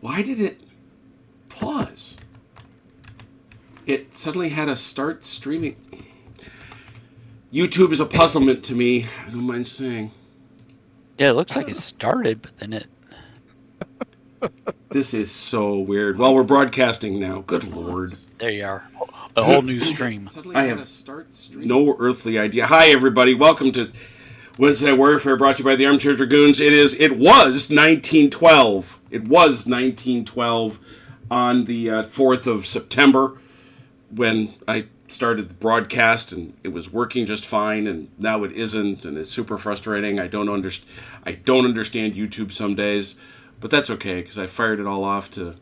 Why did it pause? It suddenly had to start streaming. YouTube is a puzzlement to me. I don't mind saying. Yeah, it looks like it started, but then it... This is so weird. Well, we're broadcasting now. Good Lord. There you are. A whole new stream. I have no earthly idea. Hi, everybody. Welcome to Wednesday Warfare, brought to you by the Armchair Dragoons. It was 1912. It was 1912 on the 4th of September when I started the broadcast, and it was working just fine, and now it isn't, and it's super frustrating. I don't understand YouTube some days, but that's okay, because I fired it all off to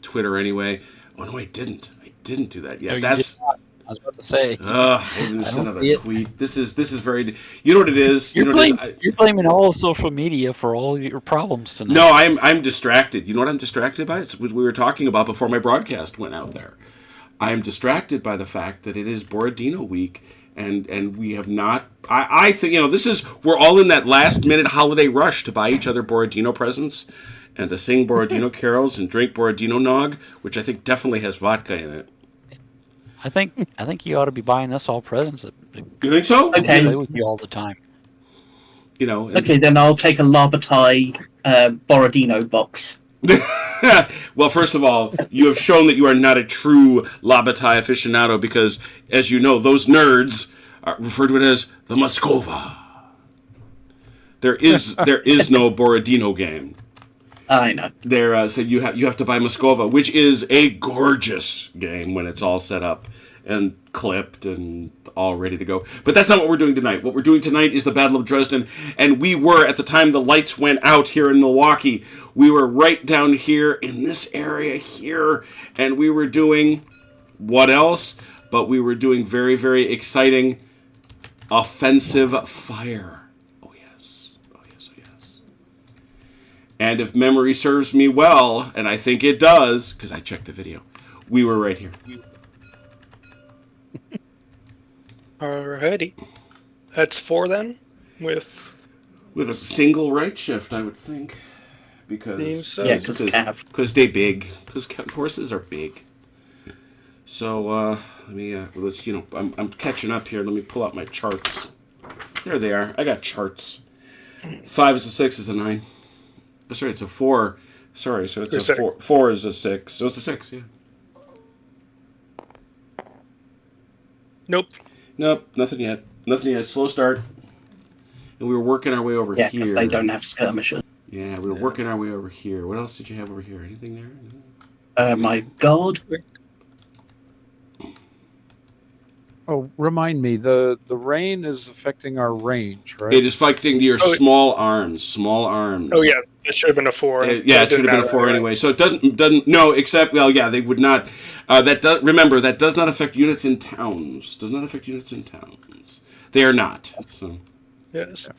Twitter anyway. Oh, no, I didn't. I didn't do that yet. No, I was about to say. I haven't sent another tweet. This is very... You know what it is? You're blaming all of social media for all your problems tonight. No, I'm distracted. You know what I'm distracted by? It's what we were talking about before my broadcast went out there. I am distracted by the fact that it is Borodino week, and we have not... I think, we're all in that last-minute holiday rush to buy each other Borodino presents and to sing Borodino carols and drink Borodino nog, which I think definitely has vodka in it. I think you ought to be buying us all presents. You think so? Okay. Play with you all the time. Okay, then I'll take a Labatai Borodino box. Well, first of all, you have shown that you are not a true Labatai aficionado because, as you know, those nerds refer to it as the Moskova. There is no Borodino game. I know. So you have to buy Moskova, which is a gorgeous game when it's all set up and clipped and all ready to go. But that's not what we're doing tonight. What we're doing tonight is the Battle of Dresden, and we were, at the time the lights went out here in Milwaukee, we were right down here in this area here, and we were doing what else? But we were doing very, very exciting offensive fire. And if memory serves me well, and I think it does, because I checked the video, we were right here. Alrighty. That's 4 then? With a single right shift, I would think. Because they're big. Because horses are big. So, I'm catching up here. Let me pull out my charts. There they are. I got charts. 5 is a 6 is a 9. Sorry, it's a 4. Sorry, so it's a 4. 4 is a 6. So it's a 6, yeah. Nope, nothing yet. Slow start. And we were working our way over here. Yeah, because they don't have skirmishers. Yeah, we were working our way over here. What else did you have over here? Anything there? My god. Oh, remind me, the rain is affecting our range, right? It is affecting your small arms. Oh, yeah. It should have been a 4. It should have been a 4 anyway. So it doesn't. No, except they would not. Remember, that does not affect units in towns. Does not affect units in towns. They are not. So. Yes.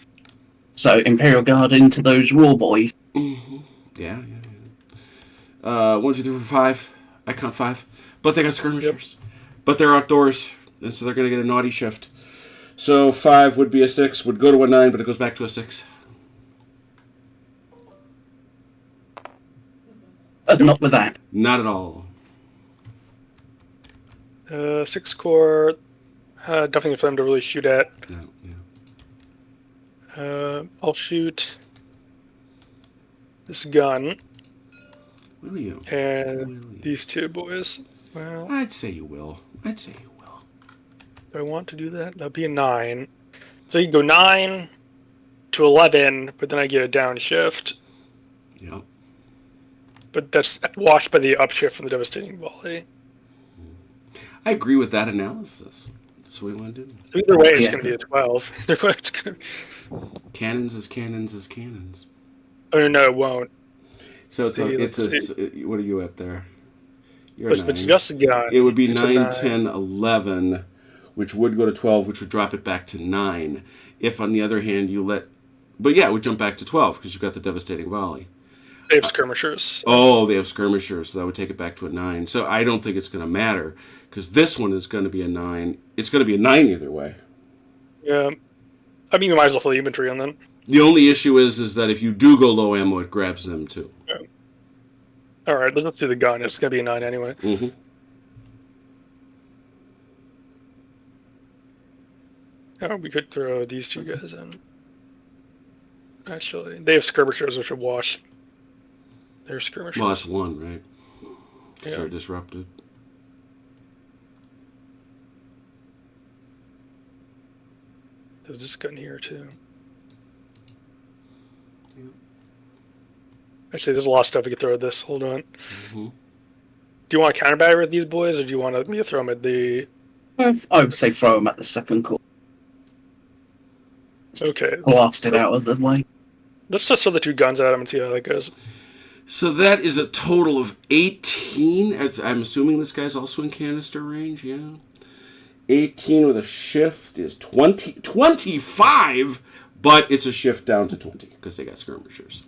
So Imperial Guard into those raw boys. Mm-hmm. Yeah. 1, 2, 3, 4, 5. I count 5. But they got skirmishers. Yep. But they're outdoors, and so they're going to get a naughty shift. So 5 would be a 6, would go to a 9, but it goes back to a 6. Not with that. Not at all. 6 core, definitely for them to really shoot at. Yeah. I'll shoot this gun. Will you? And these 2 boys. Well, I'd say you will. Do I want to do that? That'd be a 9. So you can go 9 to 11, but then I get a downshift. Yeah. But that's washed by the upshift from the devastating volley. I agree with that analysis. That's what we want to do. So either way, it's going to be a 12. Either way, it's going to... Cannons is cannons is cannons. Oh, no, it won't. So it's what are you at there? You're if it's just a gun, it would be 9, 10, 11, which would go to 12, which would drop it back to 9. If, on the other hand, but yeah, it would jump back to 12, because you've got the devastating volley. They have skirmishers. They have skirmishers, so that would take it back to a 9. So I don't think it's going to matter, because this one is going to be a 9. It's going to be a 9 either way. Yeah. I mean, you might as well fill the inventory on then. The only issue is that if you do go low ammo, it grabs them too. All right, let's do the gun. It's gonna be a 9 anyway. Mm-hmm. Oh, we could throw these two guys in. Actually, they have skirmishers, which are wash. They're skirmishers. Well, that's one, right? Because Yeah. they're disrupted. There's this gun here too. Yeah. Actually, there's a lot of stuff we could throw at this. Hold on. Mm-hmm. Do you want to counter battery with these boys, or do you want me to throw them at the? I would say throw them at the second core. Okay. Blast it out of the way. Let's just throw the two guns at them and see how that goes. So that is a total of 18. I'm assuming this guy's also in canister range, yeah. 18 with a shift is 25, but it's a shift down to 20 because they got skirmishers.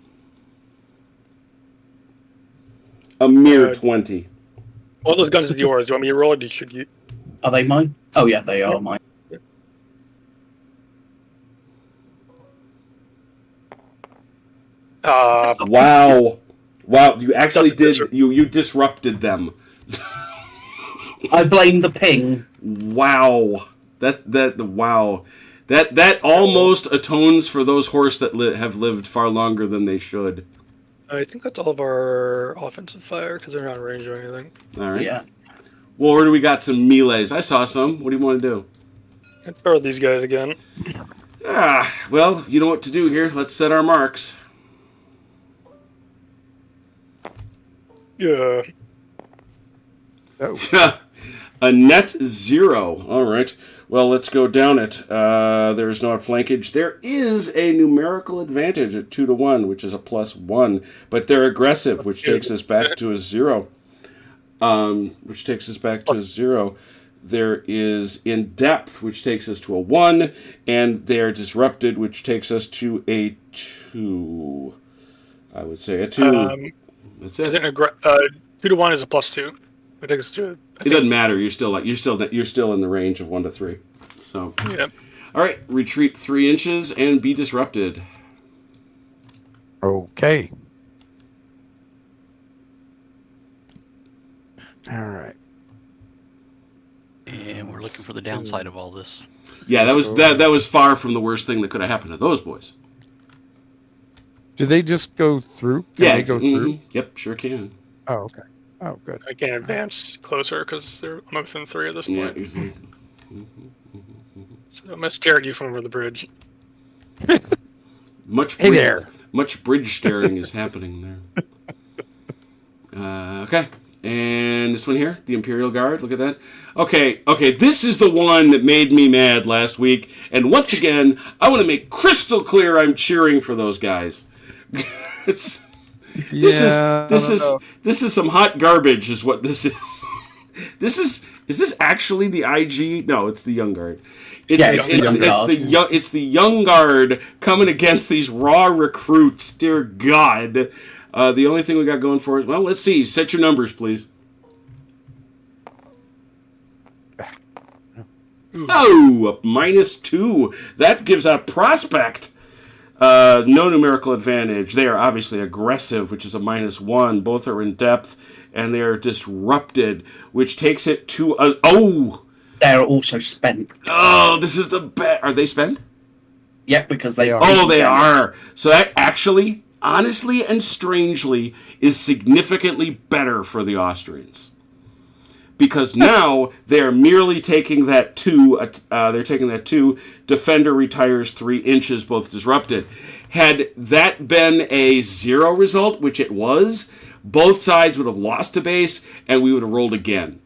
A mere 20. All those guns are yours. Do you want me to roll, or should you? Are they mine? Oh yeah, they are mine. Wow. You actually Doesn't did. You disrupted them. I blame the ping. Wow. Wow. That almost atones for those horse that have lived far longer than they should. I think that's all of our offensive fire because they're not in range or anything. All right. Yeah. Well, where do we got some melees? I saw some. What do you want to do? I'd throw these guys again. Well, you know what to do here. Let's set our marks. Yeah. Oh. A net 0. All right. Well, let's go down it. There is no outflankage. There is a numerical advantage at 2-1, which is a +1. But they're aggressive, which takes us back to a 0. There is in depth, which takes us to a 1. And they are disrupted, which takes us to a 2. I would say a 2. That's it. Is it 2-1 is a +2? It takes to. It doesn't matter. You're still in the range of 1 to 3. So Yeah. all right, retreat 3 inches and be disrupted. Okay. All right. And we're looking for the downside of all this. Yeah, that was far from the worst thing that could have happened to those boys. Do they just go through? Can Yeah, they go through? Yep, sure can. Oh, okay. Oh, good. I can't advance closer because I'm within 3 at this Yeah, point. easily. So I'm gonna stare at you from over the bridge. Much bridge staring is happening there. Okay, and this one here, the Imperial Guard. Look at that. Okay. This is the one that made me mad last week, and once again, I want to make crystal clear I'm cheering for those guys. This is some hot garbage, is what this is. Is this actually the IG? No, it's the Young Guard. It's the Young Guard coming against these raw recruits. Dear God, the only thing we got going for us. Well, let's see. Set your numbers, please. Oh, a -2. That gives a prospect. No numerical advantage. They are obviously aggressive, which is a -1. Both are in depth, and they are disrupted, which takes it to a... Oh! They're also spent. Oh, this is the best. Are they spent? Yep, because they are. Oh, they are. So that actually, honestly and strangely, is significantly better for the Austrians. Because now they're merely taking that 2. They're taking that 2. Defender retires 3 inches, both disrupted. Had that been a 0 result, which it was, both sides would have lost a base, and we would have rolled again.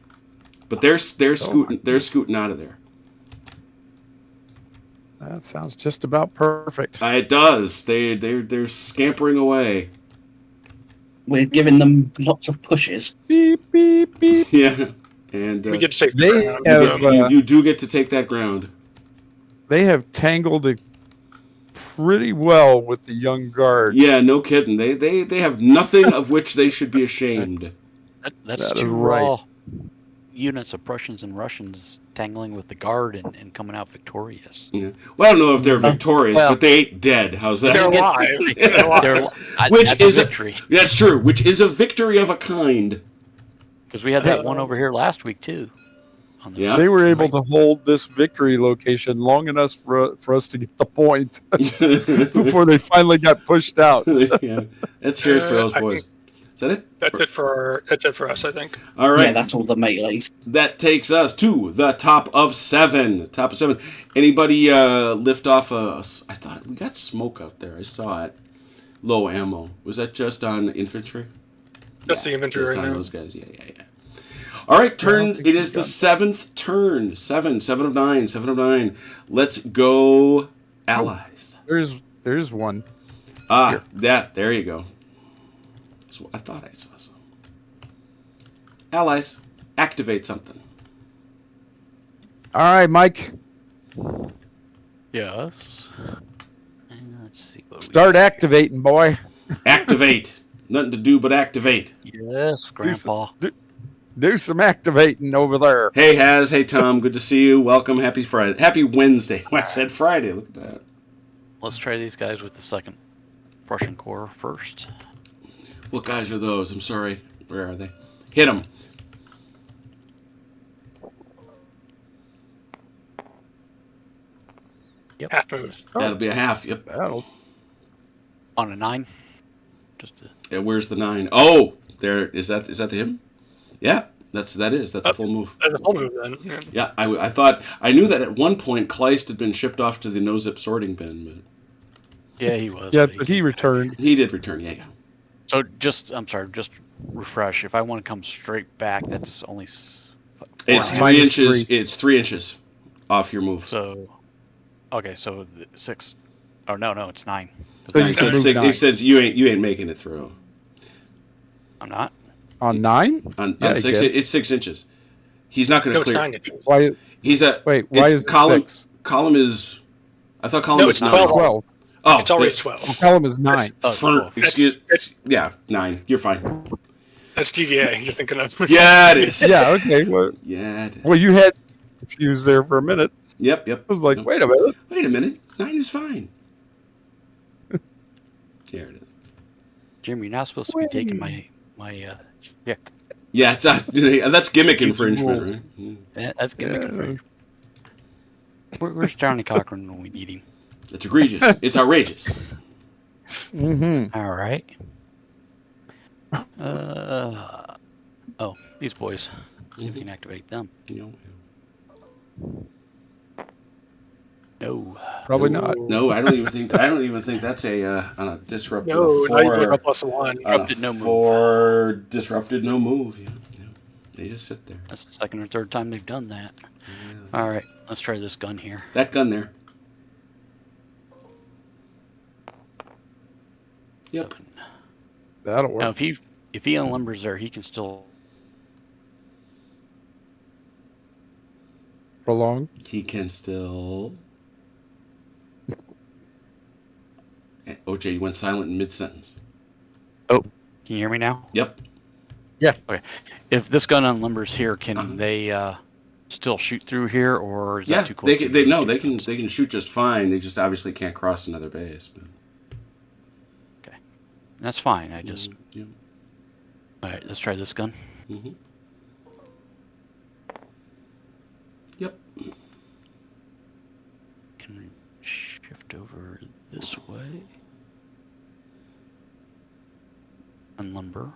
But they're scooting out of there. That sounds just about perfect. It does. They're scampering away. We're giving them lots of pushes. Beep beep beep. Yeah. And We get to take They the have, you do get to take that ground. They have tangled it pretty well with the Young Guard. Yeah, no kidding. They have nothing of which they should be ashamed. That's That is too right. raw. units of Prussians and Russians tangling with the guard and coming out victorious. Yeah. Well, I don't know if they're victorious, well, but they ain't dead. How's that? They're alive. They're alive. Which that's is a victory. That's true. Which is a victory of a kind. Because we had that one over here last week too. Yeah. They were able to hold this victory location long enough for us to get the point before they finally got pushed out. Yeah. Let's hear it for those boys. Is that it? That's it for us, I think. All right. Yeah, that's all the melees. That takes us to the top of 7. Top of 7. Anybody lift off I thought we got smoke out there. I saw it. Low ammo. Was that just on infantry? Just the infantry just right on now. those guys. Yeah. All right, turns. It is the 7th turn. 7 of 9. 7 of 9. Let's go, allies. There's one. There you go. So I thought I saw some. Allies, activate something. All right, Mike. Yes. Let's see. Start activating, boy. Activate. Nothing to do but activate. Yes, Grandpa. Do some activating over there. Hey, Haz. Hey, Tom. Good to see you. Welcome. Happy Friday. Happy Wednesday. I said Friday. Look at that. Let's try these guys with the 2nd Prussian Corps first. What guys are those? I'm sorry. Where are they? Hit them. Yep. Half move. That'll be a half. Yep. That'll. On a 9. Just to... Yeah, where's the 9? Oh, there is that. Is that the him? Yeah, that's a full move. That's a full move then. Yeah, I thought I knew that at one point Kleist had been shipped off to the no-zip sorting bin, but Yeah, he was. Yeah, but he returned. he did return. Yeah. So just refresh. If I want to come straight back, that's only. It's Minus 3 inches. 3. It's 3 inches off your move. So, okay, so 6. Oh no, it's 9. So you Nine. can move It 9. said you ain't making it through. I'm not. On 9? On Yeah, 6, I get it. it's 6 inches. He's not going No, to it's clear. 9 inches. Why? He's a Wait, why it's is it column? 6? Column is. I thought column No, was it's 9. 12. 12. Oh, It's always 12. Column is 9. Oh, Front, 12. excuse. That's- Yeah, 9. You're fine. That's GDA you're thinking of. Yeah, it is. Yeah, okay. Well, Yeah. It is. well, you had confused there for a minute. Yep. I was like, Yep. wait a minute. Wait a minute. 9 is fine. There it is. Jim, you're not supposed to be taking my check. Yeah, it's that's gimmick Use the infringement, rule. right? Yeah. That's gimmick Yeah. infringement. Where's Johnny Cochran when we need him? It's egregious. It's outrageous. Mm-hmm. All right. Oh, these boys. Let's see if we can activate them. You No. Probably not. know, no, I don't even think that's a on a disrupted No, not even four. a +1. Disrupted no move. For disrupted no move. Yeah. They just sit there. That's the 2nd or 3rd time they've done that. Yeah. All right, let's try this gun here. That gun there. Yep. That'll Now, work. if he unlimbers there, he can still. Prolong. He can still. OJ, you went silent in mid-sentence. Can you hear me now? Yep. If this gun unlimbers here, can Uh-huh. they still shoot through here, or is Yeah, that too close? they can shoot just fine. They just obviously can't cross another base. But, That's fine. I just. yeah. All right, let's try this gun. Mm-hmm. Yep. Can shift over this way. Unlimber.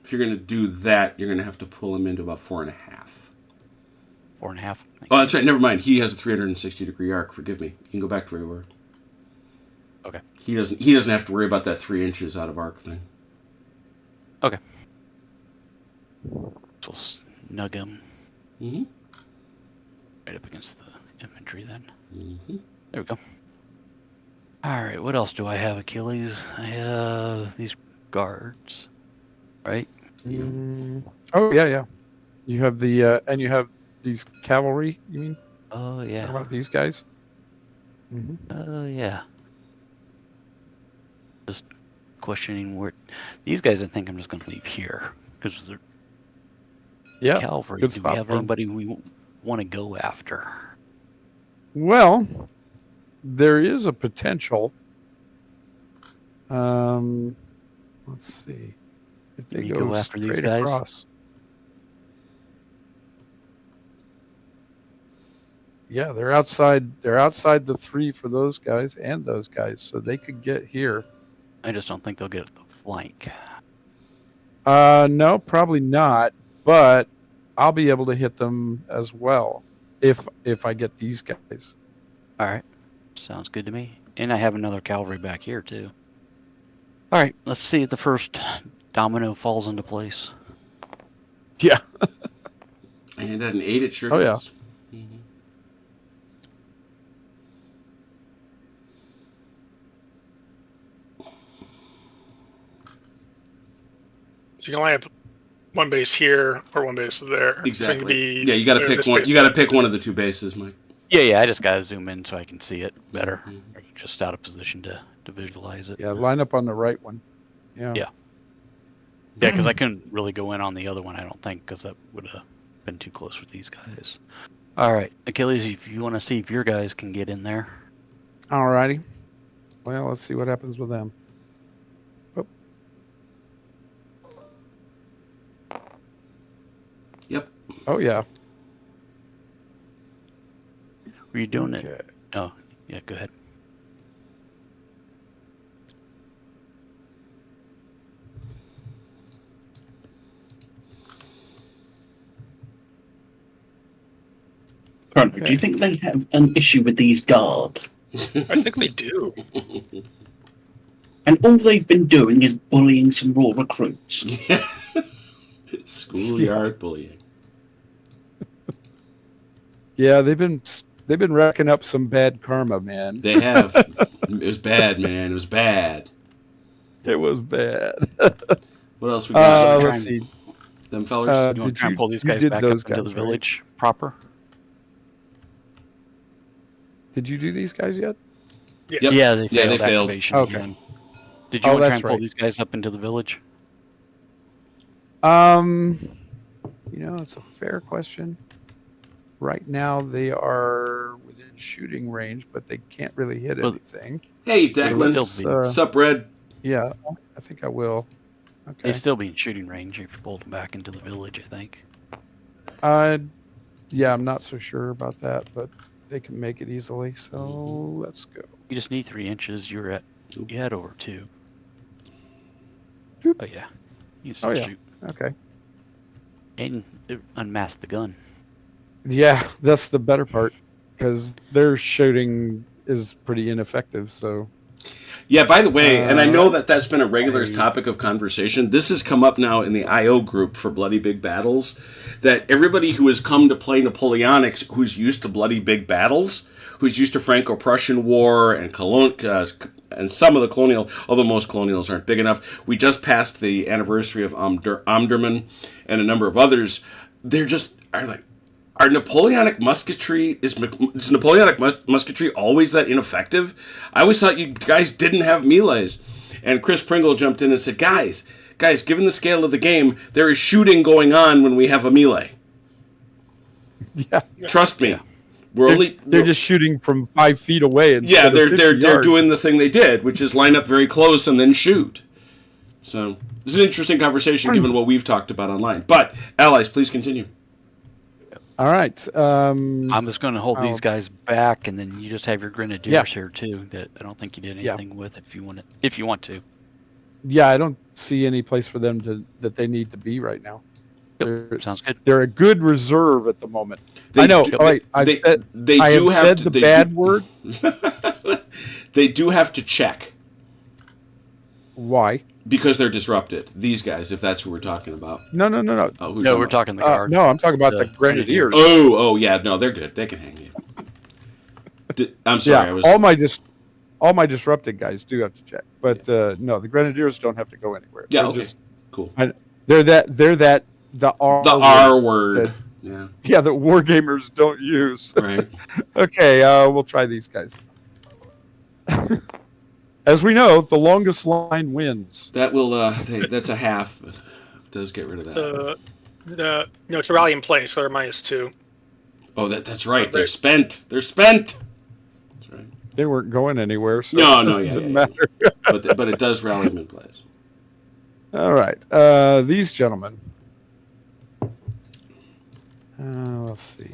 If you're gonna do that, you're gonna have to pull him into about 4.5. 4.5. Oh, that's right. Never mind. He has a 360-degree arc. Forgive me. You can go back to where you were. Okay. He doesn't have to worry about that 3 inches out of arc thing. Okay. So snug him Mm-hmm. right up against the infantry then. Mm-hmm. There we go. Alright, what else do I have, Achilles? I have these guards. Right? Oh, yeah. You have the, and you have these cavalry, you mean? Oh, Talking yeah. about these guys? Mm-hmm. Oh, yeah. Just questioning where these guys. I think I'm just going to leave here because they're Yeah. cavalry. Good Do we spot have for 'em. anybody we want to go after? Well, there is a potential. Let's see if they Can you go go after these straight guys? across. Yeah, they're outside. They're outside the 3 for those guys and those guys, so they could get here. I just don't think they'll get the flank. No, probably not. But I'll be able to hit them as well if I get these guys. All right, sounds good to me. And I have another cavalry back here too. All right, let's see if the first domino falls into place. Yeah. And at an 8, it sure Oh, yeah. does. Mhm. So you can only have one base here or one base there. So it can Exactly. be Yeah, you got to pick this one. base. You got to pick one of the 2 bases, Mike. Yeah, I just gotta zoom in so I can see it better. Mhm. Or just out of position to visualize it. Yeah, line up on the right one. Yeah. Yeah. Yeah, because I couldn't really go in on the other one, I don't think, because that would have been too close with these guys. All right, Achilles, if you want to see if your guys can get in there. Alrighty. Well, let's see what happens with them. Oh. Yep. Oh yeah. Were you doing Okay. it? Oh, yeah, go ahead. Colonel, do you think they have an issue with these guard? I think they do. And all they've been doing is bullying some raw recruits. Schoolyard bullying. Yeah, they've been racking up some bad karma, man. They have. It was bad, man. It was bad. It was bad. What else we got? Let's see. Them fellers. You want to Did try and you- pull these you guys did back those up into guys, the right? village proper? Did you do these guys yet? Yep. Yeah, they failed Yeah, they failed. activation Okay. again. Did you Oh, want to try that's and pull right. these guys up into the village? It's a fair question. Right now they are within shooting range, but they can't really hit Well, anything. Hey, So Declan. still be- Sup, Red? Yeah, I think I will. Okay. They'd still be in shooting range if you pulled them back into the village, I think. Yeah, I'm not so sure about that, but they can make it easily. So Mm-hmm. let's go. You just need 3 inches. You had over 2. Doop. Oh yeah, you can still Oh, yeah. shoot Okay. and unmask the gun. Yeah, that's the better part because their shooting is pretty ineffective. So Yeah, by the way, and I know that that's been a regular I- topic of conversation. This has come up now in the IO group for Bloody Big Battles, that everybody who has come to play Napoleonics, who's used to bloody big battles, who's used to Franco-Prussian War and and some of the colonial, although most colonials aren't big enough. We just passed the anniversary of Omdurman and a number of others. They're just are like, are Napoleonic musketry is Napoleonic musketry always that ineffective? I always thought you guys didn't have melees. And Chris Pringle jumped in and said, guys, given the scale of the game, there is shooting going on when we have a melee. yeah, Trust me. Yeah. they're just shooting from 5 feet away. Yeah, instead of they're 50 they're yards. doing the thing they did, which is line up very close and then shoot. So this is an interesting conversation given what we've talked about online. But allies, please continue. All right. I'm just going to hold I'll- these guys back, and then you just have your grenadiers Yeah. here too. That I don't think you did Yeah. anything with. If you want to. Yeah, I don't see any place for them that they need to be right now. They're, Sounds good. they're a good reserve at the moment. I know. do- All right, I they have do have said to, the they bad do- word. They do have to check Why? because they're disrupted. These guys, if that's who we're talking about. No. Oh, who No, we're about? talking the guard. No, I'm talking about the The grenadiers. Oh, yeah, no, they're good. They can hang you. I'm sorry. Yeah, I was. all my disrupted guys do have to check, but no, the grenadiers don't have to go anywhere. Yeah, They're okay. cool. Cool. They're that the R The word R word. Yeah. Yeah, that war gamers don't use. Right. Okay, we'll try these guys. As we know, the longest line wins. That will. That's a half. But it does get rid of that. It's a rally in place, so they're -2. Oh, that's right. They're spent. Ththat's right. They weren't going anywhere, so No, it didn't matter. but it does rally them in place. All right. These gentlemen. Let's see.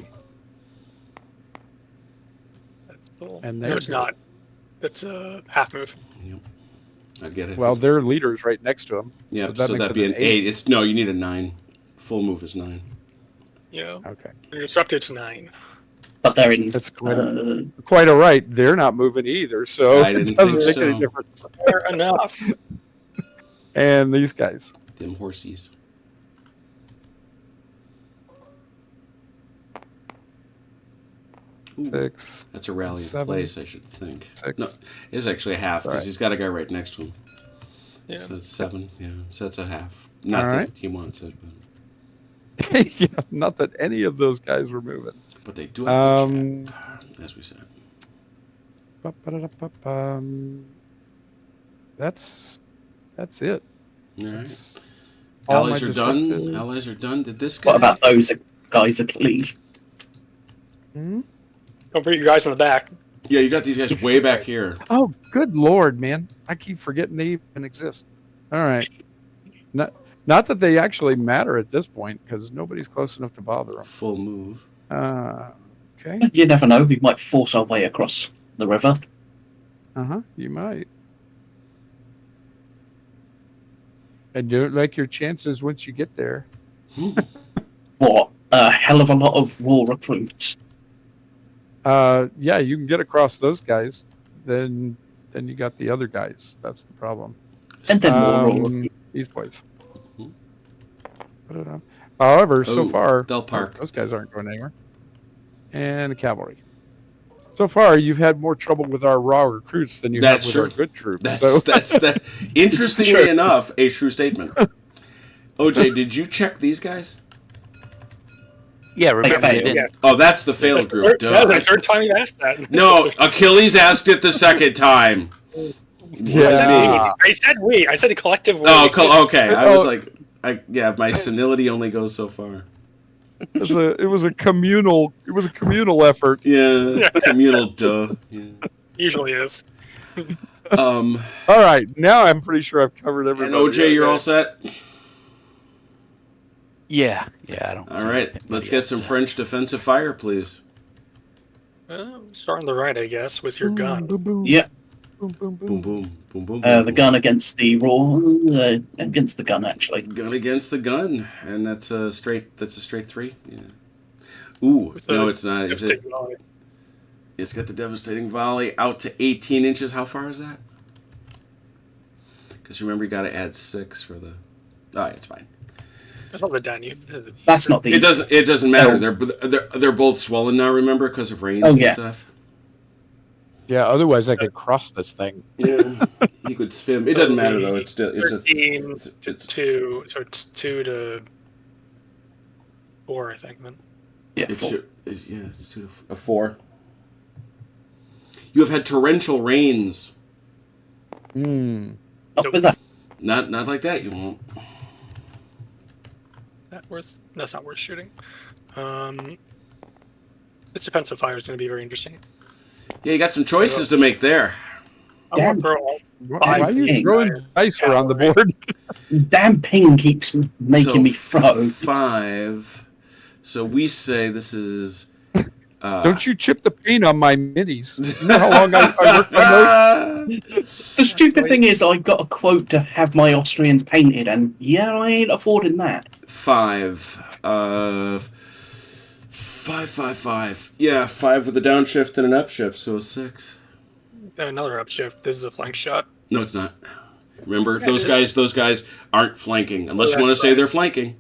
And no, it's not. It's a half move. Yep. I get it. Well, their leader's right next to them. Yeah, so that'd be an 8. It's no, you need a 9. Full move is 9. Yeah. Okay. It's up to its 9. But they're in. That's quite all right. They're not moving either, so it doesn't make any difference. Fair enough. And these guys. Them horsies. Ooh, 6. that's a rally in 7, place, I should think. 6. No, it's actually a half because Right. he's got a guy right next to him. Yeah. So it's 7. Yeah, so that's a half. Not All that right. he wants it, but, Yeah, not that any of those guys were moving. but they do have to check, as we said. That's it. All right. That's all Allies my are done. disruptive- Allies are done. Did this guy? What about those guys, please? Hmm? Don't forget you guys in the back. Yeah, you got these guys way back here. Oh, good lord, man! I keep forgetting they even exist. All right, not that they actually matter at this point because nobody's close enough to bother them. Full move. Okay. You never know. We might force our way across the river. You might. And don't like your chances once you get there. What? A hell of a lot of raw recruits. Yeah, you can get across those guys. Then you got the other guys. That's the problem. And then more raw recruits. These boys. Put it on. However, so Oh, far, they'll park. those guys aren't going anywhere. And the cavalry. So far, you've had more trouble with our raw recruits than you That's have with true. our good troops. That's that. Interestingly enough, a true statement. OJ, did you check these guys? Yeah, remember they failed. didn't. Oh, that's the failed group. That's the third time you asked that. No, Achilles asked it the second time. Yeah. I said we. I said a collective we. Oh, okay. I was Oh. like, my senility only goes so far. It was a communal effort. Yeah, communal duh. Yeah. Usually is. All right, now I'm pretty sure I've covered And everybody. OJ, you're all set. Yeah, I don't. All see right, anything let's yet. get some French defensive fire, please. Start on the right, I guess, with your gun. Boom, boom, Yeah. boom, boom, Boom, boom. boom, boom, boom. The boom. gun against the raw. Against the gun, actually. Gun against the gun, and that's a straight. That's a straight 3. Yeah. Ooh, With no, a it's not. Is it? devastating volley. It's got the devastating volley out to 18 inches. How far is that? Because remember, you got to add 6 for the. Oh, it's fine. That's not the Danube. That's not the. It doesn't. It doesn't matter. Oh. They're both swollen now. Remember, because of rains Oh, and yeah. stuff. Yeah, otherwise I could cross this thing. Yeah, you could swim. It doesn't matter though. It's still. It's a. 13 to It's, 2, so it's 2 to 4, I think. Then Yeah, it's, four. it's 2 to a 4. You have had torrential rains. Hmm. Not with that. Not like that. You won't. that's not worth shooting. This defensive fire is going to be very interesting. Yeah, you got some choices to make there. I'm going to throw all Why are you ping. throwing dice around the board? Damn ping keeps making So me throw. 5. So we say this is. Don't you chip the paint on my minis? You know how long I worked on those? The stupid thing is, I got a quote to have my Austrians painted, and yeah, I ain't affording that. 5. 5. Yeah, 5 with a downshift and an upshift, so a 6. another upshift. This is a flank shot. No, it's not. Remember, Yeah, those it is. guys aren't flanking unless you want to That's say right. they're flanking.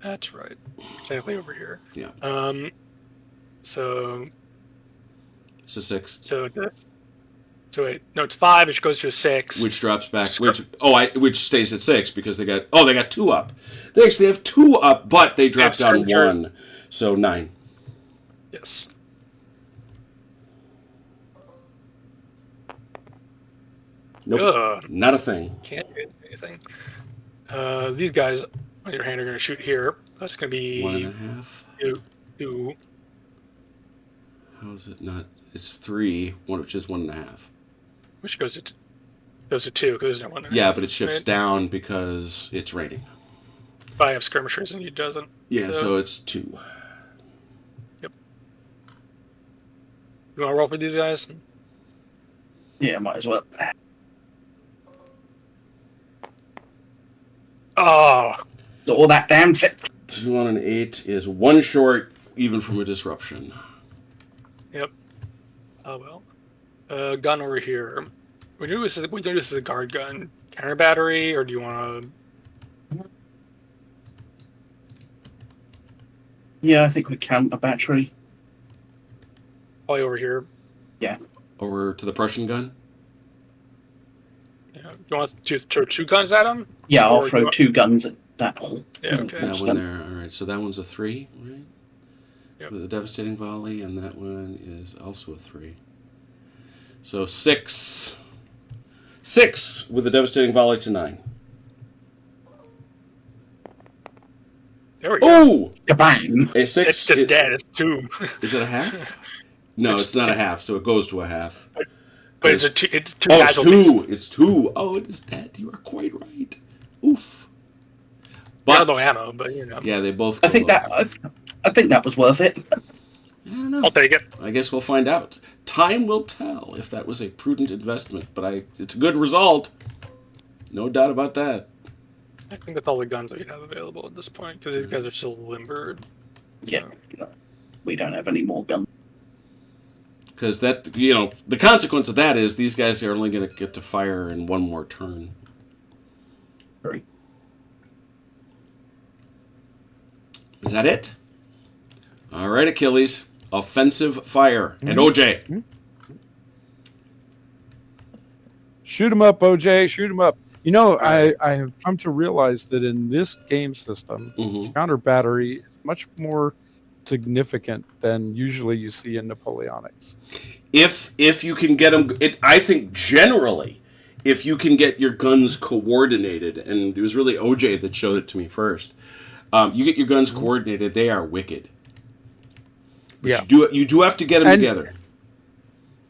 That's right. Technically over here. Yeah, So it's a 6, this. So wait, no, it's 5. It goes to a 6. which drops back. Which stays at 6 because they got 2 up. They actually have 2 up, but they dropped down sure. 1, so 9. Yes. Nope. Ugh. Not a thing. Can't do anything. These guys, on the other hand, are going to shoot here. That's going to be 1.5. two. How is it not? It's 3, which is 1.5. Which goes to 2 because there's no 1.5. Yeah, but it shifts right? down because it's raining. If I have skirmishers and he doesn't. Yeah, so it's 2. Yep. You want to roll for these guys? Yeah, might as well. Oh, So all that damn 6. 2 on an 8 is 1 short, even from a disruption. yep. Oh well. Gun over here. We do this as a guard gun, counter battery, or do you want to? Yeah, I think we count a battery. Probably over here. Over to the Prussian gun? Yeah. You want to throw 2 guns at him? Yeah, I'll Or throw you want- 2 guns at that hole. Yeah, okay. That one there. All right, so that one's a 3, right? Yep. With a devastating volley, and that one is also a 3. So 6. 6 with a devastating volley to 9. There we go. Oh! Kabang! A 6. It's just dead. It's 2. Is it a half? No, it's not a half, so it goes to a half. But it's 2 It's casualties. 2. It's 2. Oh, it is dead. You are quite right. Oof. But, But no ammo, but you know. yeah, they both. I go think low. I think that was worth it. I don't know. I'll take it. I guess we'll find out. Time will tell if that was a prudent investment, but it's a good result. No doubt about that. I think that's all the guns that we have available at this point because these guys are still limbered. Yeah, we don't have any more guns. Because that, the consequence of that is these guys are only going to get to fire in one more turn. Sorry. Is that it? All right, Achilles. Offensive fire. And OJ. Shoot him up, OJ. Shoot him up. I have come to realize that in this game system, Mhm. counter battery is much more significant than usually you see in Napoleonics. If you can get them, I think generally, if you can get your guns coordinated, and it was really OJ that showed it to me first, you get your guns coordinated, they are wicked. But Yeah. you do have to get them together.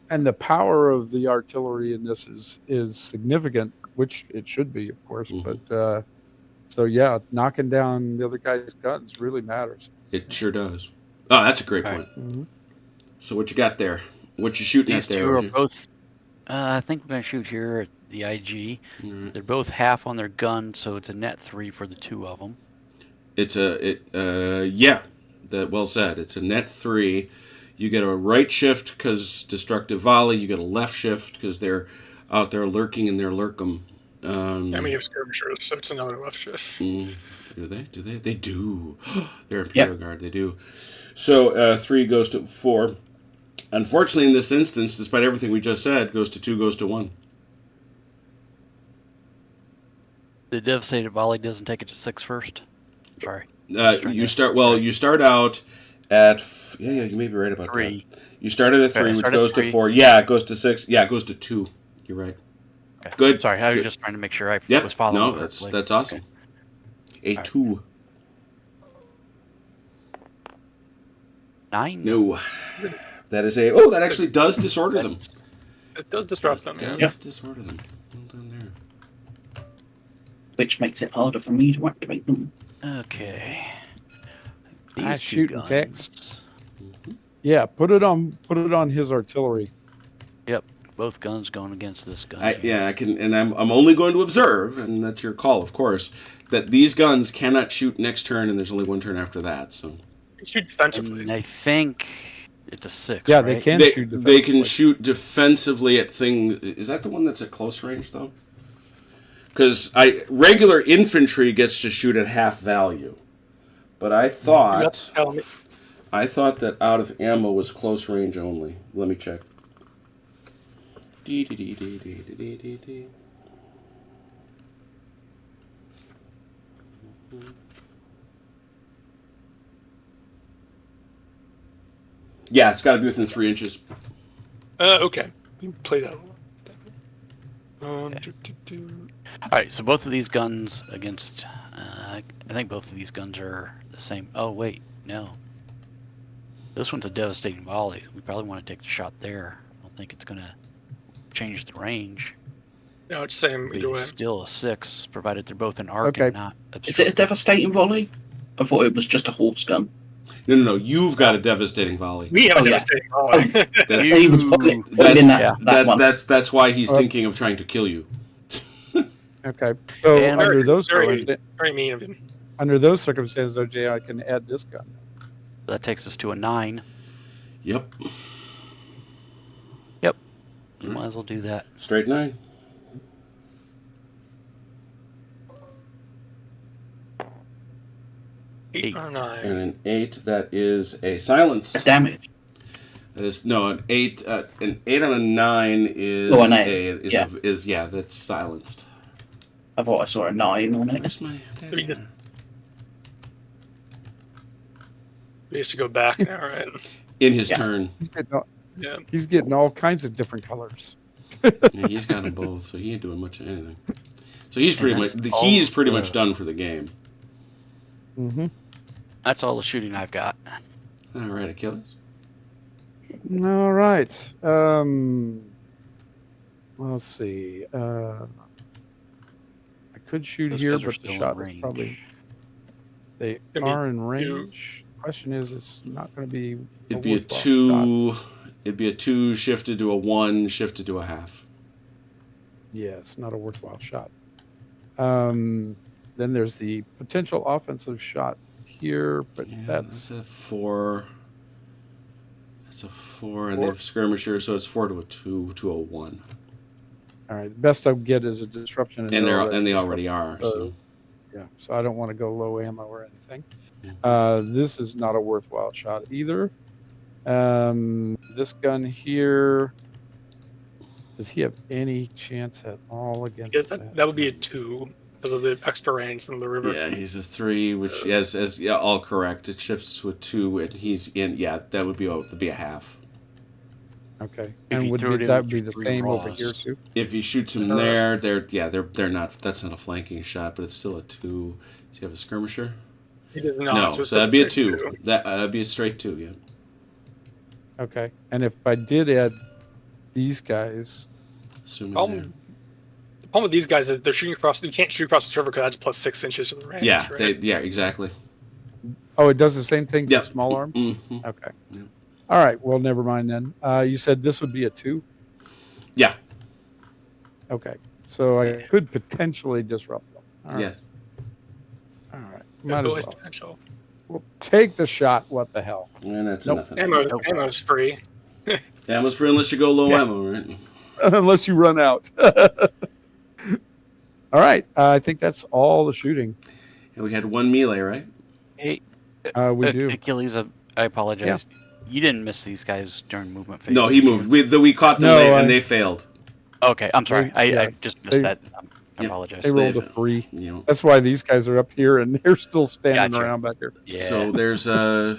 And the power of the artillery in this is significant, which it should be, of course. Mhm. But so yeah, knocking down the other guy's guns really matters. It sure does. Oh, that's a great All point. right. Mm-hmm. So what you got there? What you shooting These at there? two are OJ? both. I think we're gonna shoot here at the IG. All right. They're both half on their gun, so it's a net 3 for the 2 of them. Well said. It's a net 3. You get a right shift because destructive volley. You get a left shift because they're out there lurking in their lurkum. I mean, you have skirmishers, so it's another left shift. Do they? Do they? They do. They're Imperial Guard. They do. So 3 goes to 4. Unfortunately, in this instance, despite everything we just said, goes to 2, goes to 1. The devastated volley doesn't take it to 6 first. Sorry. You start out at you may be right about 3. that. You start at 3, Okay, which start at goes to 3. 4. Yeah, it goes to 6. Yeah, it goes to 2. You're right. Okay. Good. Sorry, I was Good. just trying to make sure I Yep. was following. No, correctly. that's awesome. Okay. A All right. 2. 9. No. That is a. Oh, that actually does disorder them. It does disrupt them, yeah. Does disorder them. Well done there. Which makes it harder for me to activate them. Okay. Nice These two shooting, guns. Tex. Yeah, put it on his artillery. Yep, both guns going against this gun. I can, and I'm only going to observe, and that's your call, of course, that these guns cannot shoot next turn, and there's only 1 turn after that. So You shoot defensively. And I think it's a 6. Yeah, right? they can they shoot can defensively. shoot defensively at things. Is that the one that's at close range though? Because regular infantry gets to shoot at half value, but I thought that out of ammo was close range only. Let me check. Yeah, it's got to be within 3 inches. Okay. You can play that one. All right, so both of these guns against. I think both of these guns are the same. Oh wait, no. This one's a devastating volley. We probably want to take the shot there. I don't think it's gonna change the range. No, it's same either way. It's still a 6, provided they're both an arc Okay. and not. Is it a devastating volley? I thought it was just a horse gun. No. You've got a devastating volley. We have a Oh, yeah. devastating volley. He was pointing in that one. That's why he's thinking of trying to kill you. Okay. So And under those Very mean of him. circumstances, though, Jay, I can add this gun. That takes us to a 9. Yep. You might as well do that. Straight 9. Eight or 9. And an 8. That is a silenced. Damage. That is an 8. An 8 on a 9 is Oh, an 8. Yeah, that's silenced. I thought I saw a 9 on it. Where's my? We used to go back now, right? In his Yes. turn. Yeah. He's getting all kinds of different colors. Yeah, he's got them both, so he ain't doing much of anything. So he's pretty much done for the game. Mm-hmm. That's all the shooting I've got. All right, Achilles. All right. Let's see. I could shoot Those here, guys are but the still in shot is range. probably. They I mean, are in range. Question is, it's not going to be. It'd be a worthwhile 2. shot. It'd be a 2 shifted to a 1 shifted to a half. Yeah, it's not a worthwhile shot. Then there's the potential offensive shot here, but Yeah, that's a 4. That's a 4, and they have skirmisher, so it's 4 to a 2 to a 1. all right. The best I get is a disruption, And they already are. So. Yeah, so I don't want to go low ammo or anything. Mhm. This is not a worthwhile shot either. This gun here, does he have any chance at all against Yeah, that would be a 2 because of the extra range from the river. Yeah, he's a 3, which as all correct. It shifts to a 2, and he's in. Yeah, that would be a half. Okay, If and you would threw it be, in that with be your the 3 same over raws. here too? If he shoots him there, they're not. That's not a flanking shot, but it's still a 2. Does he have a skirmisher? He does not. No, just so that'd be a straight 2. That'd be a straight 2. Yeah. Okay, and if I did add these guys, Assuming. The problem with these guys is they're shooting across. You can't shoot across the river because that's plus 6 inches to the range. Yeah. right? Exactly. oh, it does the same thing to Yep. small arms. Mhm. Okay, Yep. all right. Well, never mind then. You said this would be a 2. Yeah. Okay, so I could potentially disrupt them. All right. Yes. All right, There's might as always well. potential. We'll take the shot. What the hell? And that's Nope. nothing. Ammo's free. Ammo's free unless you go low Yeah. ammo, right? Unless you run out. All right, I think that's all the shooting And we had 1 melee, right? Hey, we do. Achilles, I apologize. You didn't miss these guys during movement phase. No, he did you? moved. We caught them No, late, I- and they failed. Okay, I'm sorry. Yeah. I just missed that. I Yeah. apologize. They rolled a They've- 3. You know. That's why these guys are up here and they're still standing Gotcha. around back here. Yeah. So there's a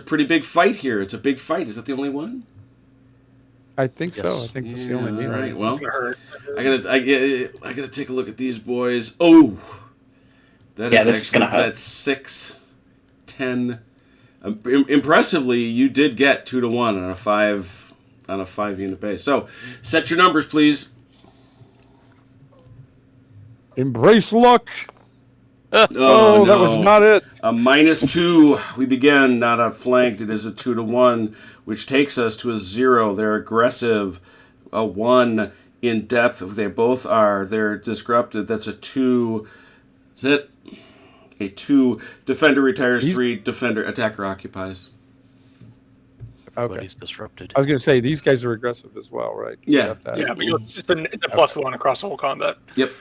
pretty big fight here. It's a big fight. Is that the only one? I think so. Yes. I think that's the only all melee. right. Well, Gonna hurt. I gotta take a look at these boys. Oh, that Yeah, is this is actually gonna hurt. that's 6, 10. Impressively, you did get 2 to 1 on a 5 unit base. So set your numbers, please. Embrace luck. Oh, that was no. not it. A -2. We begin not outflanked. It is a 2 to 1, which takes us to a 0. They're aggressive. A 1 in depth. They both are. They're disrupted. That's a 2. That's it. A 2. Defender retires. 3. Defender attacker occupies. Okay. Everybody's disrupted. I was going to say these guys are aggressive as well, right? Yeah. Got that. Yeah, but it's just it's a +1 across the whole combat. Yep.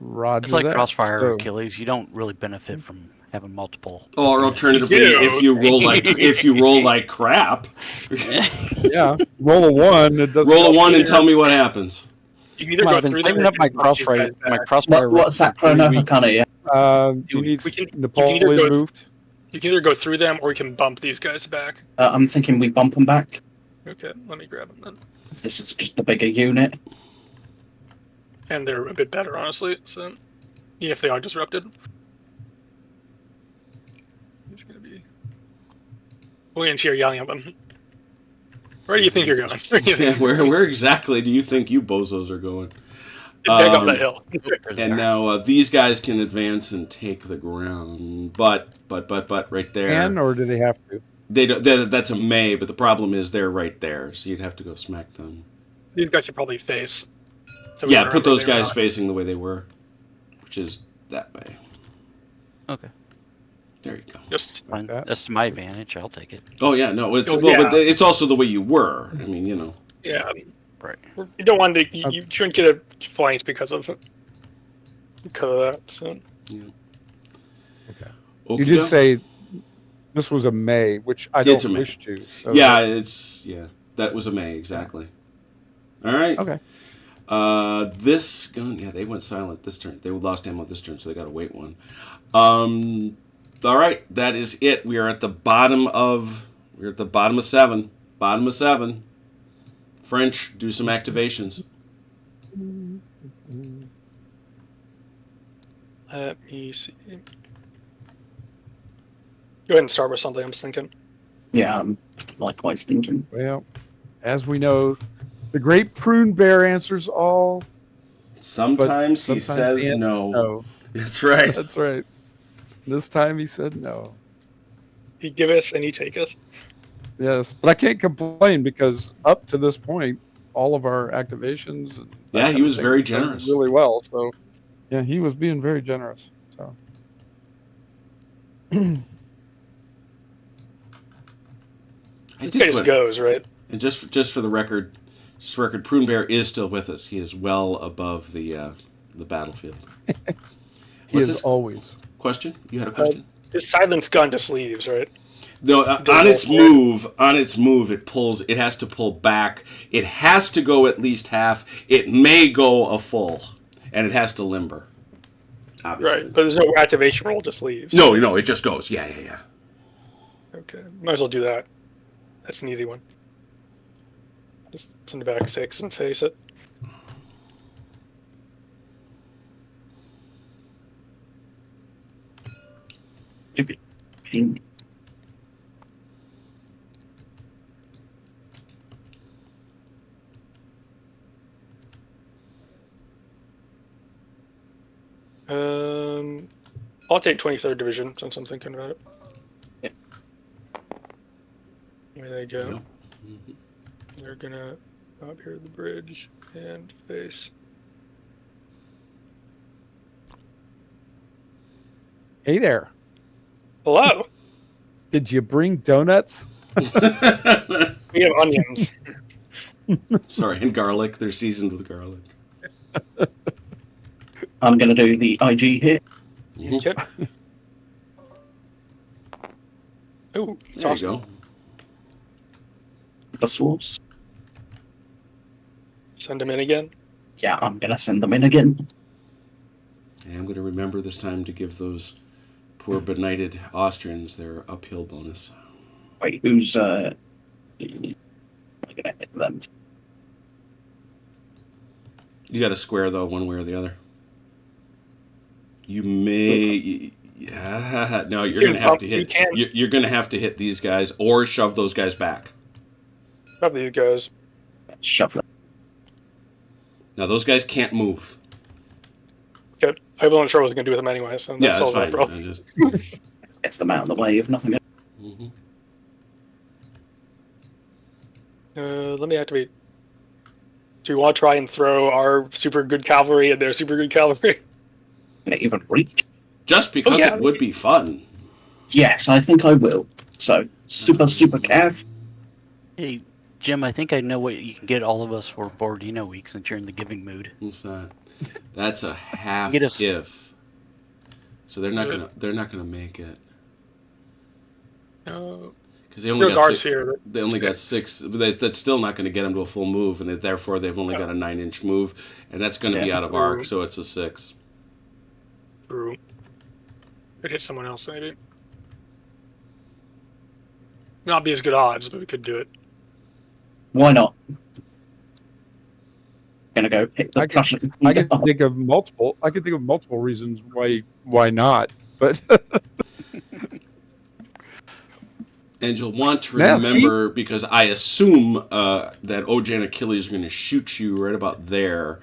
Roger It's like that. Crossfire So- Achilles. You don't really benefit from having multiple. Or alternatively, You do. if you roll like crap, Yeah, roll a 1. It doesn't. roll a help 1 and either. tell me what happens. You can either Come on, go I've been through them saving or up my you can knock these crossfire. guys My back. crossfire. What's that chrono? I can't hear. You need we can Nepal either is go- moved. You can either go through them or you can bump these guys back. I'm thinking we bump them back. Okay, let me grab them then. This is just the bigger unit. and they're a bit better, honestly. So, even if they are disrupted, it's gonna be. William's here yelling at them. Where do you think you're going? Yeah, where exactly do you think you bozos are going? Back up that hill. And now these guys can advance and take the ground, but right there. Can or do they have to? They don't. That's a may, but the problem is they're right there, so you'd have to go smack them. These guys should probably face. So we Yeah, don't put remember those they were guys not. facing the way they were, which is that way. Okay. There you go. Just Fine. that. That's to my advantage. I'll take it. Oh yeah, no, it's Oh, well, yeah. but it's also the way you were. I mean, you know. yeah. Right. You don't want to. You shouldn't get a flanked because of that. So Okay. Okie You did doke. say this was a May, which I It's don't a May. wish to. So Yeah, that's- that was a may exactly. All right. Okay. This gun, yeah, they went silent this turn. They lost ammo this turn, so they got to wait one. All right, that is it. We are at the bottom of 7. Bottom of 7. French, do some activations. let me see. Go ahead and start with something. I'm just thinking. Yeah, I'm likewise thinking. Well, as we know, the great prune bear answers all. Sometimes he sometimes says the answer is no. No, That's right. that's right. This time he said no. He giveth and he taketh. Yes, but I can't complain because up to this point, all of our activations. And that Yeah, he kind of was thing very were going generous. really well. So, yeah, he was being very generous. So, I This did guy just put- goes right. And just for the record, Prune Bear is still with us. He is well above the battlefield. he What's is this? always. Question? You had a question? His silence gun just leaves, right? No, Don't on roll its for it. move, it pulls. It has to pull back. It has to go at least half. It may go a full, and it has to limber. Obviously. Right, but there's no activation roll. Just leaves. No, it just goes. Yeah. Okay, might as well do that. That's an easy one. Just send it back 6 and face it. Ping. I'll take 23rd Division since I'm thinking about it. Yep. There they go. Yep. Mhm. They're gonna go up here to the bridge and face. Hey there. Hello. Did you bring donuts? We have onions. Sorry, and garlic. They're seasoned with garlic. I'm going to do the IG here. Mhm. Yep. Ooh, it's There awesome. you go. The swords. Send them in again. Yeah, I'm going to send them in again. And I'm going to remember this time to give those poor benighted Austrians their uphill bonus. Wait, who's I'm going to hit them? You got to square though, one way or the other. You may, yeah. No, you're going to have to You hit. can. You're going to have to hit these guys or shove those guys back. Probably these guys. Shove them. Now those guys can't move. Okay. I wasn't sure what I was gonna do with them anyway, so Yeah, that's that's all fine. bro. I just, Gets them out of the way if nothing else. mhm. Let me activate. Do you want to try and throw our super good cavalry and their super good cavalry? Can it even reach? Just because yeah. it would be fun. Yes, I think I will. So, super cav. Hey, Jim, I think I know what you can get all of us for Borodino week since you're in the giving mood. What's that? That's a half Get us- if. So they're not gonna make it because they only Your got guards 6, here. they only got 6. But that's still not going to get them to a full move, and therefore they've only got a 9-inch move, and that's going to be Yeah. out of arc, so it's a 6. True. Could hit someone else maybe. Not be as good odds, but we could do it. Why not? gonna go hit the Prussian. I can think of multiple. I can think of multiple reasons why not. But And you'll want to Now, see? remember, because I assume that OJ and Achilles are going to shoot you right about there.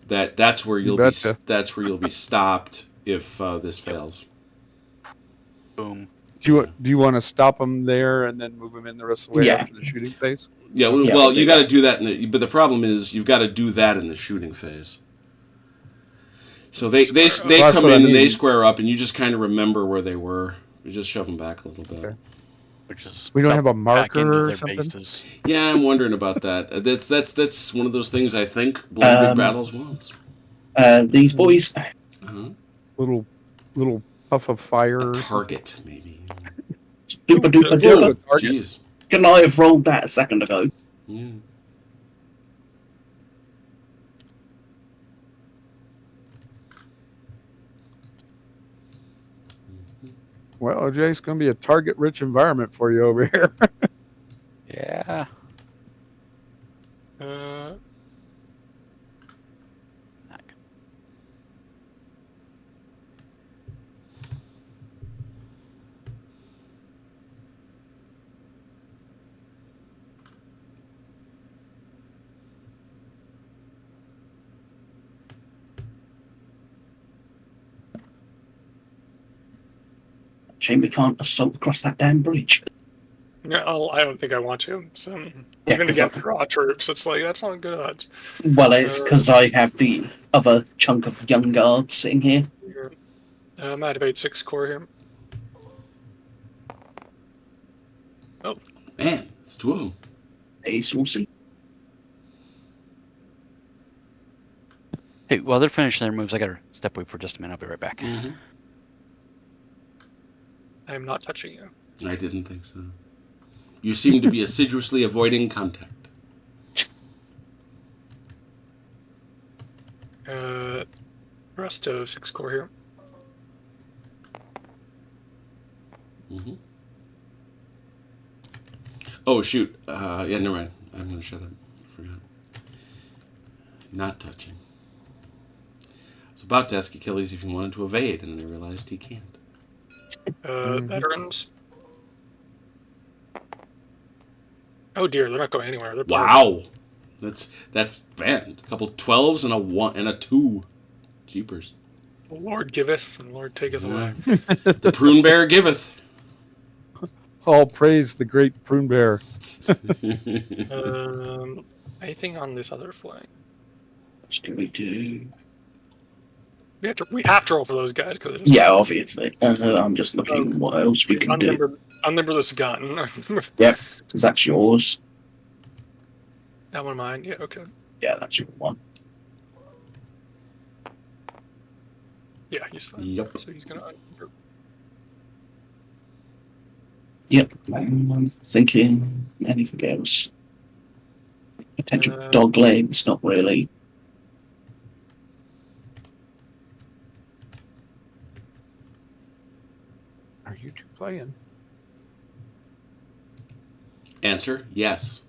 That's where you'll be. Betcha. That's where you'll be stopped if this fails. Boom. do you want to stop them there and then move them in the rest of the way Yeah. after the shooting phase? Yeah. Well, Yeah, well I'll you do got to that. do that. But the problem is, you've got to do that in the shooting phase. So they Well, come that's in what I and they mean. square up, and you just kind of remember where they were. You just shove them back a little bit. Okay. Which is We don't have a back into marker or their something? bases. Yeah, I'm wondering about that. That's one of those things I think Blood Big Battles wants. These boys. Uh-huh. Little puff of fire. A or something? target, maybe. Duper duper Ooh, duper. a target. Jeez. Can I have rolled that a second ago? Yeah. Well, OJ, it's going to be a target-rich environment for you over here. Yeah. Uh, Shame we can't assault across that damn bridge. yeah, I don't think I want to. So Yeah, even 'cause against raw troops, it's like that's not good odds. Well, it's because I have the other chunk of young guards sitting here. I'm at about 6 core here. Man, it's two of them. Hey, saucy. Hey, while they're finishing their moves, I gotta step away for just a minute. I'll be right back. Mm-hmm. I am not touching you. I didn't think so. You seem to be assiduously avoiding contact. Rest of 6 core here. Mm-hmm. Oh, shoot. Yeah, never mind. I'm going to shut up. I forgot. Not touching. I was about to ask Achilles if he wanted to evade, and then I realized he can't. Veterans. Oh dear, they're not going anywhere. They're Wow. That's man. A couple 12s and a 1 and a 2. Jeepers. Lord giveth and Lord taketh away. The prune bear giveth. All praise the great prune bear. Anything on this other flank? What can we do? We have to roll for those guys because Yeah, obviously. I'm just looking what else we can do. Unnumber this gun. Yep, because that's yours. That one mine. Yeah, okay. Yeah, that's your one. Yeah, he's fine. Yep. So he's gonna unnumber. Yep. I'm thinking anything else. Potential dog legs, not really. Are you two playing? Answer, yes.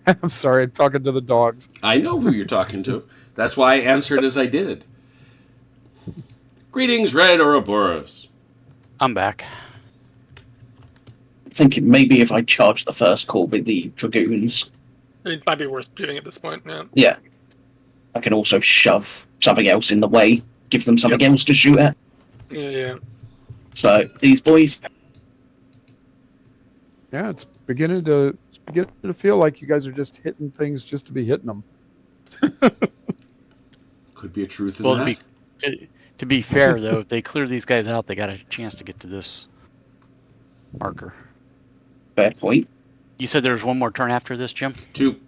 I'm sorry, I'm talking to the dogs. I know who you're talking to. That's why I answered as I did. Greetings, Red Ouroboros. I'm back. Thinking maybe if I charge the first call with the dragoons, It might be worth doing at this point. Yeah. yeah, I can also shove something else in the way, give them something else to shoot at. Yeah. So these boys, Yeah, it's beginning to feel like you guys are just hitting things just to be hitting them. Could be a truth in Well, that. to be fair though, if they clear these guys out, they got a chance to get to this marker. fair point. You said there was one more turn after this, Jim? 2.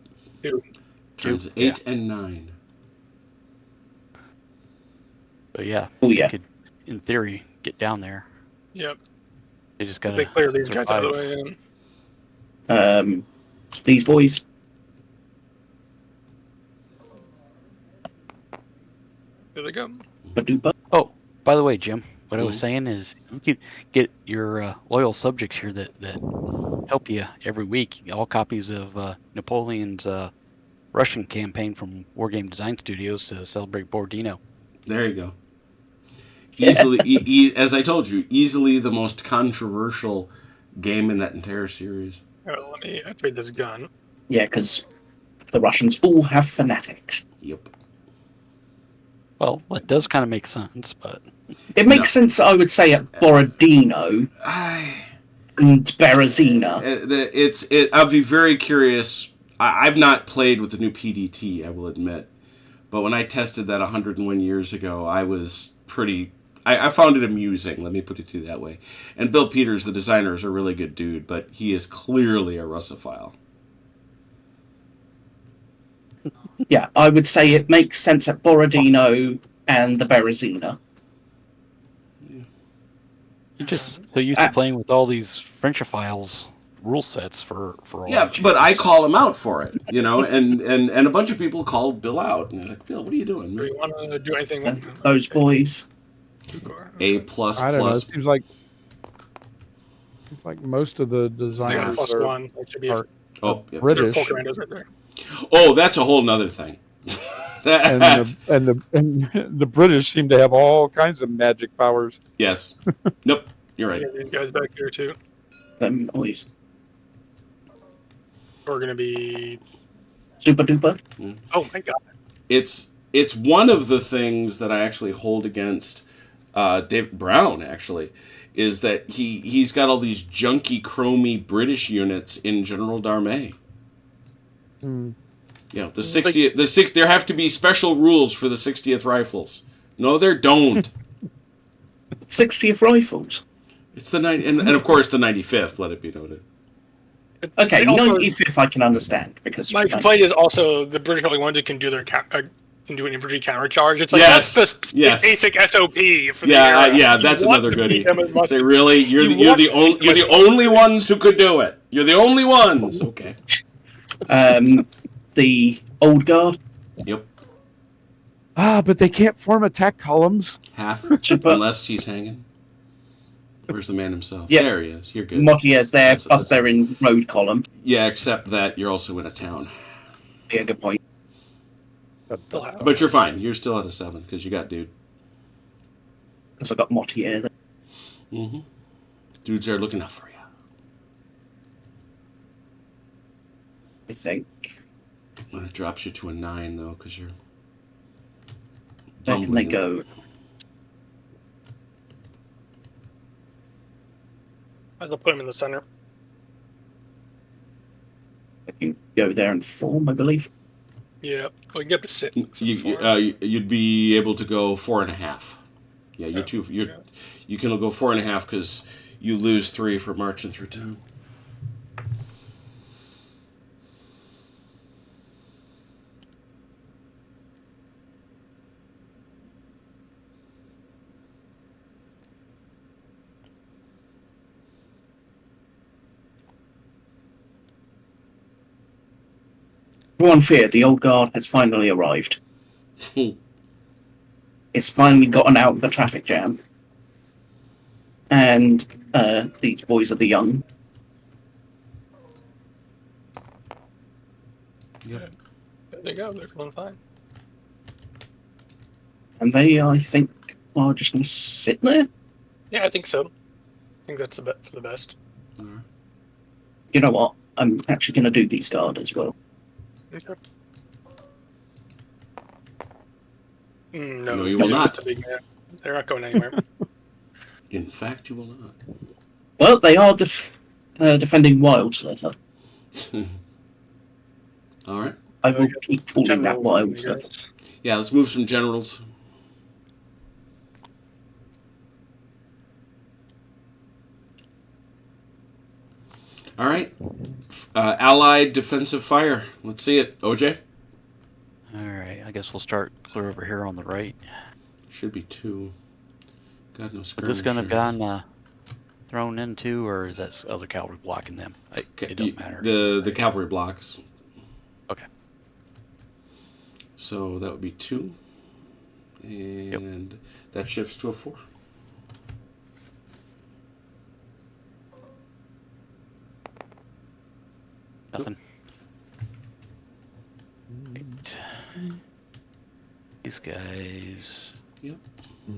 Two. Turns 8 and 9. But yeah, Oh yeah, they could, in theory, get down there. Yep. They just gotta They clear these guys out of the survive. way. These boys. There they go. Ba-doopa. Oh, by the way, Jim, what I was saying is you could get your loyal subjects here that help you every week. All copies of Napoleon's Russian campaign from Wargame Design Studios to celebrate Borodino. There you go. Easily, as I told you, easily the most controversial game in that entire series. Let me upgrade this gun. Yeah, because the Russians all have fanatics. Yep. Well, it does kind of make sense, but It makes sense, I would say, at Borodino and Berezina. I'll be very curious. I've not played with the new PDT, I will admit. But when I tested that 101 years ago, I was pretty... I found it amusing, let me put it to you that way. And Bill Peters, the designer, is a really good dude, but he is clearly a Russophile. Yeah, I would say it makes sense at Borodino and the Berezina. you're just so used to playing with all these Frenchophiles rule sets for all Yeah, these but years. I call him out for it, and a bunch of people called Bill out. And they're like, Bill, what are you doing? Do you want to do anything with Those boys. A plus I don't know. It plus. seems like most of the I got a designers plus are, one. That should be are Oh, yeah. British, Poker Randos right there. Oh, that's a whole nother thing. and the British seem to have all kinds of magic powers. Yes. Nope. You're right. Yeah, these guys back here too. Them boys. We're gonna be. Super duper. Oh my god. It's one of the things that I actually hold against David Brown. Actually, is that he's got all these junky, chromy British units in General D'Armée. You know, the 60th. There have to be special rules for the 60th Rifles. No, there don't. 60th Rifles. It's the 90, and of course the 95th. Let it be noted. Okay, They also- 95th I can understand because My complaint is also the British only one that can do their can do an infantry counter charge. It's like Yes, that's the yes. basic SOP for the Yeah, era. yeah, You that's want another to goodie. beat them as much- Say, really, you're the only ones who could do it. You're the only ones. Okay. the Old Guard. Yep. But they can't form attack columns. Half, Super. unless he's hanging. Where's the man himself? Yeah. There he is. You're good. Mottier's there, That's- plus they're in road column. Yeah, except that you're also in a town. Yeah, good point. But you're fine. You're still at a 7 because you got dude. Because I got Mottier there. Mm-hmm. Dudes are looking out for you. I think. Well, it drops you to a 9 though, because you're. Where can they go? Might as well put them in the center. I can go there and form, I believe. Yeah, we can get up to 6. You'd be able to go 4.5. Yeah, you can go 4.5 because you lose 3 for marching through town. Everyone fear, the Old Guard has finally arrived. It's finally gotten out of the traffic jam. And these boys are the young. Yep. There they go. They're going fine. And they, I think, are just going to sit there. Yeah, I think so. I think that's the bet for the best. You know what? I'm actually going to do these guard as well. Okay. No, No, you will not. that's a big man. They're not going anywhere. In fact, you will not. Well, they are defending Wild Surfer. All right. I will keep calling that General, Wild I Surfer. guess. Yeah, let's move some generals. All right. Allied defensive fire. Let's see it. OJ? All right, I guess we'll start clear over here on the right. Should be 2. God, no Is skirmish. this going to here. have gone thrown into, or is that other cavalry blocking them? It don't matter. The cavalry blocks. Okay. So that would be 2. And that shifts to a 4. Nothing. These guys.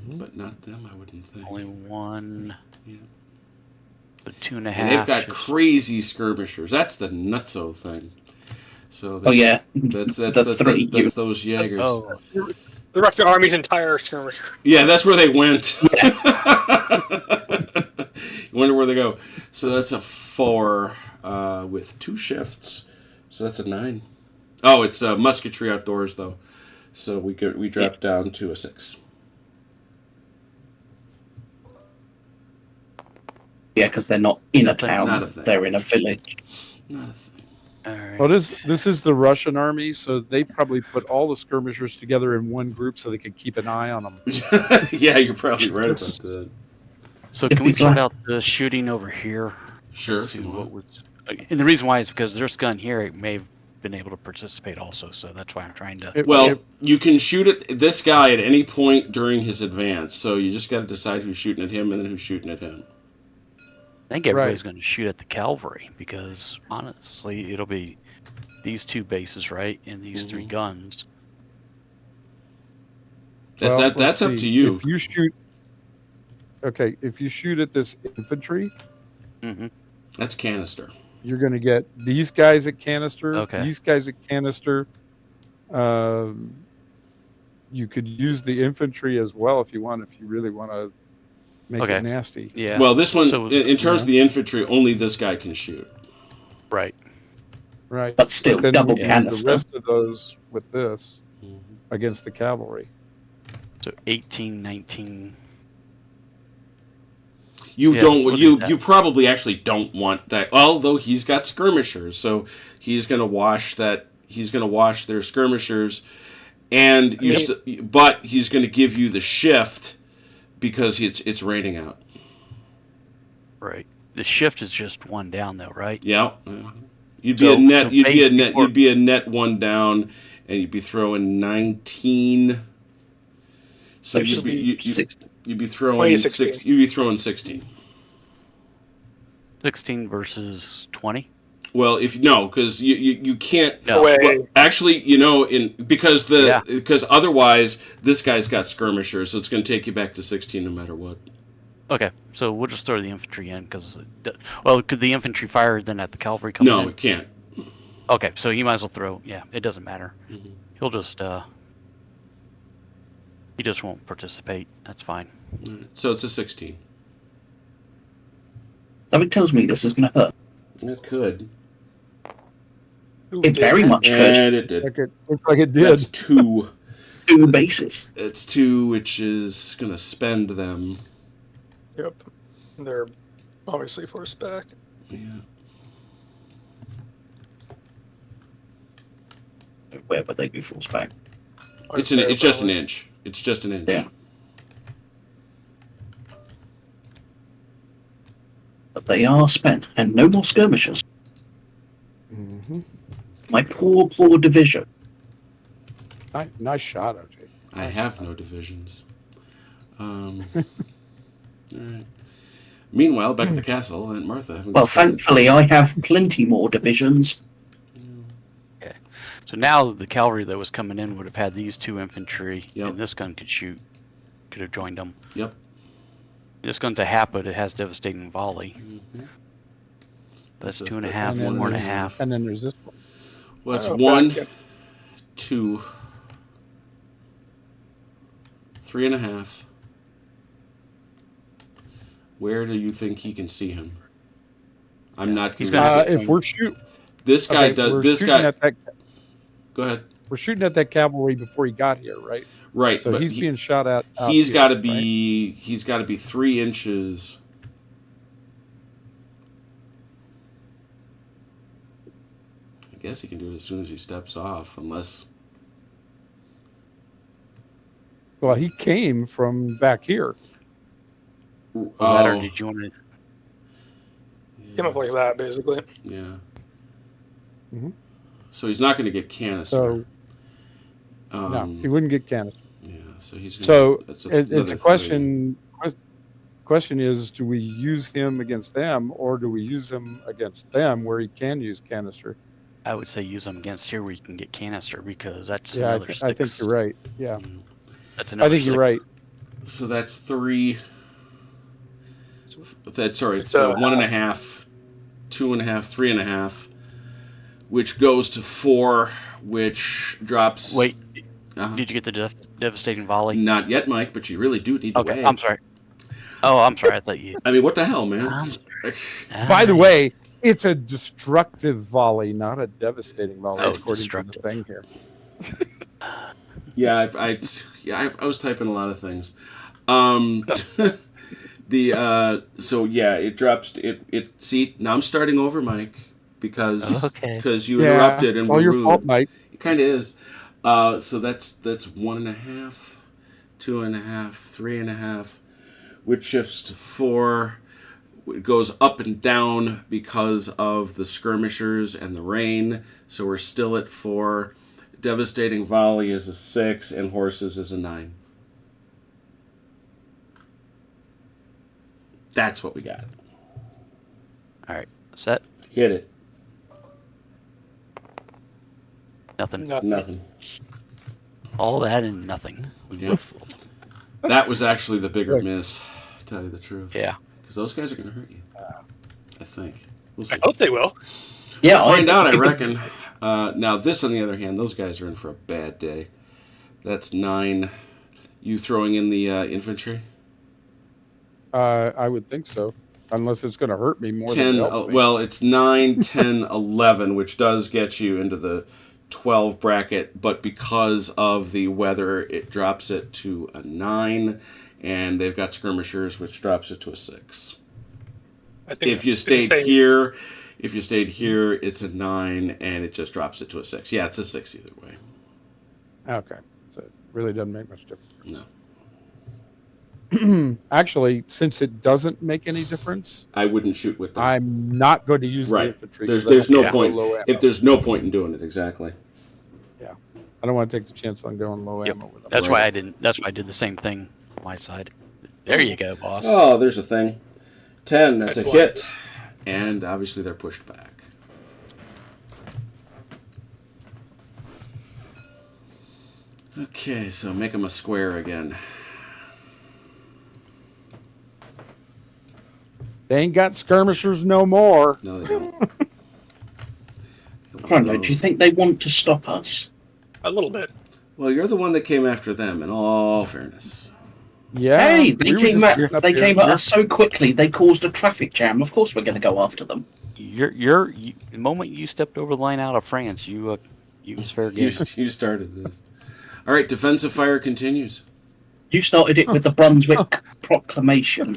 But not them, I wouldn't think. Only one. Yeah. The 2.5. And they've got crazy skirmishers. That's the nutso thing. So Oh yeah, that's three. that's those Jaegers. Oh, The Russian army's entire skirmisher. Yeah, that's where they went. Yeah. You wonder where they go. So that's a 4 with 2 shifts. So that's a 9. Oh, it's musketry outdoors though. So we drop down to a 6. Yeah, because they're not in a Not town; a thing. they're in a village. Not a thing. all right. Well, this is the Russian army, so they probably put all the skirmishers together in one group so they could keep an eye on them. Yeah, you're probably right about that. So can we start out the shooting over here? Sure. See what was, and the reason why is because this gun here it may have been able to participate also, so that's why I'm trying to. Well, you can shoot at this guy at any point during his advance, so you just got to decide who's shooting at him and then who's shooting at him. I think everybody's going to shoot at the cavalry because honestly, it'll be these 2 bases, right, and these 3 guns. That's up to you. If you shoot, if you shoot at this infantry, That's canister. you're going to get these guys at canister. Okay. These guys at canister. You could use the infantry as well if you want. If you really want to make it nasty. Yeah. Well, this one, So- in terms of the infantry, only this guy can shoot. Right. Right. But still, then double we'll do canister. the rest of those with this against the cavalry. So 18, 19. You Yeah, don't. we'll do You that. you probably actually don't want that. Although he's got skirmishers, so he's going to wash that. He's going to wash their skirmishers, and but he's going to give you the shift because it's raining out. Right. The shift is just 1 down though, right? Yeah. You'd be a net. So You'd be a net. basically- You'd be a net 1 down, and you'd be throwing 19. So That should be 60. you'd be throwing 16. You'd be throwing 16. 16 versus 20. Well, because you can't. No. Away. Well, actually, because otherwise this guy's got skirmishers, so it's going to take you back to 16 no matter what. Okay, so we'll just throw the infantry in because, could the infantry fire then at the cavalry coming in? No, it can't. Okay, so you might as well throw. Yeah, it doesn't matter. Mhm. He'll just he just won't participate. That's fine. All right. So it's a 16. Something tells me this is going to hurt. It could. It very much could. And it did. Looks like it did. That's 2. 2 bases. It's 2, which is going to spend them. Yep. They're obviously forced back. Yeah. Where would they be forced back? It's just an inch. It's just an inch. Yeah. But they are spent, and no more skirmishers. Mm-hmm. My poor, poor division. Nice shot, OJ. I have no divisions. All right. Meanwhile, back at the castle, Aunt Martha. Well, thankfully, I have plenty more divisions. So now the cavalry that was coming in would have had these 2 infantry, Yep. and this gun could shoot. Could have joined them. Yep. This gun's a half, but it has devastating volley. Mm-hmm. That's So 2.5, And then 1.5. And then there's this one. Well, it's Oh, 1, back, 2, 3.5. Where do you think he can see him? I'm not He's convinced. gonna- If we're shooting, This guy does. we're This shooting guy. at that. Go ahead. We're shooting at that cavalry before he got here, right? Right, So but he's being shot at. out he's here, got to right? be. He's got to be 3 inches. I guess he can do it as soon as he steps off, unless. Well, he came from back here. That, or did you want to? Came up like that, basically. Yeah. Mhm. So he's not going to get canister. So no, he wouldn't get canister. Yeah. So he's. Gonna, So that's it's another a question. Question is, do we use him against them, or do we use him against them where he can use canister? I would say use them against here where you can get canister, because that's Yeah, another I think six. you're right. Yeah, That's I another think you're six. right. So that's 3. It's 1.5, 2.5, 3.5, which goes to 4, which drops. Wait, Uh-huh. did you get the devastating volley? Not yet, Mike, but you really do need to Okay, weigh. I'm sorry. Oh, I'm sorry. I thought you. I mean, what the hell, man? I'm sorry. By the way, it's a destructive volley, not a devastating volley, Oh, according destructive. to the thing here. Yeah, I was typing a lot of things. It drops. It. See, now I'm starting over, Mike, because you interrupted and it's all were your rude. fault, Mike. It kind of is. So that's 1.5, 2.5, 3.5, which shifts to 4. It goes up and down because of the skirmishers and the rain. So we're still at 4. Devastating volley is a 6, and horses is a 9. That's what we got. All right, set. Hit it. Nothing. Nothing. All that and nothing. Yep. That was actually the bigger miss, to tell you the truth. Yeah. Because those guys are going to hurt you. I think. We'll see. I hope they will. Yeah, We'll find out, I reckon. Now, this, on the other hand, those guys are in for a bad day. That's 9. You throwing in the infantry? I would think so, unless it's going to hurt me more 10. than help me. Well, it's 9, 10, 11, which does get you into the 12 bracket, but because of the weather, it drops it to a 9, and they've got skirmishers, which drops it to a 6. I think If you stayed here, it's a 9, and it just drops it to a 6. Yeah, it's a 6 either way. Okay, so it really doesn't make much difference. No. Actually, since it doesn't make any difference, I wouldn't shoot with them. I'm not going to use the Right. infantry. There's no point. Low ammo. If there's no point in doing it, exactly. I don't want to take the chance on going low Yep. ammo with them. That's why I didn't. That's why I did the same thing on my side. There you go, boss. Oh, there's a thing. 10. That's a That's hit, and obviously they're pushed back. Okay, so make them a square again. They ain't got skirmishers no more. No, they don't. Chrono, do you think they want to stop us? A little bit. Well, you're the one that came after them, in all fairness. Yeah. Hey, they we were came just at getting up they here. came at us so quickly. They caused a traffic jam. Of course, we're going to go after them. The moment you stepped over the line out of France, you was fair game. You started this. All right, defensive fire continues. You started it with the Brunswick Proclamation.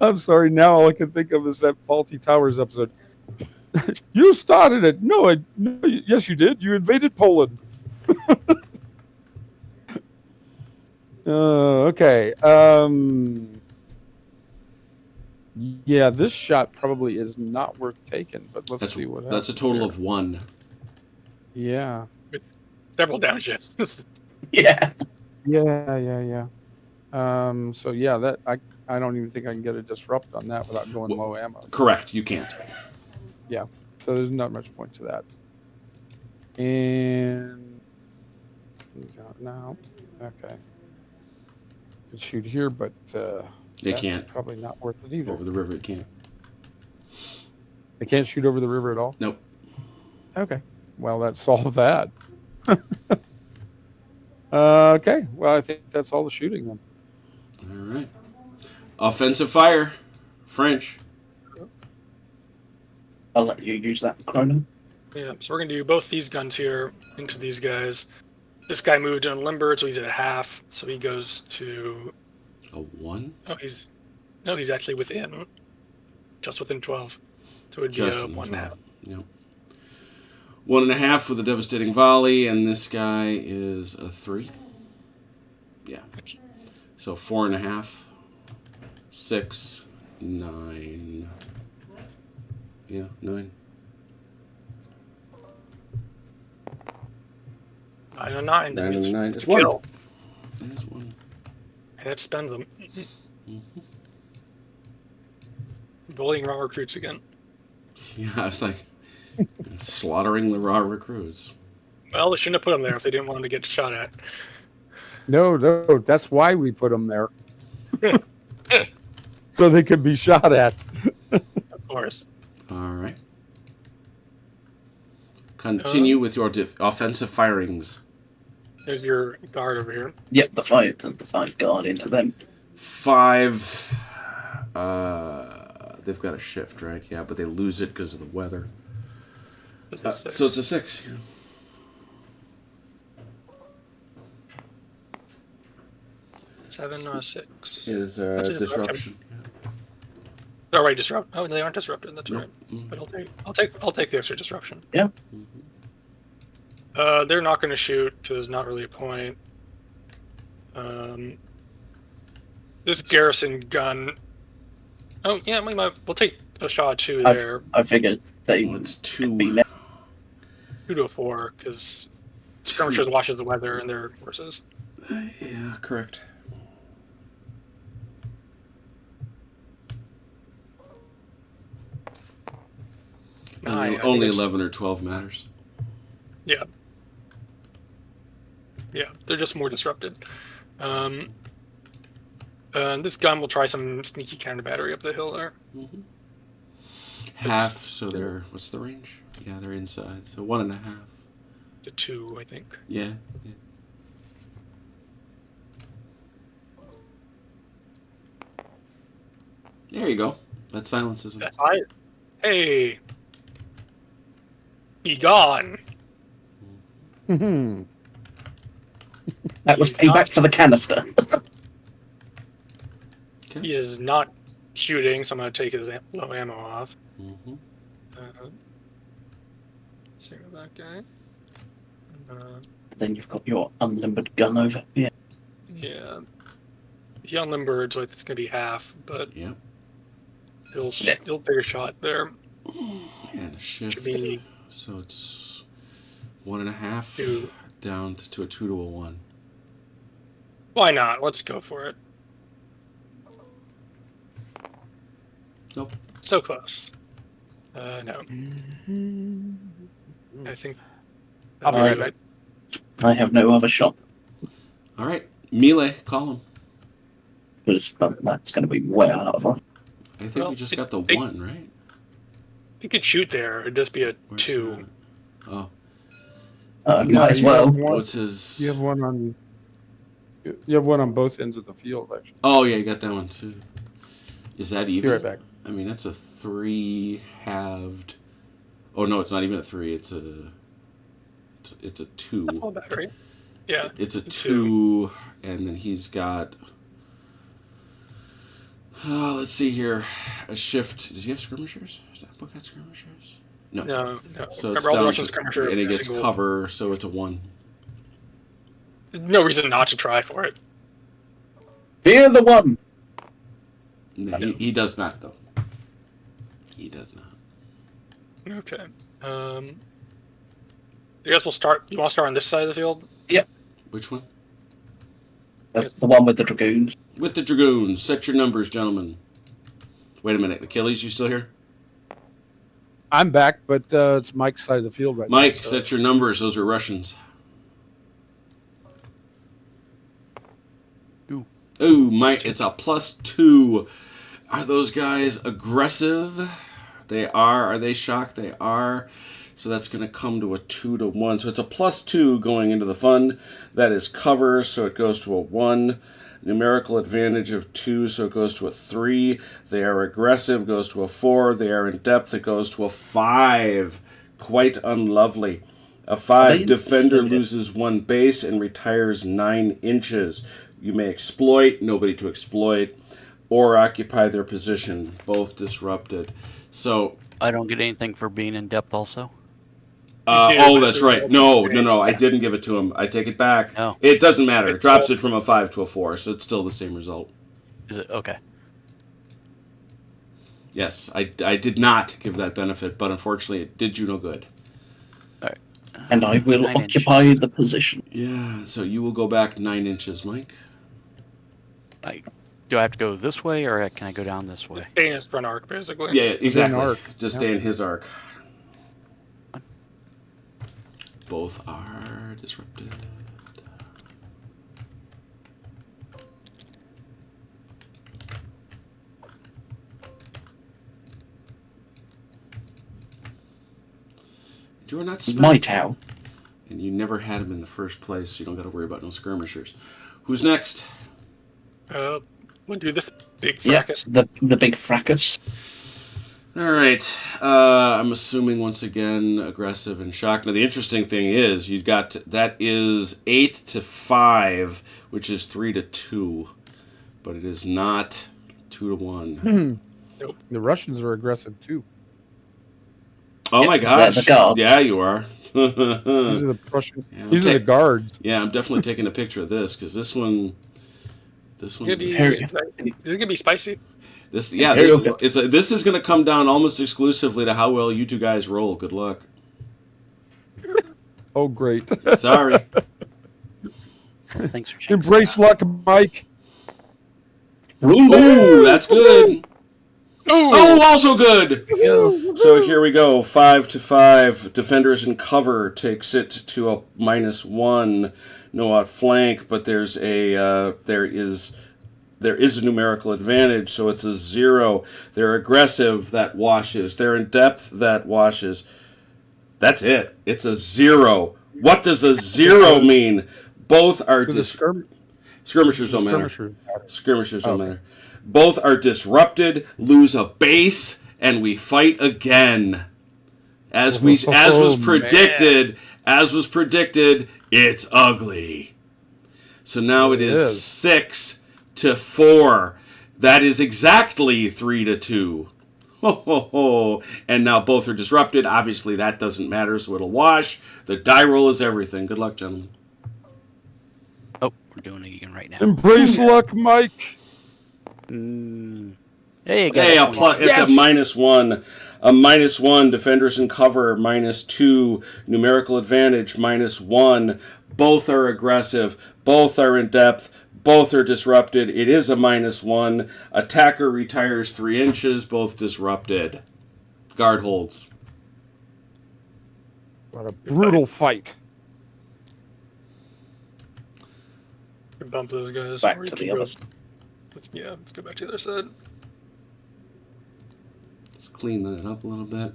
I'm sorry. Now all I can think of is that Faulty Towers episode. You started it. No, yes, you did. You invaded Poland. Okay. Yeah, this shot probably is not worth taking, but let's see what happens. That's a total here. of 1. Yeah. Several downshifts. Yeah. Yeah. So yeah, that I don't even think I can get a disrupt on that without going low ammo. Correct, you can't. Yeah. So there's not much point to that. And now, okay. Could shoot here, but They that's can't. probably not worth it either. Over the river, it can't. They can't shoot over the river at all? Nope. Okay. Well, that solved that. Okay. Well, I think that's all the shooting then. All right. Offensive fire. French. I'll let you use that, Chrono. Yeah, so we're going to do both these guns here into these guys. This guy moved unlimbered, so he's at a half. So he goes to... A 1? Oh, he's actually within. Just within 12. So it would be Just a in the 1.5. Yep. 1.5 with a devastating volley, and this guy is a 3. Yeah. So 4.5. 6. 9. Yeah, 9. 9 on 9. 9 and 9. It's It's a kill. 1. It is 1. And that spends them. Mm-hmm. Bullying wrong recruits again. Yeah, it's like... Slaughtering the raw recruits. Well, they shouldn't have put them there if they didn't want them to get shot at. No, that's why we put them there. So they could be shot at. Of course. All right. Continue with your offensive firings. There's your guard over here. Yep, the five guard into them. 5. They've got a shift, right? Yeah, but they lose it because of the weather. So it's a 6. Yeah. Seven or 6. Is disruption. Oh, right, disrupt. Oh, they aren't disrupted. That's Nope. right. Mhm. But I'll take the extra disruption. Yeah. They're not going to shoot, so there's not really a point. This garrison gun. Oh yeah, we'll take a shot at 2 there. I figured they Well, it's would be 2. met. 2 to a 4 because skirmishers watches the weather and their horses. Yeah, correct. Only 11 or 12 matters. Yeah. Yeah, they're just more disrupted. This gun will try some sneaky counter battery up the hill there. Mm-hmm. Half, so they're... What's the range? Yeah, they're inside, so 1.5. To 2, I think. Yeah. There you go. That silences them. That's high. Hey! Be gone! Hmm. That was He's payback not- for the canister. He is not shooting, so I'm going to take his low ammo off. Mm-hmm. Same with that guy. Then you've got your unlimbered gun over here. Yeah. He unlimbered, so it's going to be half, but Yep. he'll take a shot there. And a shift. Should be So it's 1.5 2. down to a 2 to a 1. Why not? Let's go for it. Nope. So close. No. I think. I'll be right back. I have no other shot. All right. Melee, call him. Because that's going to be way out of line. I think Well, we just got the it- 1, right? He could shoot there. It'd just be a Where's 2. that? Oh. Might as you well. have one- What's his... You have one on. You have one on both ends of the field, actually. Oh, yeah, you got that one, too. Is that even? Be right back. I mean, that's a 3 halved... Oh, no, it's not even a 3. It's a 2. Full battery. Yeah. It's a a 2, and then he's got... let's see here. A shift. Does he have skirmishers? Does that book have skirmishers? No. No. So it's Remember, all the down Russian to, skirmishers and he are gets single. cover, so it's a 1. No reason not to try for it. Fear the one. No, he does not, though. He does not. Okay. You guys will start. You want to start on this side of the field? Which one? The one with the dragoons. With the dragoons. Set your numbers, gentlemen. Wait a minute. Achilles, you still here? I'm back, but it's Mike's side of the field right Mike, now. so- set your numbers. Those are Russians. Ooh, Mike, it's a +2. Are those guys aggressive? They are. Are they shocked? They are. So that's going to come to a 2 to 1. So it's a +2 going into the fun. That is cover, so it goes to a 1. Numerical advantage of 2, so it goes to a 3. They are aggressive, goes to a 4. They are in depth, it goes to a 5. Quite unlovely. A 5 defender loses 1 base and retires 9 inches. You may exploit, nobody to exploit, or occupy their position. Both disrupted. So... I don't get anything for being in depth also? oh, that's right. No. I didn't give it to him. I take it back. No. It doesn't matter. It drops it from a 5 to a 4, so it's still the same result. Is it? Okay. Yes, I did not give that benefit, but unfortunately it did you no good. Alright. And I will 9 occupy inches. the position. Yeah, so you will go back 9 inches, Mike. Do I have to go this way, or can I go down this way? Stay in his front arc, basically. Yeah, exactly. arc. Just Yeah. stay in his arc. Both are disrupted. You are not My town. and you never had him in the first place, so you don't got to worry about no skirmishers. Who's next? We'll do this big Yeah, fracas. the big fracas. All right. I'm assuming once again aggressive and shock. Now the interesting thing is you got that is 8-5, which is 3-2, but it is not 2-1. Nope. The Russians are aggressive too. Oh Yep, my they're gosh! the guards. Yeah, you are. These are the Russian. Yeah, These are the guards. Yeah, I'm definitely taking a picture of this because this one. It's gonna be, Very- this is gonna be spicy. This Imperial. this is going to come down almost exclusively to how well you two guys roll. Good luck. Oh, great! Sorry. Thanks for checking. Embrace luck, Mike. Ooh, that's good. Ooh! Oh, also good. So here we go. 5-5. Defenders in cover takes it to a -1. No outflank, but there is a numerical advantage, so it's a 0. They're aggressive, that washes. They're in depth, that washes. That's it. It's a 0. What does a 0 mean? Both are skirmishers don't matter. Skirmishers don't matter. Both are disrupted, lose a base, and we fight again. As was predicted, it's ugly. So now it is 6-4. That is exactly 3-2. Ho, ho, ho. And now both are disrupted. Obviously, that doesn't matter, so it'll wash. The die roll is everything. Good luck, gentlemen. Oh, we're doing it again right now. Embrace luck, Mike. There you go. Hey, it's a -1. A -1. Defenders in cover, -2. Numerical advantage, -1. Both are aggressive. Both are in depth. Both are disrupted. It is a -1. Attacker retires 3 inches. Both disrupted. Guard holds. What a brutal fight. Bump those guys. Back Or to you the can go- others. Let's go back to the other side. Let's clean that up a little bit.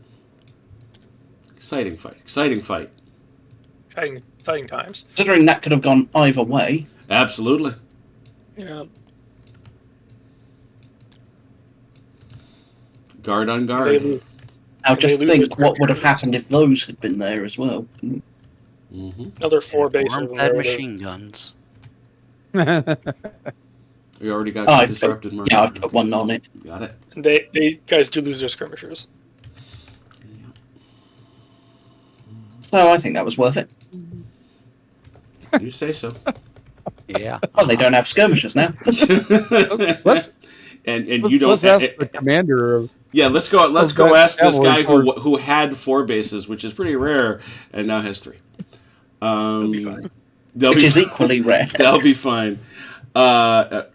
Exciting fight. Exciting fight. Fighting times. Considering that could have gone either way. Absolutely. Yeah. Guard on They guard. lose. Now They just lose think their what would have scriptures. happened if those had been there as well. Mm-hmm. Another 4 bases. Warm and fed they would've- machine guns. You already got Oh, your I've disrupted marker. Yeah, I've put one on it. Got it. They guys do lose their skirmishers. So I think that was worth it. You say so. Yeah. Oh, they don't have skirmishers now. Let's and you don't. let's ask the commander of. Yeah, let's go. Let's of go that ask this guy cavalry who had 4 bases, which is pretty rare, and now has 3. They'll be fine. Which is equally rare. They'll be fine. All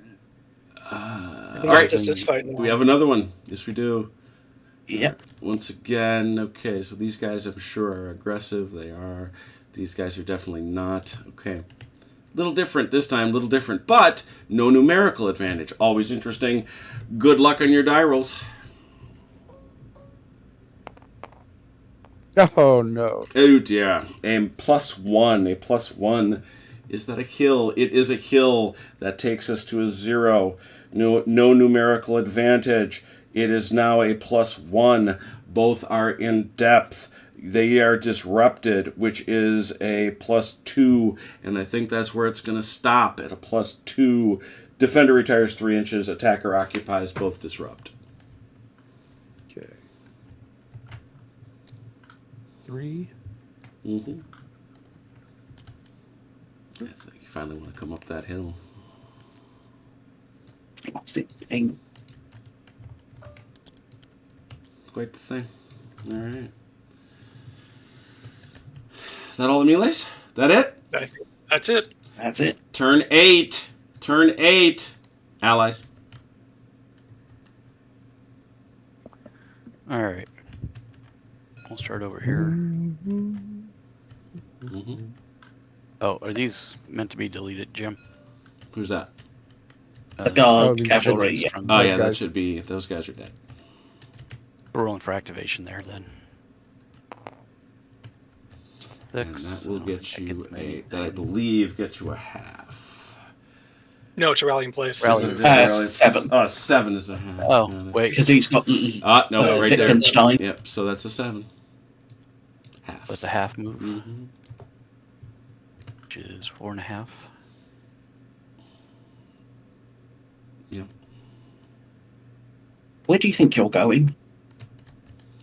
right, It's this fight. we have another one. Yes, we do. Yep. Once again, okay. So these guys, I'm sure, are aggressive. They are. These guys are definitely not. Okay. Little different this time. Little different, but no numerical advantage. Always interesting. Good luck on your die rolls. Oh no! Oh dear. A +1. A +1. Is that a kill? It is a kill. That takes us to a 0. No numerical advantage. It is now a +1. Both are in depth. They are disrupted, which is a +2. And I think that's where it's going to stop at a +2. Defender retires 3 inches. Attacker occupies. Both disrupt. Okay. 3. Mm-hmm. I think you finally want to come up that hill. What's it? Ping. Quite the thing. All right. Is that all the melees? That it? I think that's it. That's it. Turn 8. Turn 8. Allies. All right. We'll start over here. Mm-hmm. Oh, are these meant to be deleted, Jim? Who's that? The guard these cavalry. shipments Yeah. from Oh Bad yeah, that guys. should be. Those guys are dead. We're rolling for activation there then. And 6. that will so get that you gets me that I 9. believe gets you a half. No, it's a rallying place. Rallying. Really? 7. 7 is a half. Oh, Yeah, wait. Because he's got no, right there. Wittgenstein. Yep. So that's a 7. Half. That's a half move, Mm-hmm. which is 4.5. Yep. Where do you think you're going?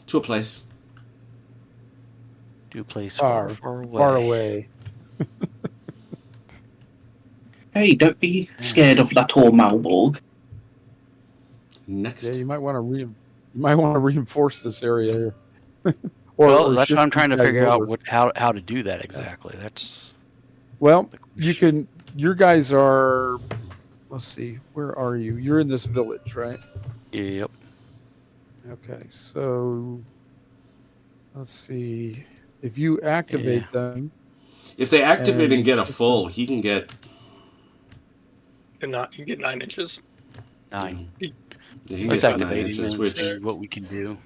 To a place. Do a place Far, far away. far away. Hey, don't be scared of La Tour Malborg. Next. Yeah, you might want to reinforce this area here. Well, or that's shift what I'm trying to these guys figure out over. how to do that exactly. That's Well, the you question. can. Your guys are. Let's see. Where are you? You're in this village, right? Yep. Okay. So let's see. If you activate them, If they activate and get a shift full, them. he can get. And not you can get 9 inches. 9. Yeah, he Let's gets 9 activate him inches, and which see what we can do.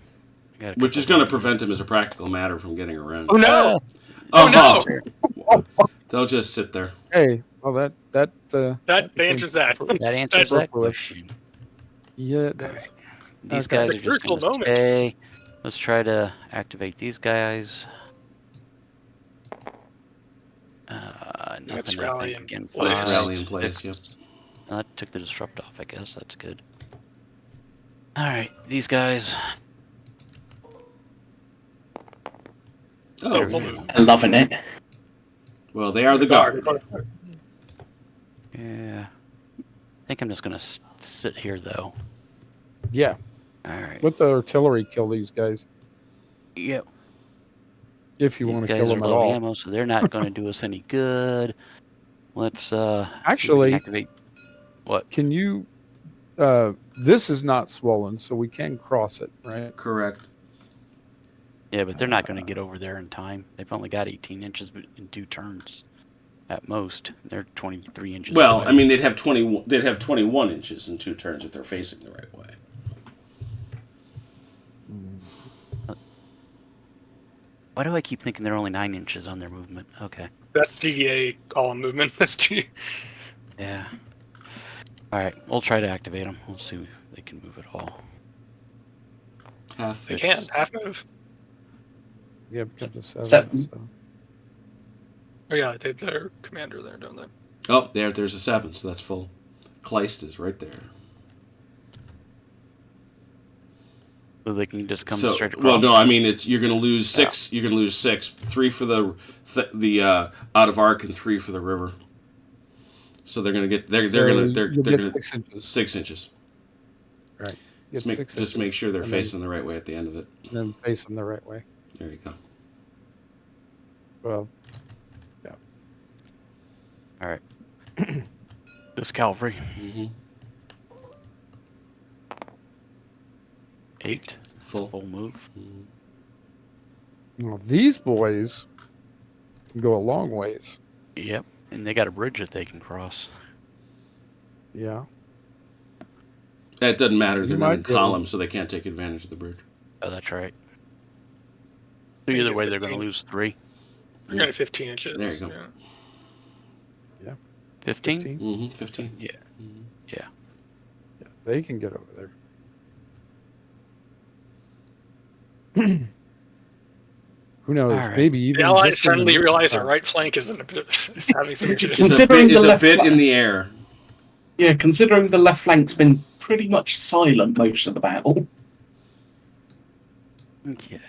is going to prevent him as a practical matter from getting around. Oh no! Oh no! They'll just sit there. Hey, well that answers that. That answers that Superfluous. question. Yeah, it All does. right. These Okay. guys The are just crucial going to moment. stay. Let's try to activate these guys. Nothing Let's I rally think in again. place. Let's rally in place, yep. That took the disrupt off, I guess. That's good. All right, these guys. Oh, I'm loving it. well, they are the guard. Yeah. I think I'm just gonna sit here though. Yeah. All right. Let the artillery kill these guys Yep. if you These want to guys kill are them at low all. ammo, so they're not going to do us any good. Let's see if we can Actually- activate. What? Can you? This is not swollen, so we can cross it, right? Correct. Yeah, but they're not going to get over there in time. They've only got 18 inches in 2 turns, at most. They're 23 inches. Well, away. I mean, they'd have 21 inches in 2 turns if they're facing the right way. Why do I keep thinking they're only 9 inches on their movement? Okay. That's GDA column movement. That's G. Yeah. All right, we'll try to activate them. We'll see if they can move at all. Half. They can half move. Yeah, because of 7. Seven. So. Oh yeah, they have their commander there, don't they? Oh, there's a 7, so that's full. Kleist is right there. So they can just come So, straight across. well, no, I mean you're going to lose 6. You're going to lose 6. 3 for the out of arc and 3 for the river. So they're going to get they're going you'll get to 6 inches. 6 inches. Right. Just Get make, 6 just make inches, sure they're and then- facing the right way at the end of it. and then face them the right way. There you go. Well, All right. This cavalry. Mm-hmm. 8. That's Full. a full move. well, these boys can go a long ways. Yep. And they got a bridge that they can cross. Yeah. It doesn't matter. You They're not might in be able- columns, so they can't take advantage of the bridge. Oh, that's right. So You either get way, they're going to 15. lose 3. You're going to 15 inches. There you go. Yeah. 15? 15? Mm-hmm. 15. Yeah. Mhm. Yeah. Yeah, they can get over there. Who knows? All right. Maybe even The Allies just in the suddenly middle realize of their right flank is is having some issues. It's a Considering bit, it's the a left bit flank- in the air. Yeah, considering the left flank's been pretty much silent most of the battle. Okay.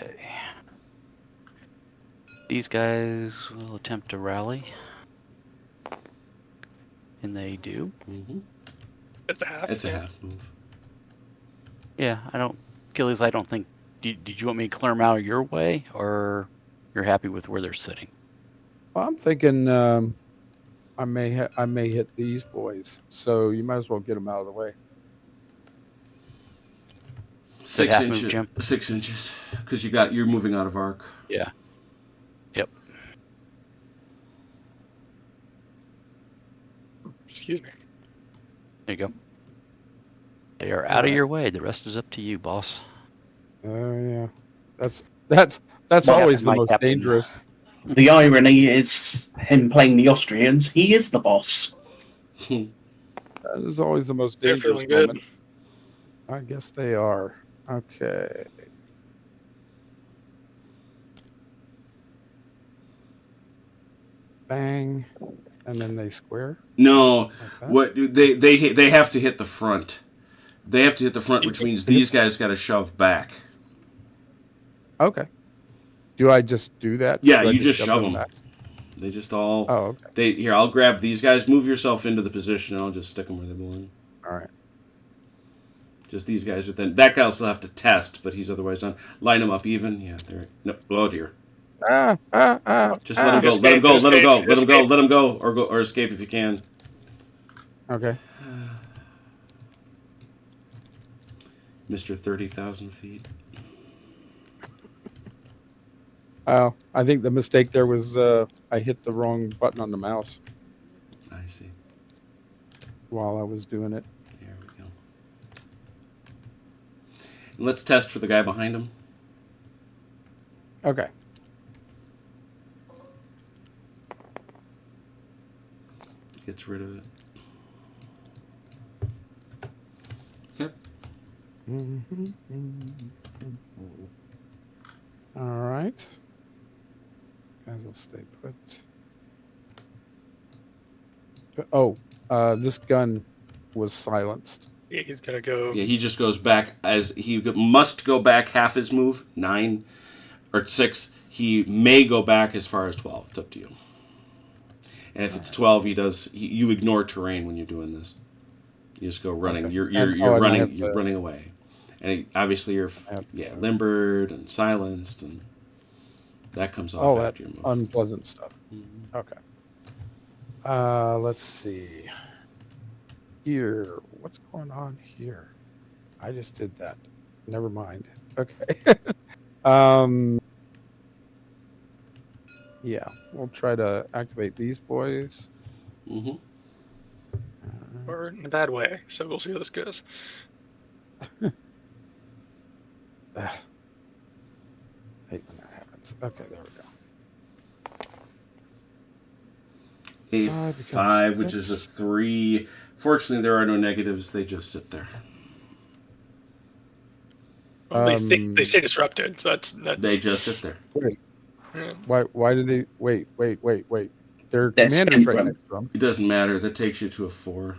These guys will attempt to rally. And they do. Mm-hmm. At the half. It's a yeah. half move. Yeah, Achilles, I don't think. Did you want me to clear them out of your way, or you're happy with where they're sitting? Well, I'm thinking I may hit these boys, so you might as well get them out of the way. 6 half move, inches. Jim? 6 inches, because you're moving out of arc. Yeah. Yep. Excuse me. There you go. They are out of your way. The rest is up to you, boss. Oh yeah, that's Well, always the my most captain. dangerous. The irony is him playing the Austrians. He is the boss. That is always the most They're dangerous feeling good. moment. I guess they are. Okay. Bang, and then they square. No, Like that. what they have to hit the front. They have to hit the front, which means these guys got to shove back. Okay. Do I just do that? Yeah, Do I you just shove them. back? They just all. Oh, okay. Here, I'll grab these guys. Move yourself into the position, and I'll just stick them where they belong. All right. Just these guys. Then that guy will still have to test, but he's otherwise done. Line them up even. Yeah, there. No. Oh dear. Just Let him go. Escape, Let him go. Let him go. escape, Let him go. escape. Let him go. Or escape if you can. Okay. Mr. 30,000 feet. Oh, I think the mistake there was I hit the wrong button on the mouse I see. while I was doing it. There we go. Let's test for the guy behind him. Okay. Gets rid of it. Okay. All right. Guys will stay put. Oh, this gun was silenced. Yeah, he's gonna go. Yeah, he just goes back as he must go back half his move, 9 or 6. He may go back as far as 12. It's up to you. And if it's 12, you ignore terrain when you're doing this. You just go running. Okay. You're running. You're to... running away, and obviously you're limbered and silenced, and that comes off after your move. Unpleasant stuff. Mm-hmm. Okay. Let's see. Here, what's going on here? I just did that. Never mind. Okay. Yeah, we'll try to activate these boys. Mm-hmm. Or in a bad way. So we'll see how this goes. Hate when that happens. Okay, there we go. A 5, which is a 3. Fortunately, there are no negatives. They just sit there. Well, they stay disrupted, so that's that. They just sit there. Wait. Yeah. Why did they wait? Their That's commander's right Ingram. next to them, It doesn't matter. That takes you to a 4.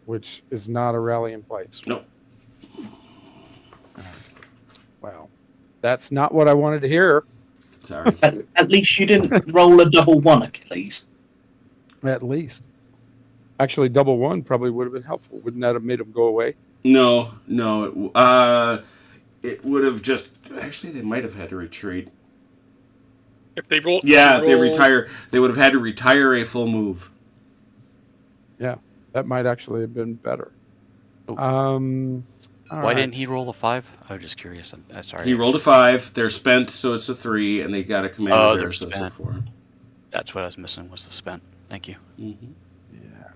which is not a rally in place. Nope. Well, that's not what I wanted to hear. Sorry. At least you didn't roll a double 1, Achilles. At least. Actually, double 1 probably would have been helpful. Wouldn't that have made them go away? No. It would have just. Actually, they might have had to retreat. If they roll, Yeah, if they retire. They would have had to retire a full move. Yeah, that might actually have been better. Oh. Why didn't he roll a 5? I was just curious. I'm sorry. He rolled a 5. They're spent, so it's a 3, and they got a commander there, they're so it's a spent. 4. That's what I was missing, was the spent. Thank you. Mm-hmm. Yeah,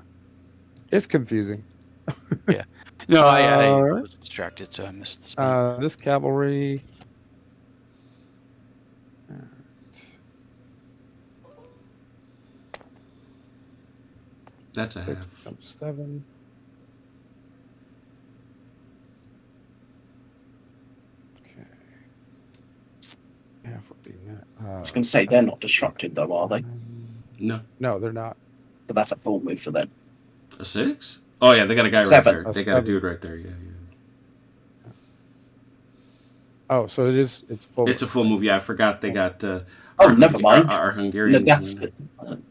it's confusing. No, I Alright. was distracted, so I missed the spent. This cavalry. That's a 6 half. times 7. Okay. Half would be net. I was going to say, they're not disrupted, though, are they? No. No, they're not. But that's a full move for them. A 6? Oh, yeah, they got a guy 7. right there. They got a dude right there, yeah. Oh, so it's full. It's a full move, yeah. I forgot they got... Never mind. Our Hungarian... No,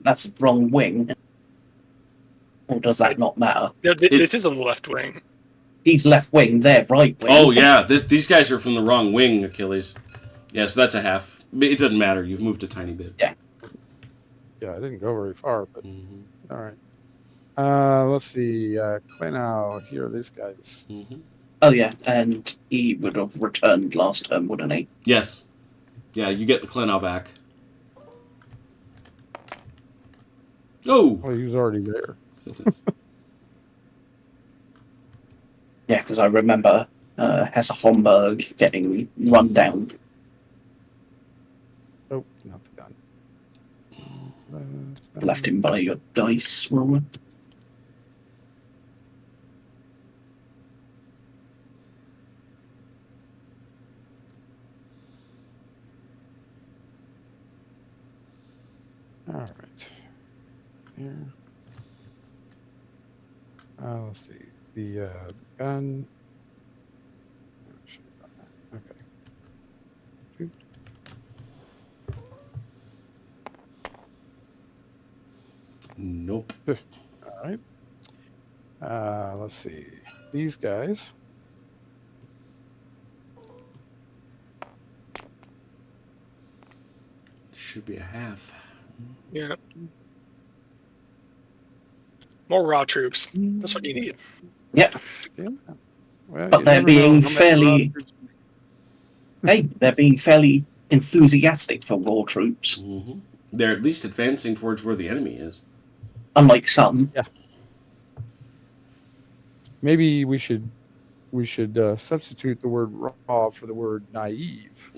that's the wrong wing. Or does that not matter? It is on the left wing. He's left wing, they're right wing. Oh, yeah. These guys are from the wrong wing, Achilles. Yeah, so that's a half. It doesn't matter. You've moved a tiny bit. Yeah. Yeah, I didn't go very far, but Mm-hmm. all right. Let's see. Klenau, here are these guys. Mm-hmm. Oh, yeah, and he would have returned last term, wouldn't he? Yes. Yeah, you get the Klenau back. Oh, Well, he was already there. Yeah, because I remember Hesse Homburg getting run down. Oh, not the gun. Left him by your dice roller. All right. Here. Let's see. The gun. Okay. Shoot. nope. All right. Let's see. These guys. Should be a half. Yeah. More raw troops. That's what you need. Yeah, Yeah. Well, but you they're never know being how many fairly. rockets- Hey, they're being fairly enthusiastic for raw troops, Mm-hmm. They're at least advancing towards where the enemy is. unlike some. Maybe we should substitute the word raw for the word naive.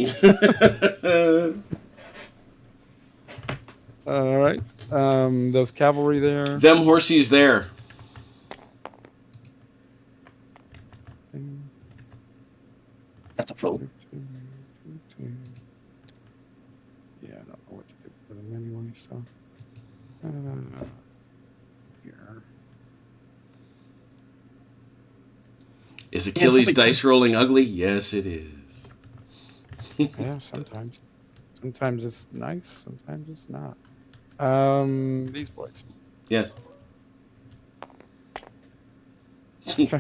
All right. Those cavalry there. Them horsies there. That's a fool. Yeah, I don't know what to do with them anyway. So here. Is Achilles' something- dice rolling ugly? Yes, it is. Yeah, sometimes. Sometimes it's nice. Sometimes it's not. These boys. Yes.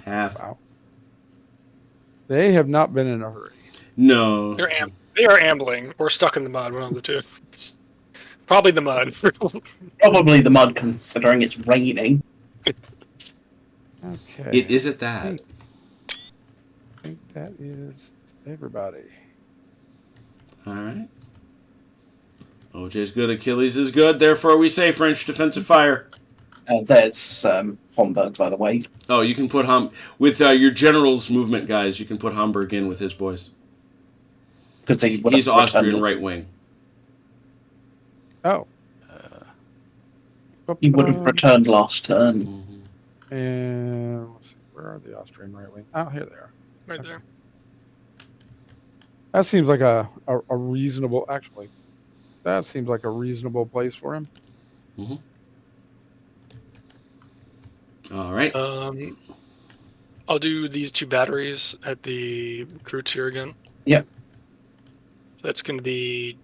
Half. Wow. They have not been in a hurry. No. They are ambling or stuck in the mud, one of the two. Probably the mud. Probably the mud, considering it's raining. Okay. Is it that? I think that is everybody. All right. OJ's good. Achilles is good. Therefore, we say French defensive fire. There's Homburg, by the way. Oh, you can put with your general's movement, guys. You can put Hamburg in with his boys. Because He's Austrian right wing. Oh. He would have returned last turn. Mm-hmm. And let's see, where are the Austrian right wing? Oh, here they are. Right there. That seems like a reasonable. Actually, that seems like a reasonable place for him. Mm-hmm. All right. I'll do these two batteries at the recruits here again. Yep. So that's going to be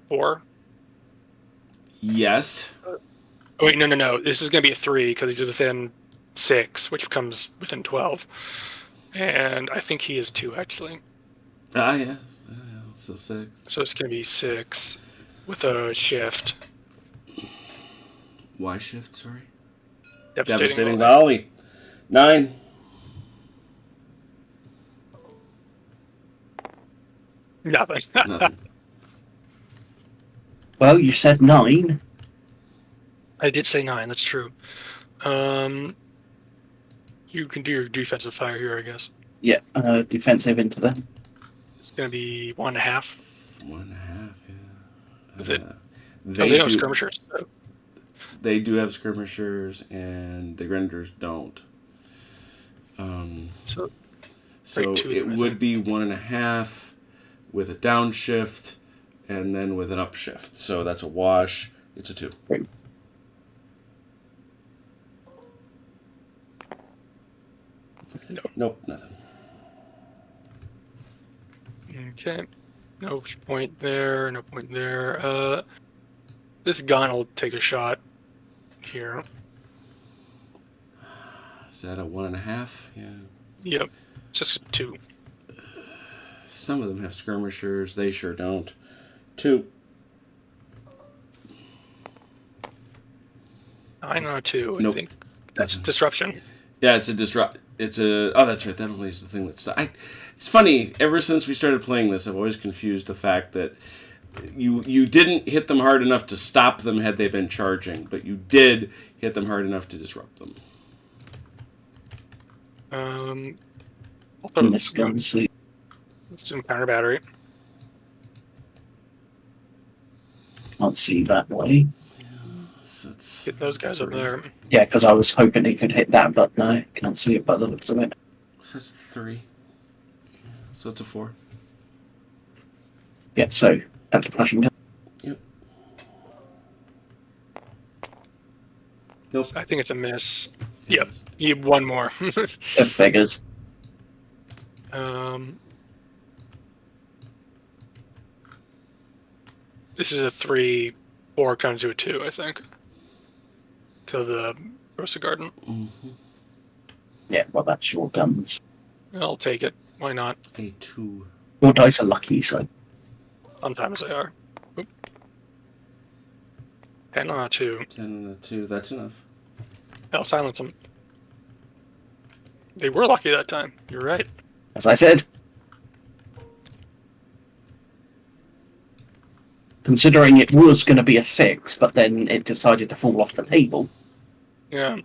4. Yes. Oh, wait, no. This is going to be a 3 because he's within 6, which comes within 12. And I think he is 2, actually. Yes. So 6. So it's going to be 6 with a shift. Y shift, sorry. Devastating volley. 9. Nothing. Nothing. Well, you said 9. I did say 9, that's true. You can do your defensive fire here, I guess. Yeah, defensive into them. It's going to be 1.5. 1.5, yeah. Is it? They don't have do, skirmishers. So. They do have skirmishers, and the Grenders don't. So So two of it them, I would think. be 1.5 with a downshift, and then with an upshift. So that's a wash. It's a 2. Great. Nope, nothing. Okay. No point there, no point there. This gun will take a shot here. Is that a 1.5? Yeah. Yep. It's just a 2. Some of them have skirmishers. They sure don't. 2. 9 on a 2, Nope. I think. That's disruption. Yeah, it's a disrupt. It's a. Oh, that's right. That only is the thing that's. It's funny. Ever since we started playing this, I've always confused the fact that You didn't hit them hard enough to stop them had they been charging, but you did hit them hard enough to disrupt them. This gun, see. Let's do counter battery. Can't see that way. So it's Get those guys over there. Yeah, because I was hoping he could hit that, but no, can't see it by the looks of it. So it's 3. So it's a 4. Yeah, so that's the flashing gun. Yep. Nope. I think it's a miss. Yep. You need one more. It figures. This is a 3, 4 comes to a 2, I think. To the roasted garden. Mm-hmm. Yeah, well, that's your guns. I'll take it. Why not? A 2. Your dice are lucky, so. Sometimes they are. Oop. 10 on a 2. 10 and a 2. That's enough. I'll silence them. They were lucky that time. You're right. As I said. Considering it was going to be a 6, but then it decided to fall off the table. Yeah.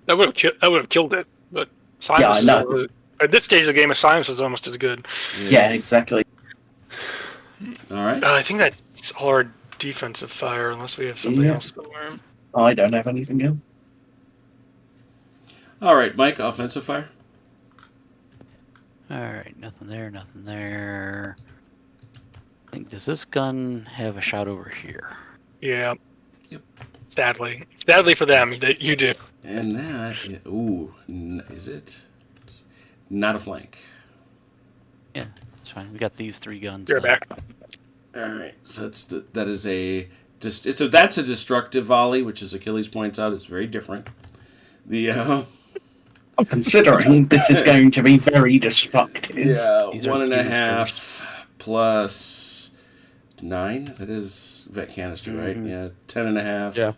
That would have killed it, but silence. Yeah, I know. At this stage of the game, a silence is almost as good. Yeah, exactly. All right. I think that's all our defensive fire, unless we have something else somewhere. I don't have anything else. All right, Mike, offensive fire. Alright, nothing there, nothing there. I think, does this gun have a shot over here? Yeah. Yep. Sadly for them, that you do. And that, is it? Not a flank. Yeah, that's fine. We got these 3 guns. You're then. back. All right, so that's a destructive volley, which, as Achilles points out, is very different. The Considering this is going to be very destructive. yeah, These are 1.5 plus 9. That is vet canister, right? Yeah, 10.5. Yeah.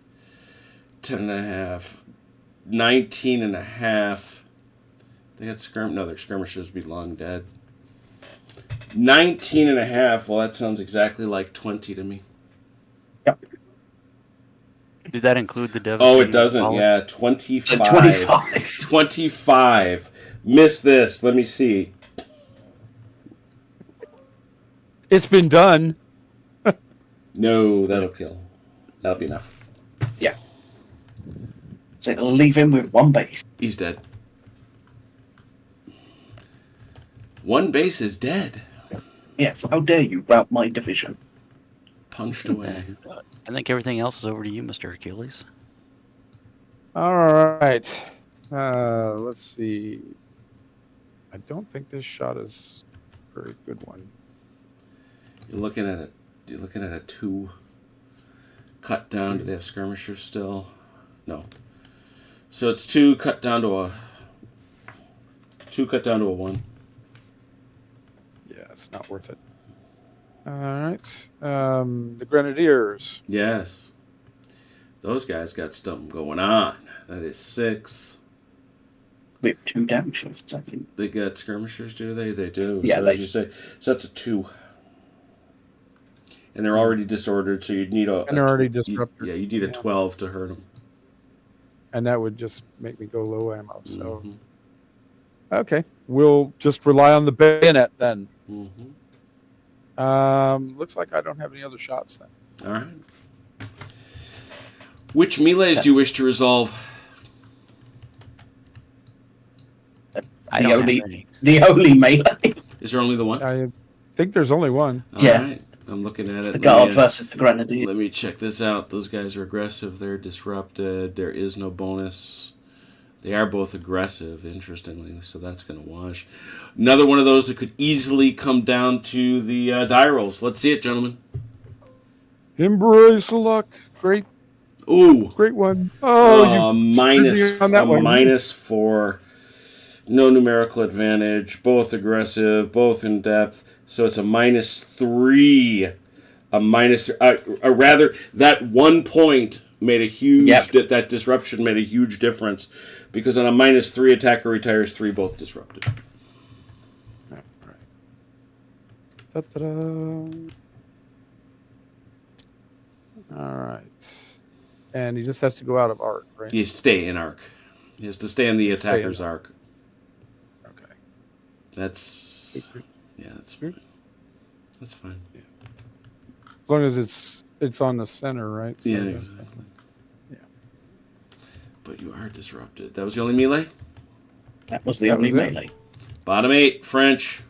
10.5. 19.5. They got no, their skirmishers be long dead. 19.5. Well, that sounds exactly like 20 to me. Yep. Did that include the devastating? Oh, it doesn't. volley? Yeah, 25. 25. 25. Miss this. Let me see. It's been done. No, that'll kill. That'll be enough. Yeah. So it'll leave him with 1 base. He's dead. 1 base is dead. Yes, how dare you rout my division? Punched away. I think everything else is over to you, Mr. Achilles. All right. Let's see. I don't think this shot is a very good one. You're looking at a 2. Cut down. Do they have skirmishers still? No. So it's 2 cut down to a 1. Yeah, it's not worth it. All right. The Grenadiers. Yes. Those guys got something going on. That is 6. We have 2 downshifts, I think. They got skirmishers, do they? They do. Yeah, so, as you say, so that's a 2. And they're already disordered, so you'd need a... And they're already disrupted. You need a 12 to hurt them. And that would just make me go low ammo. So, Mm-hmm. Okay. We'll just rely on the bayonet then. Mm-hmm. Looks like I don't have any other shots then. All right. Which melees do you wish to resolve? I don't have any. The only melee. Is there only the one? I think there's only one. All Yeah. right. I'm looking at It's it. the guard versus the grenadier. Let me check this out. Those guys are aggressive. They're disrupted. There is no bonus. They are both aggressive, interestingly, so that's going to wash. Another one of those that could easily come down to the die rolls. Let's see it, gentlemen. Embrace luck. Great Ooh. Great one. Oh, you minus screwed me on that one. -4. No numerical advantage. Both aggressive. Both in depth. So it's a -3. Rather, that 1 point made a huge. That disruption made a huge difference, because on a -3, attacker retires 3, both disrupted. Right. Da-da-da. All right. And he just has to go out of arc, right? You stay in arc. He has to stay in the Stay in attacker's arc. Okay. That's fine. That's fine. As long as it's on the center, right? So Yeah, that's- exactly. Yeah. But you are disrupted. That was the only melee? That was the That only was it. melee. Bottom 8, French.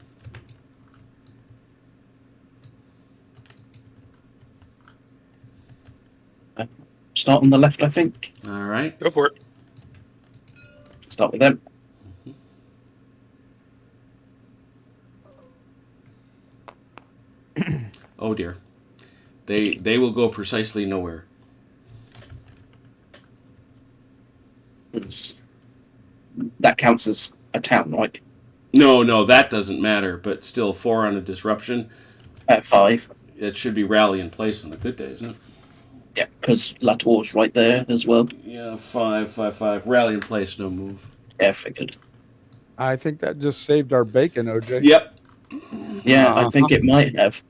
Start on the left, I think. All right. Go for it. Start with them. Oh dear. They will go precisely nowhere. That counts as a town, right? No, that doesn't matter. But still, 4 on a disruption. 5. It should be rally in place on a good day, isn't it? Yeah, because Latour's right there as well. Yeah, 5. Rally in place, no move. Yeah, figured. I think that just saved our bacon, OJ. Yep. Yeah, I think it might have.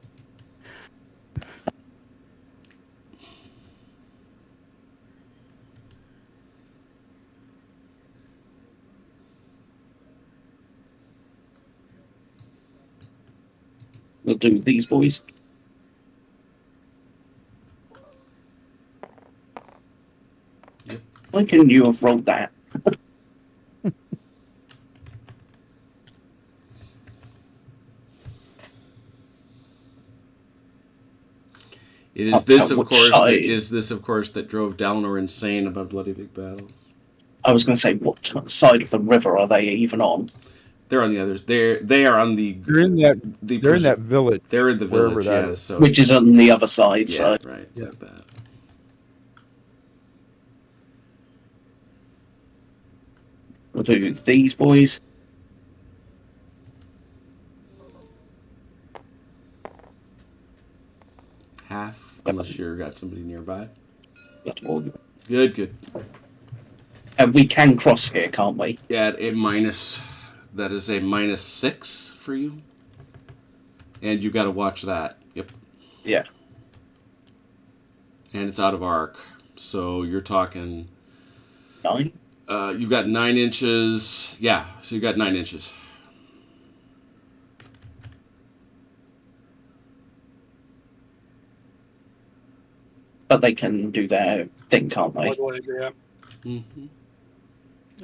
We'll do these boys. Yep. Why couldn't you have rolled that? It is I'll this, tell of which course, side. that drove Dalnor insane about bloody big battles. I was going to say, what side of the river are they even on? They're on the others. They are on the. They're in that. They're in that village. They're in the wherever village. that Yeah. is. So Which is on the other side, yeah, so right. Yeah. Like that. we'll do these boys. Half, unless you've got somebody nearby. And Good. we can cross here, can't we? Yeah, a minus. That is a -6 for you. And you got to watch that. Yep. Yeah. And it's out of arc, so you're talking. 9. You've got 9 inches. Yeah, so you've got 9 inches. But they can do their thing, can't they? Yeah. Mm-hmm.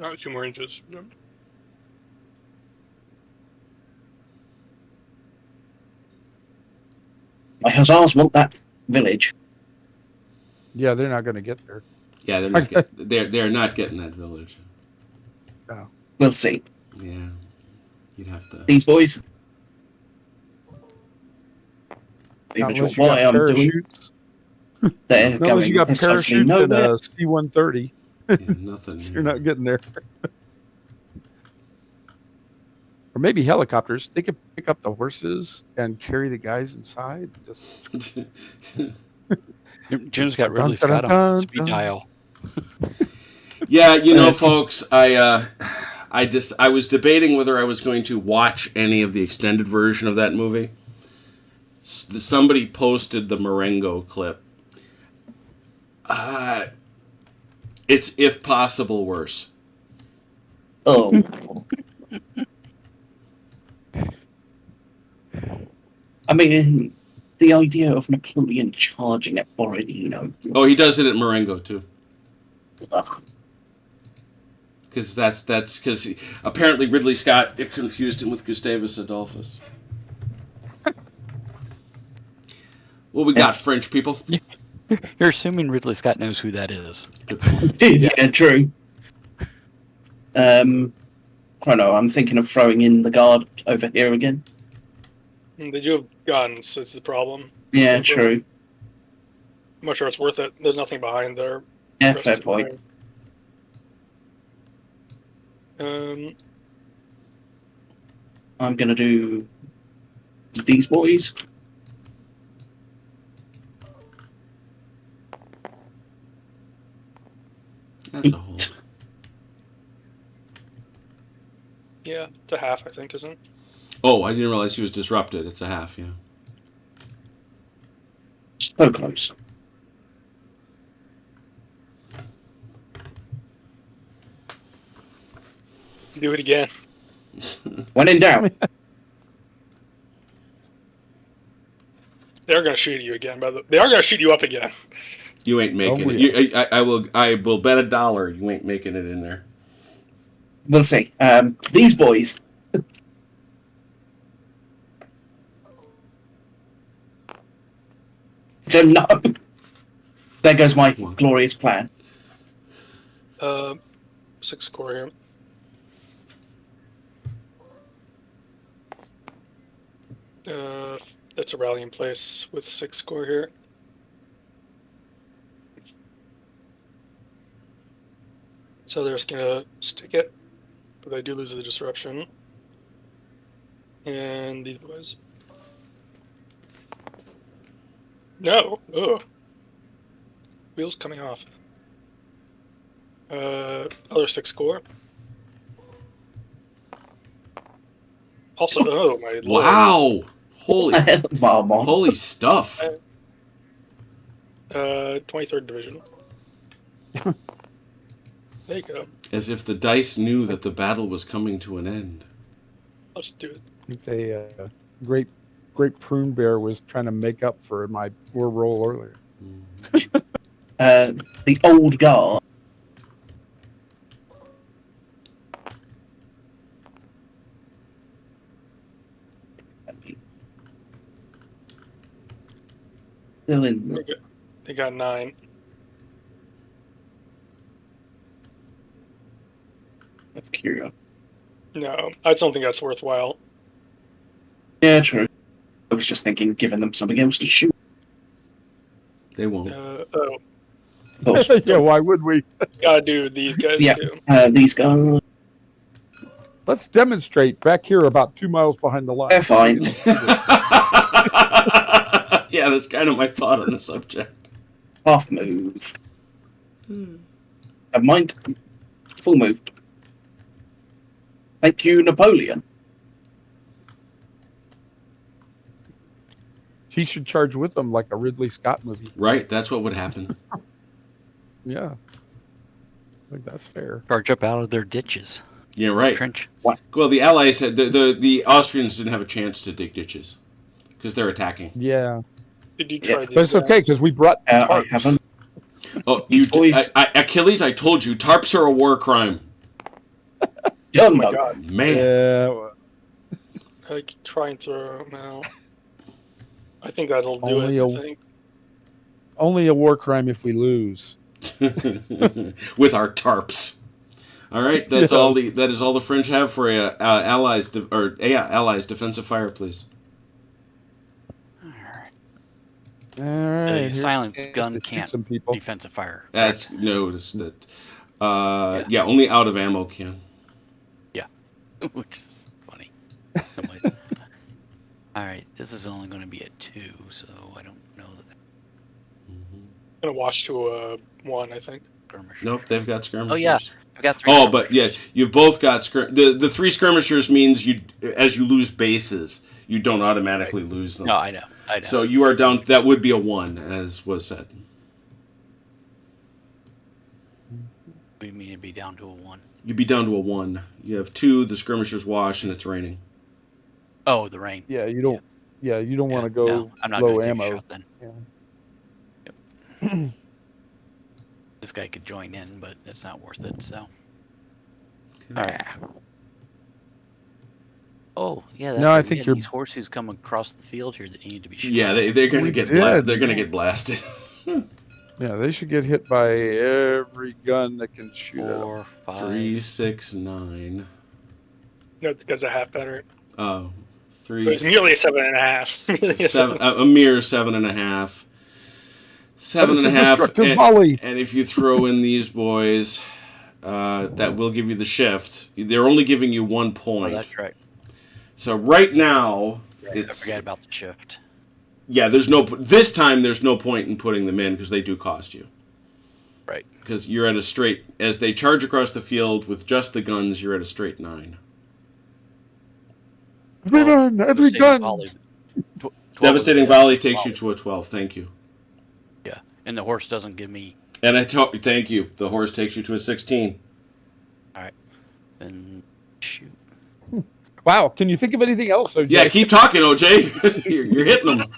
Oh, 2 more inches. Yep. My hussars want that village. Yeah, they're not going to get there. Yeah, they're not. They're not getting that village. We'll see. Yeah, you'd have to. These boys. Not Even unless sure you what got I'm doing. parachutes. They're Not going unless you got precisely parachutes and nowhere. a C-130. Yeah, nothing. You're not getting there. Or maybe helicopters. They could pick up the horses and carry the guys inside. Just Jim's got Ridley Dun, dun, Scott on dun, speed dun. dial. Yeah, you know, folks, I was debating whether I was going to watch any of the extended version of that movie. Somebody posted the Marengo clip. It's, if possible, worse. Oh. I mean, the idea of Napoleon charging at Borodino. Oh, he does it at Marengo too, Ugh. because that's because apparently Ridley Scott confused him with Gustavus Adolphus. What we got, Yes. French people? You're assuming Ridley Scott knows who that is. Yeah, true. Chrono, I'm thinking of throwing in the guard over here again. They do have guns, that's the problem. Yeah, true. I'm not sure it's worth it. There's nothing behind there. Yeah, Rest fair is point. fine. I'm gonna do these boys. That's a whole. Yeah, it's a half, I think, isn't it? Oh, I didn't realize he was disrupted. It's a half, yeah. So close. Do it again. When in doubt. They're gonna shoot you again, by the they are gonna shoot you up again. You ain't making Oh, it. yeah. I will bet $1 you ain't making it in there. We'll see. These boys. Don't know. There goes my glorious plan. 6 core here. That's a rallying place with 6 core here. So they're just gonna stick it, but they do lose the disruption. And these boys. No! Ugh. Wheels coming off. Other 6 core. Also, oh my lord. Wow! Mama. Holy stuff! 23rd Division. There you go. As if the dice knew that the battle was coming to an end. Let's do it. I think they great prune bear was trying to make up for my poor roll earlier. The old guard. Still in. They got 9. That's curious. No, I don't think that's worthwhile. Yeah, true. I was just thinking, giving them something else to shoot. They won't. Oh, Yeah, why would we? gotta do these guys Yeah. too. These guys. Let's demonstrate back here about 2 miles behind the line. They're fine. Yeah, that's kind of my thought on the subject. Half move. Never mind. Full move. Thank you, Napoleon. He should charge with them like a Ridley Scott movie. Right, that's what would happen. Yeah. I think that's fair. Charge up out of their ditches. Yeah, right. Trench. Well, the Allies had the Austrians didn't have a chance to dig ditches because they're attacking. Yeah. Did you try Yeah. these But it's okay because we brought I tarps. haven't. Oh, These boys- Achilles! I told you, tarps are a war crime. Oh my god. Man, Yeah. well, I can try and throw them out. I think that'll do Only it. a- I think. only a war crime if we lose. with our tarps. All right, that's all the that is all the French have for Allies Allies defensive fire, please. All right. The here's silence a chance gun to shoot can't some people. defensive fire. That's noticed that. Yeah, only out of ammo can. Which is funny. In some ways. All right, this is only going to be a 2, so I don't know that. Gonna wash to a 1, I think. Skirmish. Nope, they've got skirmishers. Oh yeah, I've got 3. Oh, but yeah, you've both got the 3 skirmishers means you as you lose bases, you don't automatically lose them. No, I know. So you are down. That would be a 1, as was said. We mean to be down to a 1. You'd be down to a 1. You have 2. The skirmishers wash, and it's raining. Oh, the rain. Yeah, you don't. Yeah, you don't want to go No, I'm not low gonna take ammo. a shot then. Yeah. This guy could join in, but it's not worth it. So. Okay. Oh yeah. That's No, I right. We think had you're- these horses come across the field here that need to be shot. Yeah, they're gonna We get did. they're gonna get blasted. Yeah, they should get hit by every gun that can shoot at them. 4, 5. 3, 6, 9. No, because a half battery. Oh, 3. It's nearly a 7.5. A mere 7.5. That is a 7.5. destructive volley. And if you throw in these boys, that will give you the shift. They're only giving you 1 Oh, point. that's right. So right now, I it's forgot about the shift. yeah. There's no this time. There's no point in putting them in because they do cost you. Right. Because you're at a straight as they charge across the field with just the guns. You're at a straight 9. Every gun, every Devastating gun. volley. 12 Devastating is volley takes you to a 12. Thank you. And the horse doesn't give me. And thank you. The horse takes you to a 16. All right. Then shoot. Wow. Can you think of anything else, OJ? Yeah, keep talking, OJ. you're hitting them.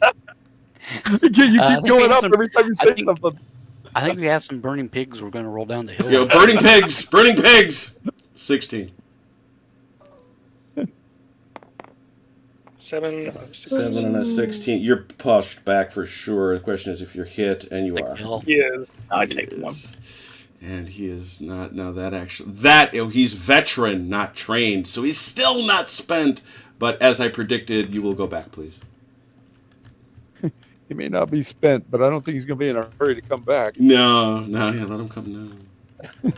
you keep I think we going have up some- every time you say something. I think we have some burning pigs. We're going to roll down the hill. Yo, burning pigs. Burning pigs. 16. 7, 7 and a 16. You're pushed back for sure. The question is if you're hit, and you are. Yes. I take one. And he is not. Now he's veteran, not trained, so he's still not spent. But as I predicted, you will go back, please. He may not be spent, but I don't think he's going to be in a hurry to come back. No, yeah, let him come now.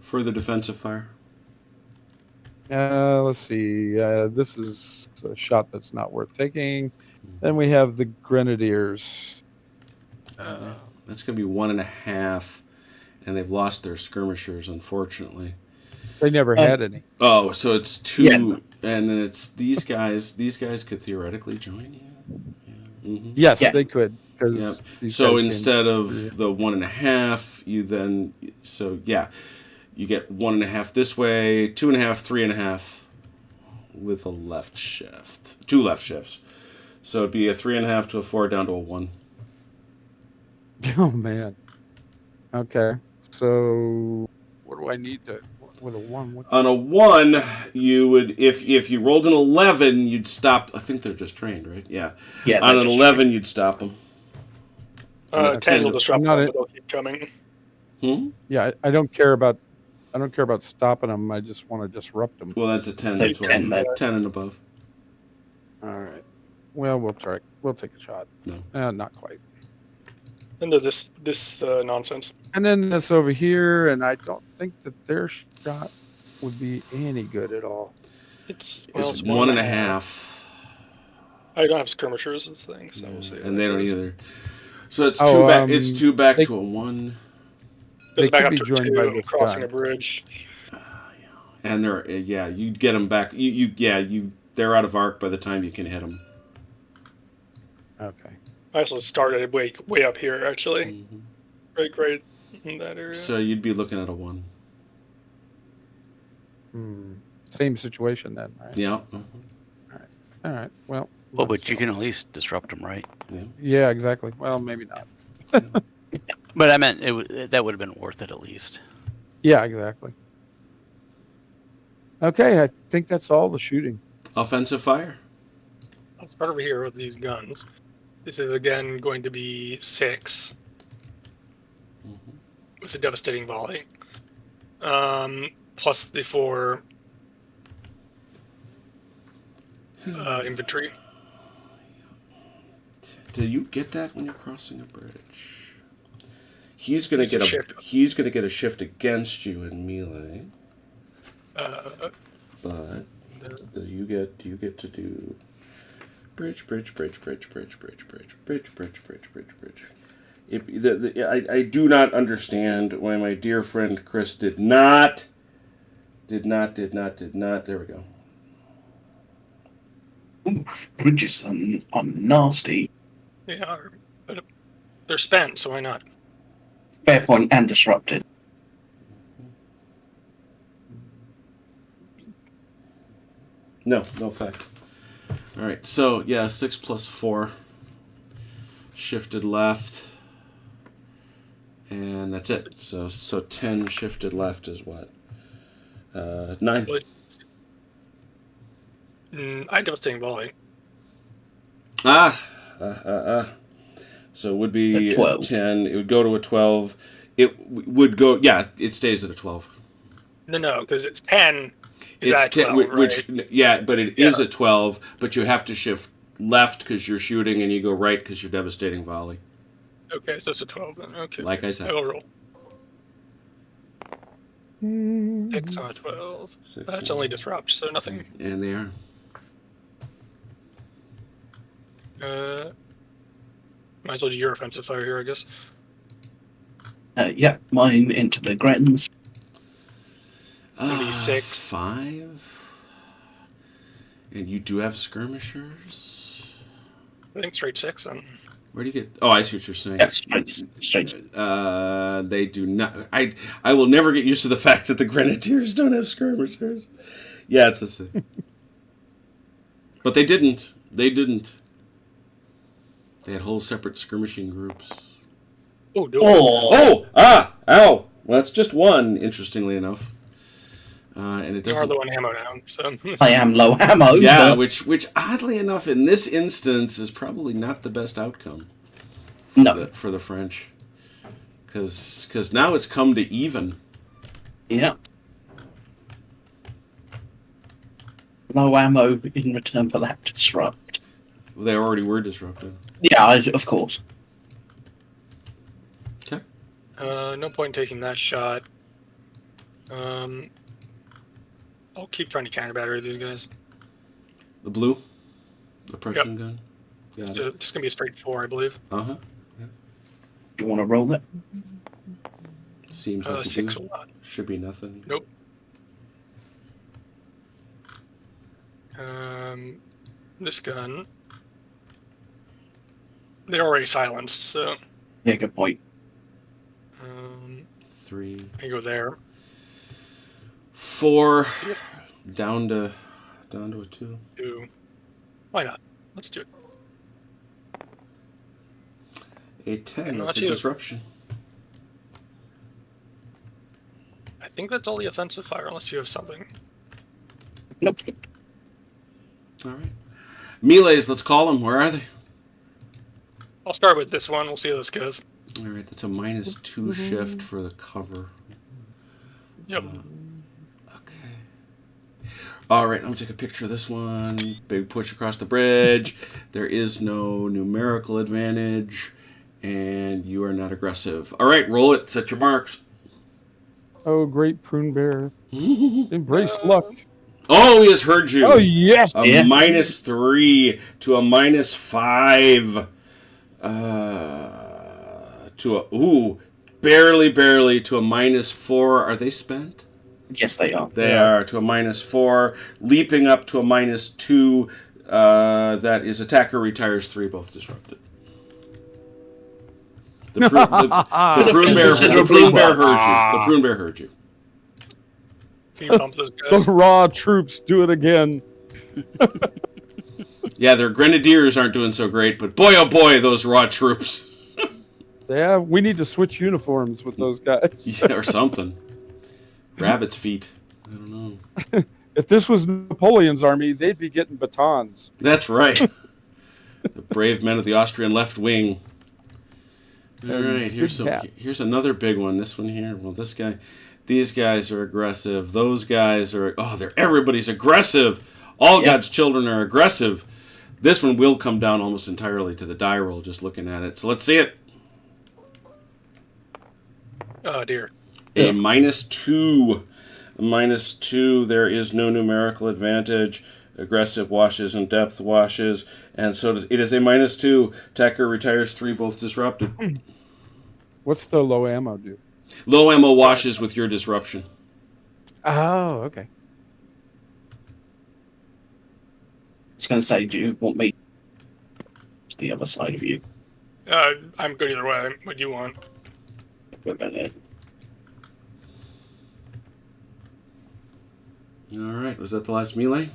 Further defensive fire. Let's see. This is a shot that's not worth taking. Then we have the Grenadiers. That's going to be 1.5, and they've lost their skirmishers, unfortunately. They never had any. Oh, so it's 2, Yeah. and then it's these guys. These guys could theoretically join you. Yeah. Mm-hmm. Yes, Yeah. they could. Yep. Because So instead of the 1.5, you then you get 1.5 this way, 2.5, 3.5 with a left shift, 2 left shifts. So it'd be a 3.5 to a 4 down to a 1. Oh man. Okay. So what do I need to with a 1? On a 1, you would if you rolled an 11, you'd stop. I think they're just trained, right? Yeah. Yeah. On they're an just 11, you'd stop them. 10 will disrupt not them, it. but they'll keep coming. Yeah, I don't care about stopping them. I just want to disrupt them. Well, that's a 10 So to 12. 10 then. 10 and above. All right. Well, we'll try. We'll take a shot. No. Not quite. Into this nonsense. And then this over here, and I don't think that their shot would be any good at all. It's It's 1.5. I don't have skirmishers and things, so we'll see. And they don't either. So it's 2 Oh, back. It's 2 back they- to a 1. They Goes back could up be to joined by 2, this crossing guy. a bridge. And they're you'd get them back. They're out of arc by the time you can hit them. Okay. I also started way up here, actually. Mm-hmm. Right in that area. So you'd be looking at a 1. Same situation then, right? Yeah. All right. Well. Well, but you can at least disrupt them, right? Yeah, exactly. Well, maybe not. But I meant that would have been worth it at least. Yeah, exactly. Okay, I think that's all the shooting. Offensive fire. I'll start over here with these guns. This is again going to be 6 with a devastating volley. Plus the 4 infantry. Do you get that when you're crossing a bridge? He's gonna It's a get shift. He's gonna get a shift against you in melee. But do you get to do bridge. I do not understand why my dear friend Chris did not. There we go. Oof, bridges are nasty. Yeah, but they're spent, so why not? Fair point, and disrupted. No effect. All right, so 6 plus 4. Shifted left. And that's it. So 10 shifted left is what? 9. I devastating volley. So it would be A 12. 10. It would go to a 12. It would go. Yeah, it stays at a 12. No, because it's 10. Is It's at 12, 10, which right? but it is a 12. But you have to shift left because you're shooting, and you go right because you're devastating volley. Okay, so it's a 12 then. Okay. Like I said. I will roll. 6 on a 12. 6 That's on- only disrupt, so nothing. And they are. Might as well do your offensive fire here, I guess. Yeah, mine into the Grens. Maybe 6. 5. And you do have skirmishers. I think straight 6. Where do you get? Oh, I see what you're saying. Yeah, straight. They do not. I will never get used to the fact that the Grenadiers don't have skirmishers. Yeah, it's the same. But they didn't. They had whole separate skirmishing groups. Oh, no. Oh! Ow! Well, that's just one, interestingly enough. And it You are doesn't. low on ammo now, so. I am low ammo. Yeah, but which oddly enough, in this instance, is probably not the best outcome no. for the French. Because now it's come to even. Yeah. Low ammo in return for that disrupt. They already were disrupted. Yeah, of course. Okay. No point in taking that shot. I'll keep trying to counter-battery these guys. The blue? The Prussian gun? Got So it. it's going to be a straight 4, I believe. Uh-huh. Do you want to roll it? Seems like 6 you will not. should be nothing. Nope. This gun. They're already silenced, so. Yeah, good point. 3. I go there. 4. Down to a 2. 2. Why not? Let's do it. A 10. No, That's a that's you. disruption. I think that's all the offensive fire, unless you have something. Nope. All right. Melees, let's call them. Where are they? I'll start with this one. We'll see how this goes. All right, that's a -2 shift for the cover. Yep. Okay. All right, I'm going to take a picture of this one. Big push across the bridge. There is no numerical advantage, and you are not aggressive. All right, roll it. Set your marks. Oh, great prune bear. Embrace luck. Oh, he has heard you. Oh, yes. A Yeah. -3 to a -5. To a barely to a -4. Are they spent? Yes, they are. They are to a -4, leaping up to a -2. That is attacker retires 3, both disrupted. The prune bear heard you. The prune bear heard you. Can you pump those guys? The raw troops do it again. Yeah, their grenadiers aren't doing so great, but boy, oh boy, those raw troops. Yeah, we need to switch uniforms with those guys. Yeah, or something. Rabbit's feet. I don't know. If this was Napoleon's army, they'd be getting batons. That's right. The brave men of the Austrian left wing. All right, here's another big one. This one here. Well, these guys are aggressive. Those guys are. Everybody's aggressive. All God's children are aggressive. This one will come down almost entirely to the die roll. Just looking at it. So let's see it. Oh dear. A -2. A -2. There is no numerical advantage. Aggressive washes and depth washes, and so it is a -2. Attacker retires 3, both disrupted. What's the low ammo do? Low ammo washes with your disruption. Oh, okay. I was going to say, do you want me to the other side of you? I'm good either way. What do you want? All right, was that the last melee?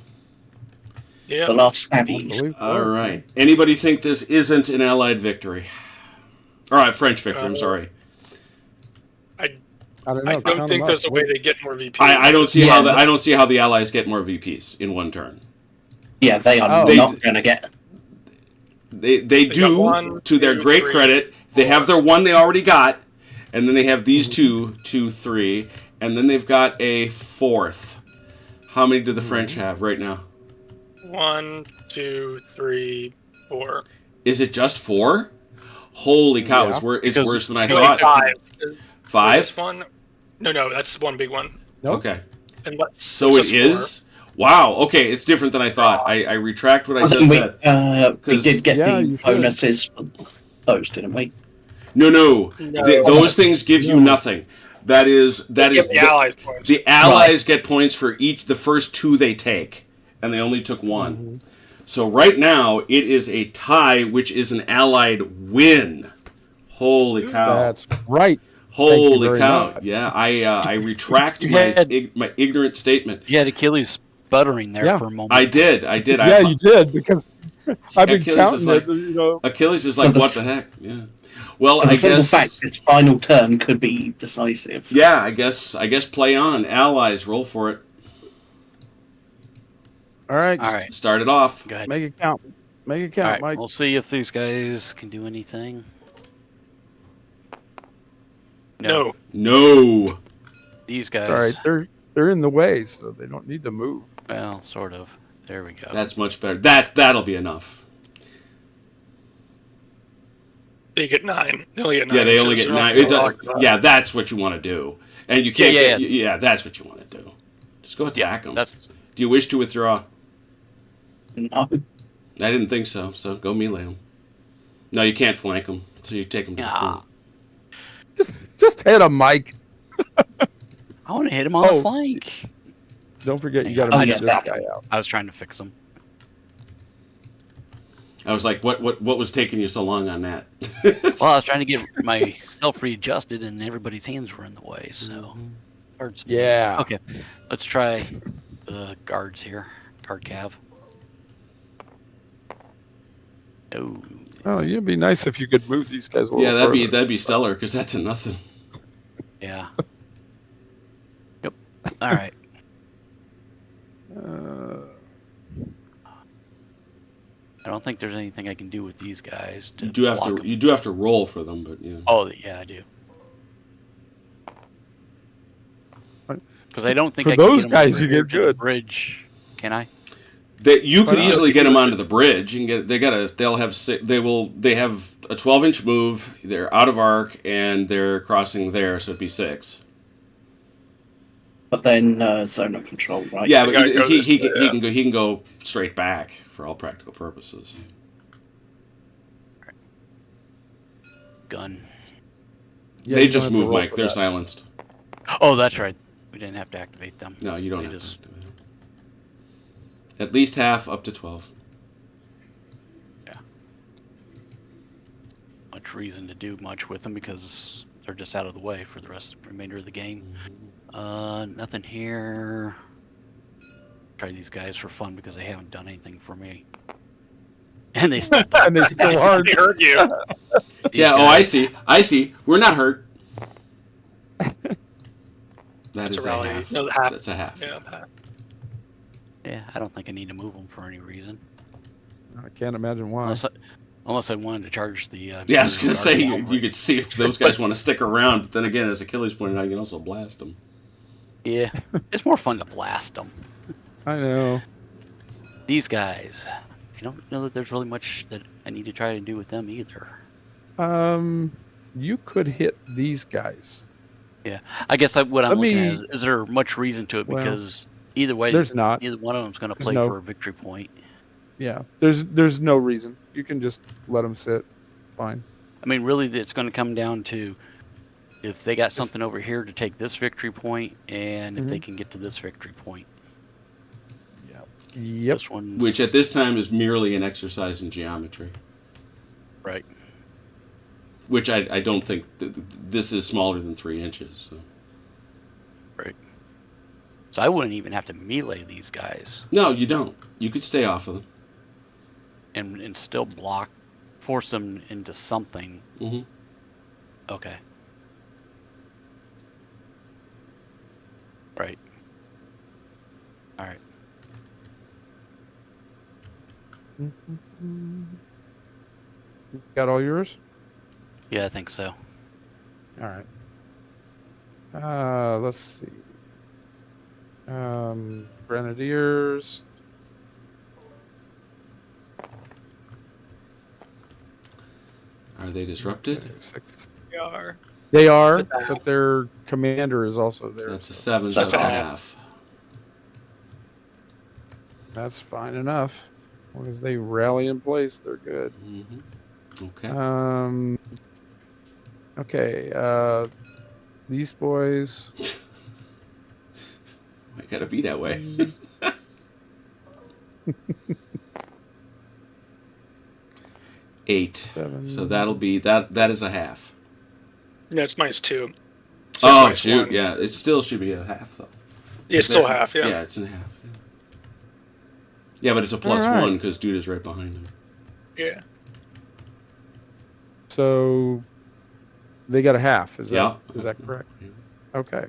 Yeah. The last stabbies. All right. Anybody think this isn't an Allied victory? All right, French victory. I'm sorry. I don't know. I don't think there's a way they get more VP. I don't see how I don't see how the Allies get more VPs in one turn. Yeah, they are not going to get. They do, one, to their two, great three, credit. They have their one they already got, and then they have these 2, 3, and then they've got a 4th. How many do the French have right now? 1, 2, 3, 4. Is it just 4? Holy cow! Yeah. It's worse than I No, thought. 5. 5? This one? No, that's one big one. Nope. Okay. So it is? Wow. Okay, it's different than I thought. I retract what I just said. We did get Yeah, the you should. bonuses for those, didn't we? No. Those things give you nothing. That is the Allies points. the Allies get points for each the first 2 they take, and they only took 1. So right now, it is a tie, which is an Allied win. Holy cow. That's right. Holy very cow. much. Yeah, I retract You my, had- my ignorant statement. You had Achilles sputtering there Yeah. for a moment. I did. Yeah, you did, because I've been Achilles is counting like- it. You know, Achilles is So like, the what s- the heck? Yeah. Well, For I the simple guess. fact, this final turn could be decisive. Yeah, I guess play on. Allies, roll for it. all right, All right, Start it off. go ahead. make it count. Make it All count, right, Mike. we'll see if these guys can do anything. No. No. These guys. All right, they're in the way, so they don't need to move. Well, sort of. There we go. That's much better. That'll be enough. They get 9. They only get 9. Yeah, they only get so 9. they're not- Yeah, that's what you want to do. And you can't Yeah, yeah, that's what you want to do. Just go attack them. That's Do you wish to withdraw? No. I didn't think so, so go melee them. No, you can't flank them, so you take them to the Ah. front. Just hit him, Mike. I want to hit him on Oh. the flank. Don't forget, you got to Oh, move yeah, this that guy out. I was trying to fix him. I was like, what was taking you so long on that? Well, I was trying to get myself readjusted, and everybody's hands were in the way. So, guards. Yeah. Okay, let's try the guards here. Guard cav. Oh, Oh, it'd be nice if you could move these guys a little Yeah, further. that'd be stellar, because that's a nothing. yeah. Yep. All right. I don't think there's anything I can do with these guys. To You do have block to 'em. you do have to roll for them, but yeah. Oh, yeah, I do. Right. Because I don't think For I can those get 'em guys, over you here get to the good. bridge. Can I? You could Why not? easily get them onto the bridge. You can get. They'll have. They have a 12-inch move. They're out of arc and they're crossing there, so it'd be 6. But then zone of control, right? Yeah, I gotta but go he this way, he can go straight back for all practical purposes. Gun. Yeah, They you don't just have to move, roll Mike. for They're that. silenced. Oh, that's right. We didn't have to activate them. No, you don't They have just- to. At least half, up to 12. Much reason to do much with them because they're just out of the way for the remainder of the game. Nothing here. Try these guys for fun because they haven't done anything for me. And they still don't. And they still hard. They hurt you. These Yeah. Oh, I guys- see. I see. We're not hurt. That's is a rally. half. No, half. That's a half. Yeah, half. Yeah, I don't think I need to move them for any reason. I can't imagine why. Unless I wanted to charge the. Yeah, I was gonna guard say cavalry. you could see if those guys want to stick around. But then again, as Achilles pointed out, you can also blast them. Yeah, it's more fun to blast them. I know. These guys, I don't know that there's really much that I need to try to do with them either. You could hit these guys. Yeah, I guess what I'm Let looking me- at is there much reason to it? Well, Because either way, there's not. Either one of them's going to There's play no- for a victory point. Yeah, there's no reason. You can just let them sit. Fine. I mean, really, it's going to come down to if they got something over here to take this victory point, and if they can get to this victory point. Yep. This one's Which at this time is merely an exercise in geometry. right. Which I don't think this is smaller than 3 inches. So. So I wouldn't even have to melee these guys No, you don't. You could stay off of them. and still block, force them into something. Mm-hmm. Okay. Right. All right. Got all yours? Yeah, I think so. All right. Let's see. Grenadiers. Are they disrupted? 6. They are. They are, but their commander is also there. That's a so 7, so That's that's a a half. that's fine enough. As long as they rally in place, they're good. Mm-hmm. Okay. Okay. These boys. I gotta be that way. 8. 7. So that'll be that. That is a half. No, it's -2. So it's Oh -1. shoot! Yeah, it still should be a half though. Yeah, it's still half. Yeah. Yeah, it's in a half. Yeah, but it's a +1 right. because dude is right behind him. Yeah. So they got a half. Is Yeah. that correct? Yeah. Okay.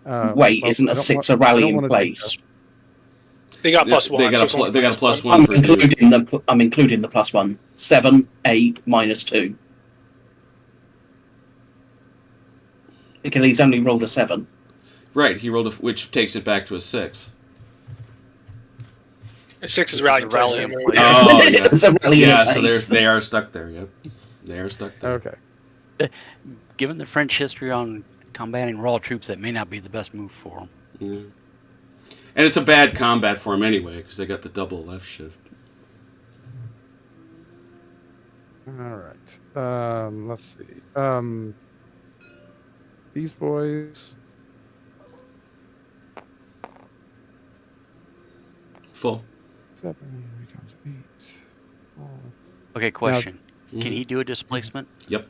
Wait, well, isn't I a don't 6 want- a I rally don't in wanna do place? They got Yeah, +1. they got so a it's only they got a -1. +1 for dude. I'm including the +1. 7, 8, -2. Because he's only rolled a 7. Right, he rolled which takes it back to a 6. A 6 is rally place. Rally in Yeah. place. Oh yeah, It's a rally in yeah. place. So they are stuck there. Yep, they are stuck there. Okay. Given the French history on combating raw troops, that may not be the best move for them. Yeah. And it's a bad combat for him anyway because they got the double left shift. All right. Let's see. These boys. Full. 7 becomes 8. Oh. Okay, question. Mhm. Can he do a displacement? Yep.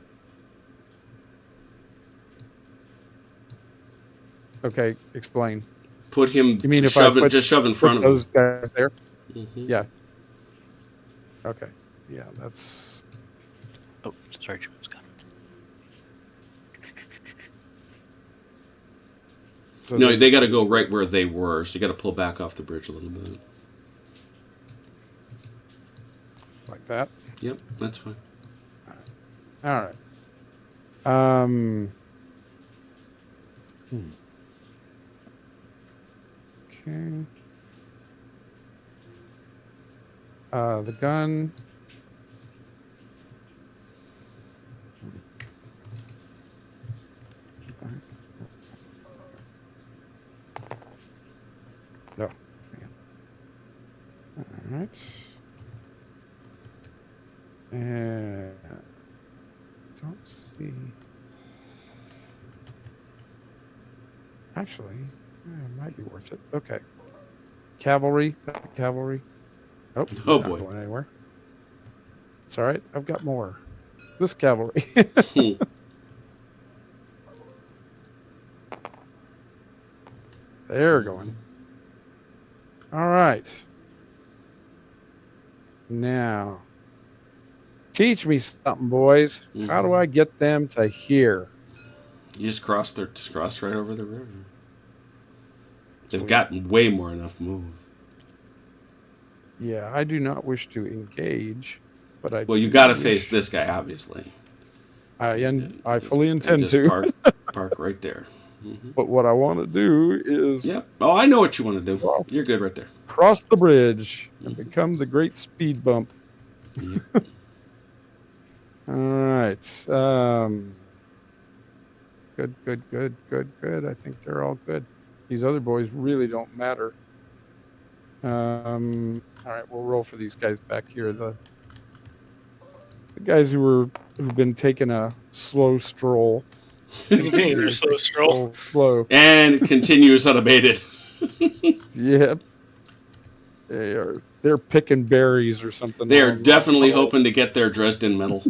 Okay, explain. Put him. You mean if shove I put, just shove in front put of him. those guys there? Mhm. Yeah. Okay. Yeah, that's. Oh, sorry, Jim's got So No, they got to go right where they were. So you got to pull back off the bridge a little bit. like that. Yep, that's fine. All right. Okay. The gun. No. All right. And don't see. Actually, it might be worth it. Okay. Cavalry. Cavalry. Oh, Oh, not boy. going anywhere. It's all right. I've got more. This cavalry. They're going. All right. Now, teach me something, boys. How do I get them to hear? You just cross right over the river. They've got way more than enough move. Yeah, I do not wish to engage, but I. Well, you got to face this guy, obviously. I fully intend just to. Park right there. Mm-hmm. But what I want to do is Yep. Oh, I know what you want to do. Well, You're good right there. cross the bridge and become the great speed bump. Yep. All right. Good. I think they're all good. These other boys really don't matter. All right, we'll roll for these guys back here. The guys who've been taking a slow stroll. Continue their slow stroll. Slow. And it continues unabated. Yep. They're picking berries or something. They are definitely hoping to get their Dresden medal.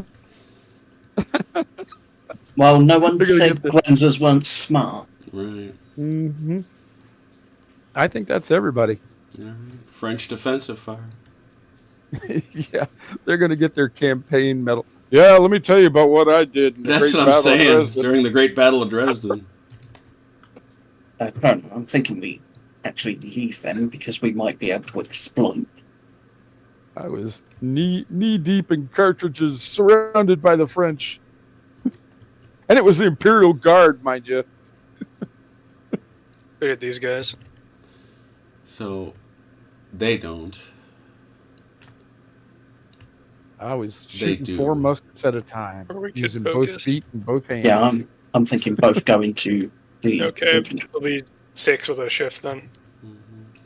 Well, no one They're gonna said get Grenzers weren't smart. Right. Mm-hmm. I think that's everybody. All right. French defensive fire. Yeah, they're going to get their campaign medal. Yeah, let me tell you about what I did. In the That's Great what I'm Battle of saying. Dresden. During the Great Battle of Dresden. I'm thinking we actually leave them because we might be able to exploit. I was knee deep in cartridges, surrounded by the French, and it was the Imperial Guard, mind you. Look at these guys. So, they don't. I was They shooting do. 4 muskets at a time, Or we could using both focus. feet and both hands. Yeah, I'm thinking both going to the. Okay, it'll be 6 with a shift then.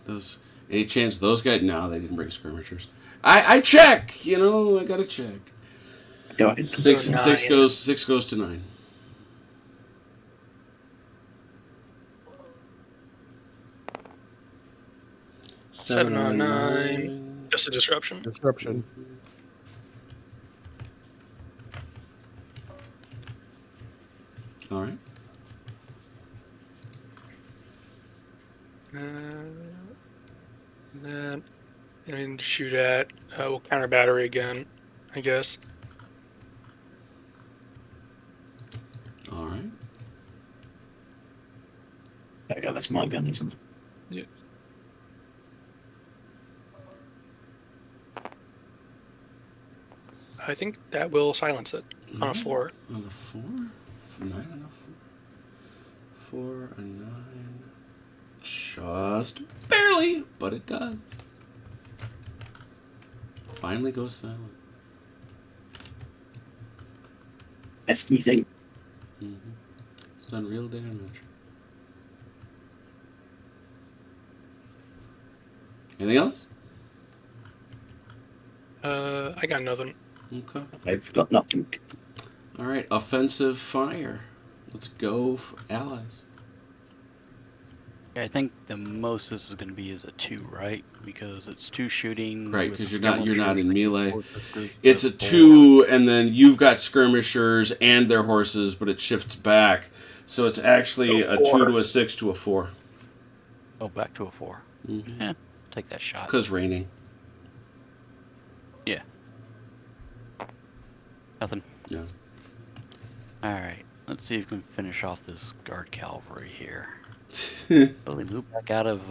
Those any chance those guys? No, they didn't bring skirmishers. I check. You know, I gotta check. Go ahead. Six Nine. goes to 9. Seven on 9. Just a disruption. Disruption. All right. Then, shoot at. We'll counter battery again, I guess. All right. There you go, that's my gun, isn't it? Yeah. I think that will silence it on a 4. On a 4? 9 on a 4. 4, a 9. Just barely, but it does. Finally goes silent. Best me thing. Mm-hmm. It's done real damage. Anything else? I got nothing. Okay. I've got nothing. All right. Offensive fire. Let's go for allies. I think the most this is going to be is a 2, right? Because it's 2 shooting. Right, with because the you're not in skirmishers, melee. group It's a of 2, and then you've got skirmishers and their horses, but it shifts back. So it's actually a 2 to a 6 to a 4. Oh, back to a 4. Mm-hmm. Yeah, take that shot. Because raining. Yeah. Nothing. Yeah. Alright, let's see if we can finish off this guard cavalry here. Yeah. Really move back out of,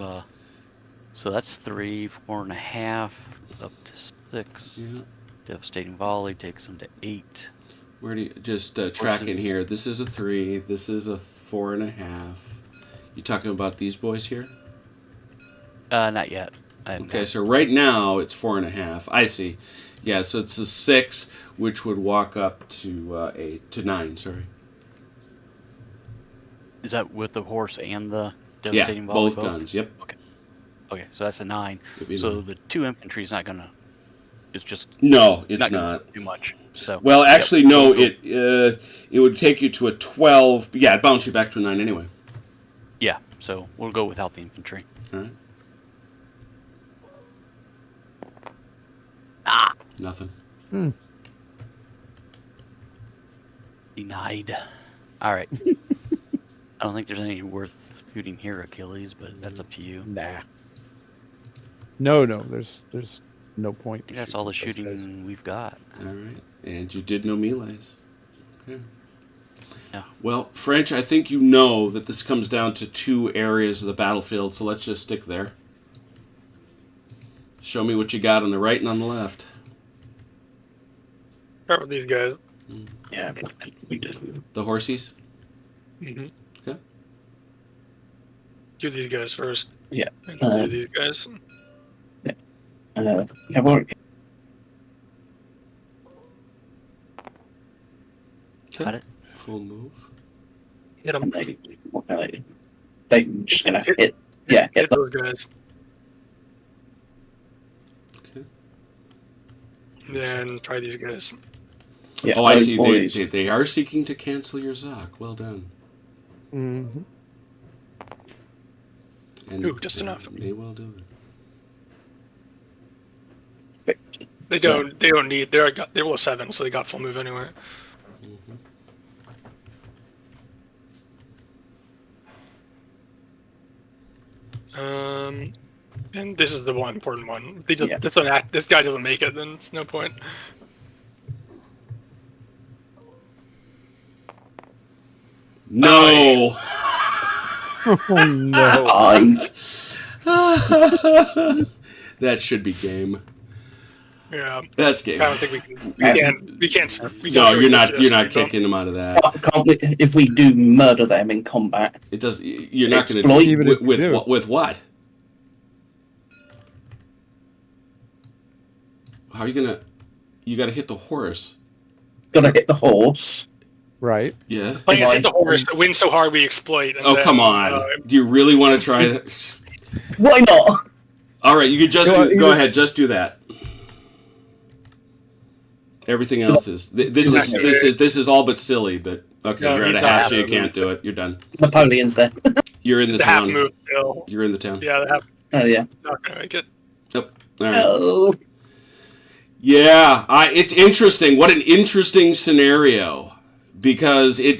so that's 3, 4.5, up to 6. Devastating volley takes them to 8. Where do you just track in here? This is a 3. This is a 4.5. You talking about these boys here? Not yet. Okay, so right now it's 4.5. I see. Yeah, so it's a 6, which would walk up to 8 to 9. Sorry. Is that with the horse and the devastating volley? Both guns. Yep. Okay, so that's a 9. So the 2 infantry is not gonna. It's just no, it's not not too much. So well, actually, no. It would take you to a 12. Yeah, it bounce you back to a 9 anyway. Yeah, so we'll go without the infantry. All right. Nothing. Denied. All right. I don't think there's any worth shooting here, Achilles, but that's up to you. Nah. No, there's no point. I think that's all the shooting we've got. All right, and you did no melees. Okay. Yeah. Well, French, I think you know that this comes down to 2 areas of the battlefield, so let's just stick there. Show me what you got on the right and on the left. Start with these guys. Yeah, we do. The horsies? Mm-hmm. Okay. Do these guys first. Yeah. And then do these guys. Cavalry. Got it. Full move. Hit them. They're just gonna hit. Yeah, Hit those guys. Okay. Then try these guys. Yeah, Oh, I see. boys. They are seeking to cancel your Zoc. Well done. Mm-hmm. And Ooh, just enough. May well do it. They don't need. They roll a 7, so they got full move anyway. And this is the one important one. They just, this guy doesn't make it, then it's no point. No. Oh no! That should be game. Yeah, That's game. I don't think we can. We can't. No, you're not kicking. kicking them out of that. If we do murder them in combat, It does. You're not going Exploit. to Even if you with do. with what? How are you gonna? You got to hit the horse. gotta hit the horse. Right. Yeah. Playing us hit the horse, win so hard we exploit. And Oh, then, come on. Do you really want to try that? Why not? All right, you can just Go on, go you- ahead. Just do that. Everything else is this is all but silly. But okay, No, you're at a he's half, not so you having can't do it. You're done. Napoleon's there. You're in the the half town. move still. You're in the town. Yeah, the half Oh yeah. not gonna make it. Yep. All right. Oh. Yeah, it's interesting. What an interesting scenario. because it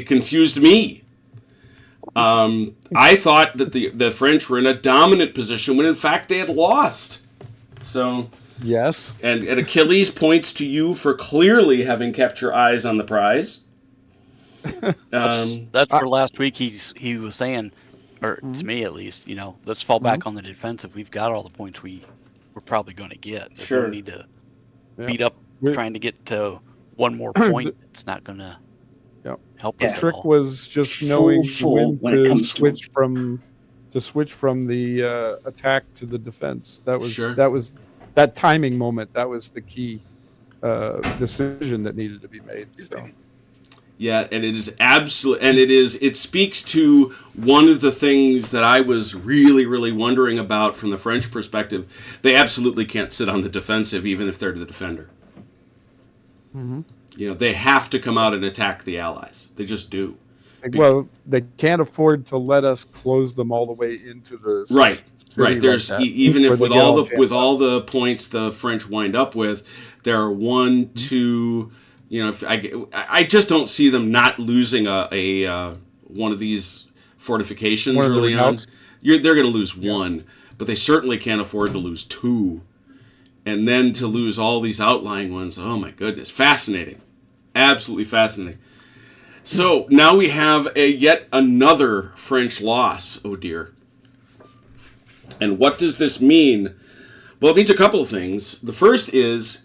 confused me. I thought that the French were in a dominant position when in fact they had lost. So Yes. and Achilles points to you for clearly having kept your eyes on the prize. That's where last week he was saying, or to me at least, let's fall back on the defensive. We've got all the points we're probably going to get. There's Sure. no need to Yeah. beat up trying to get to one more point. It's not going to help us Yeah. at Trick all. was just knowing Full when it when to comes to switch from the attack to the defense. That was Sure. that timing moment. That was the key decision that needed to be made. So Yeah, and it is absolute, and it speaks to one of the things that I was really, really wondering about from the French perspective. They absolutely can't sit on the defensive, even if they're the defender. They have to come out and attack the Allies. They just do. well, they can't afford to let us close them all the way into the Right, city right. There's like that, even where if they with get all jammed with up. all the points the French wind up with, there are 1, 2. If I just don't see them not losing a one of these fortifications One of the early on. redoubts. They're going to lose one, but they certainly can't afford to lose 2, and then to lose all these outlying ones. Oh my goodness, fascinating, absolutely fascinating. So now we have yet another French loss. Oh dear. And what does this mean? Well, it means a couple of things. The first is,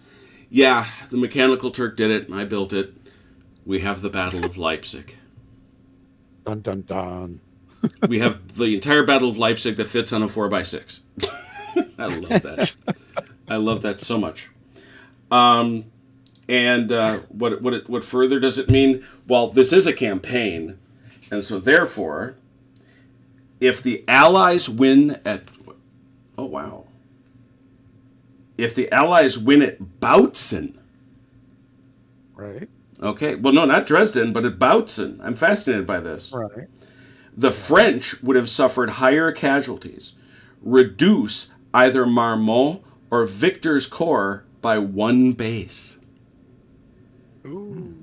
yeah, the Mechanical Turk did it, and I built it. We have the Battle of Leipzig. Dun dun dun. We have the entire Battle of Leipzig that fits on a 4x6. I love that. I love that so much. And what further does it mean? Well, this is a campaign, and so therefore, if the Allies win at... Oh, wow. If the Allies win at Bautzen... Right. Okay, well, no, not Dresden, but at Bautzen. I'm fascinated by this. Right. The French would have suffered higher casualties, reduce either Marmont or Victor's corps by 1 base. Ooh.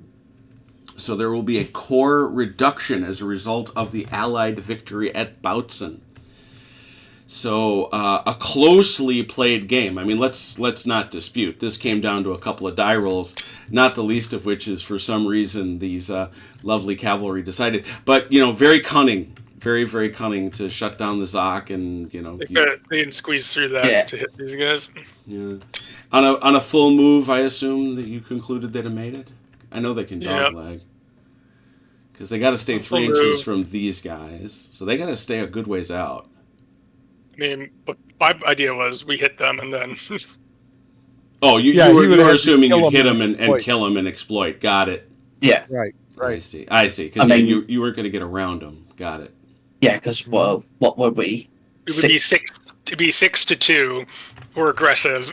So there will be a corps reduction as a result of the Allied victory at Bautzen. So a closely played game. I mean, let's not dispute. This came down to a couple of die rolls, not the least of which is for some reason these lovely cavalry decided. But very cunning, very very cunning to shut down the Zoc, and They didn't squeeze through that to hit these guys. yeah. On a full move, I assume that you concluded they'd have made it. I know they can dogleg because they got to stay 3 inches from these guys, so they got to stay a good ways out. I mean, but my idea was we hit them and then... Oh, you were assuming you'd hit them and kill them and exploit. Got it. Yeah. Right. I see. Because you weren't going to get around them. Got it. Yeah, because, well, what would we? It would be 6-2. We're aggressive.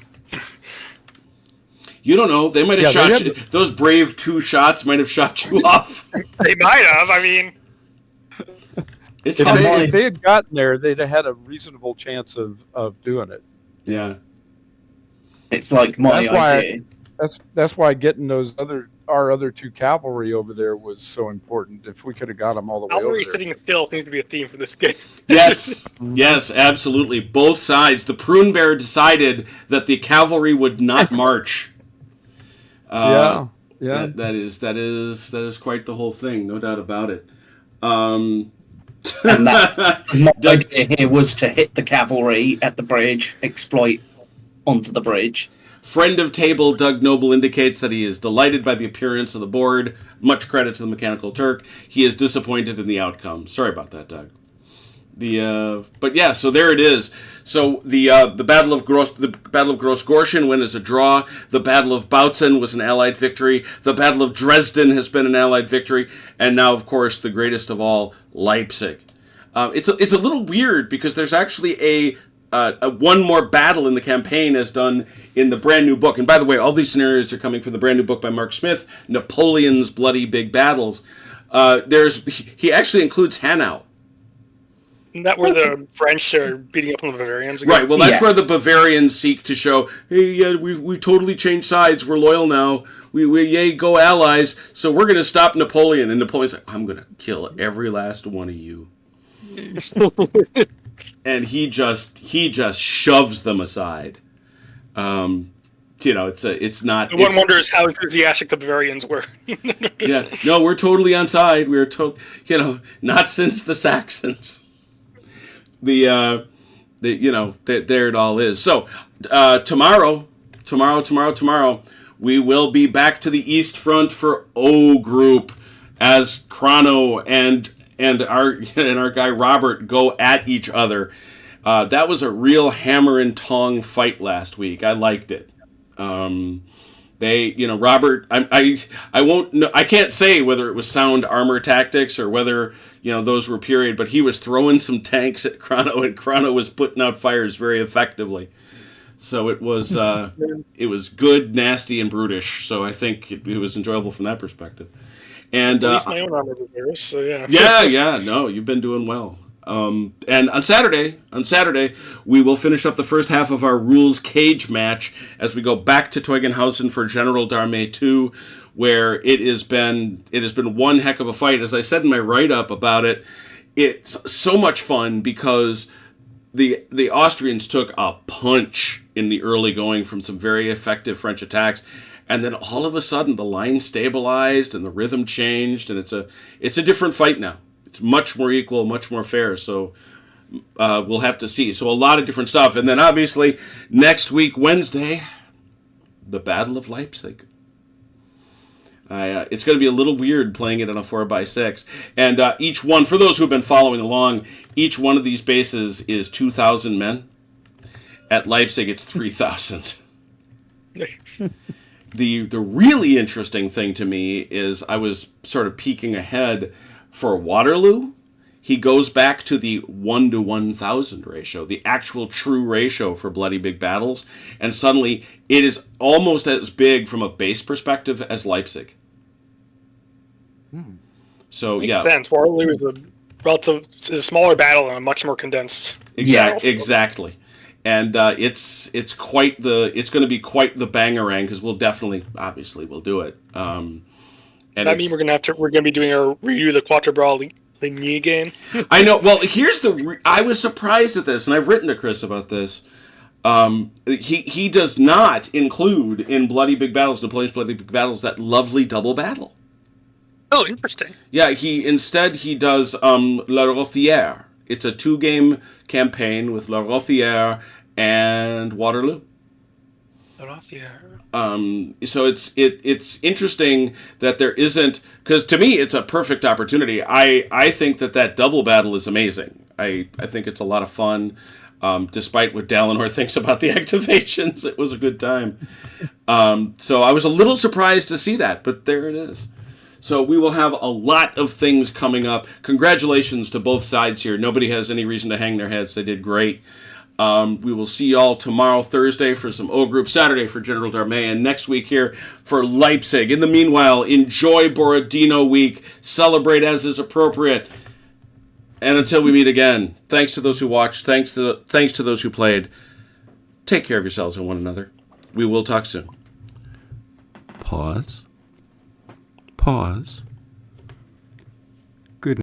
You don't know. They might have shot you. Those brave 2 shots might have shot you off. They might have. I mean... If they had gotten there, they'd have had a reasonable chance of doing it. Yeah. It's like my idea. That's why getting our other 2 cavalry over there was so important. If we could have got them all the way over Cavalry there. sitting still seems to be a theme for this game. Yes, yes, absolutely. Both sides. The Prune Bear decided that the cavalry would not march. Yeah. That is quite the whole thing, no doubt about it. And my idea here was to hit the cavalry at the bridge, exploit onto the bridge. Friend of table Doug Noble indicates that he is delighted by the appearance of the board. Much credit to the Mechanical Turk. He is disappointed in the outcome. Sorry about that, Doug. But yeah, so there it is. So the Battle of Gross-Gorschen went as a draw. The Battle of Bautzen was an Allied victory. The Battle of Dresden has been an Allied victory, and now, of course, the greatest of all, Leipzig. It's a little weird because there's actually a one more battle in the campaign as done in the brand new book. And by the way, all these scenarios are coming from the brand new book by Mark Smith, Napoleon's Bloody Big Battles. He actually includes Hanau. Isn't that where the French are beating up on the Bavarians again? Right. Well, that's Yeah. where the Bavarians seek to show, hey, yeah, we've totally changed sides. We're loyal now. We yay, go allies. So we're going to stop Napoleon. And Napoleon's like, I'm going to kill every last one of you. And he just shoves them aside. It's not. One wonders how enthusiastic the Bavarians were. Yeah. No, we're totally on side. We're not since the Saxons. There it all is. So tomorrow, we will be back to the East Front for O Group as Chrono and our guy Robert go at each other. That was a real hammer and tong fight last week. I liked it. Robert, I won't know, I can't say whether it was sound armor tactics or whether, those were period, but he was throwing some tanks at Chrono and Chrono was putting out fires very effectively. So it was good, nasty, and brutish. So I think it was enjoyable from that perspective. And at least my own armor repairs, so yeah. Yeah, no, you've been doing well. And on Saturday, we will finish up the first half of our rules cage match as we go back to Teugenhausen for General d'Armée 2, where it has been one heck of a fight. As I said in my write-up about it, it's so much fun because the Austrians took a punch in the early going from some very effective French attacks, and then all of a sudden the line stabilized and the rhythm changed, and it's a different fight now. It's much more equal, much more fair, so we'll have to see. So a lot of different stuff. And then obviously next week, Wednesday, the Battle of Leipzig. It's going to be a little weird playing it on a 4x6. And each one, for those who have been following along, each one of these bases is 2,000 men. At Leipzig, it's 3,000. The really interesting thing to me is I was sort of peeking ahead for Waterloo. He goes back to the 1 to 1,000 ratio, the actual true ratio for bloody big battles, and suddenly it is almost as big from a base perspective as Leipzig. So Makes sense. Waterloo is a smaller battle and a much more condensed. Exactly. And it's going to be quite the bangerang because we'll do it. And I mean, we're gonna be doing our review of the Quatre Bras Ligny game. I know. Well, I was surprised at this, and I've written to Chris about this. He does not include in Napoleon's Bloody Big Battles, that lovely double battle. Oh, interesting. Yeah, he does La Rothière. It's a 2-game campaign with La Rothière and Waterloo. La Rothière. So it's interesting that there isn't, because to me it's a perfect opportunity. I think that double battle is amazing. I think it's a lot of fun. Despite what Dalinor thinks about the activations, it was a good time. So I was a little surprised to see that, but there it is. So we will have a lot of things coming up. Congratulations to both sides here. Nobody has any reason to hang their heads. They did great. We will see y'all tomorrow, Thursday, for some O Group, Saturday for General d'Armée, and next week here for Leipzig. In the meanwhile, enjoy Borodino week. Celebrate as is appropriate. And until we meet again, thanks to those who watched, thanks to those who played. Take care of yourselves and one another. We will talk soon. Pause.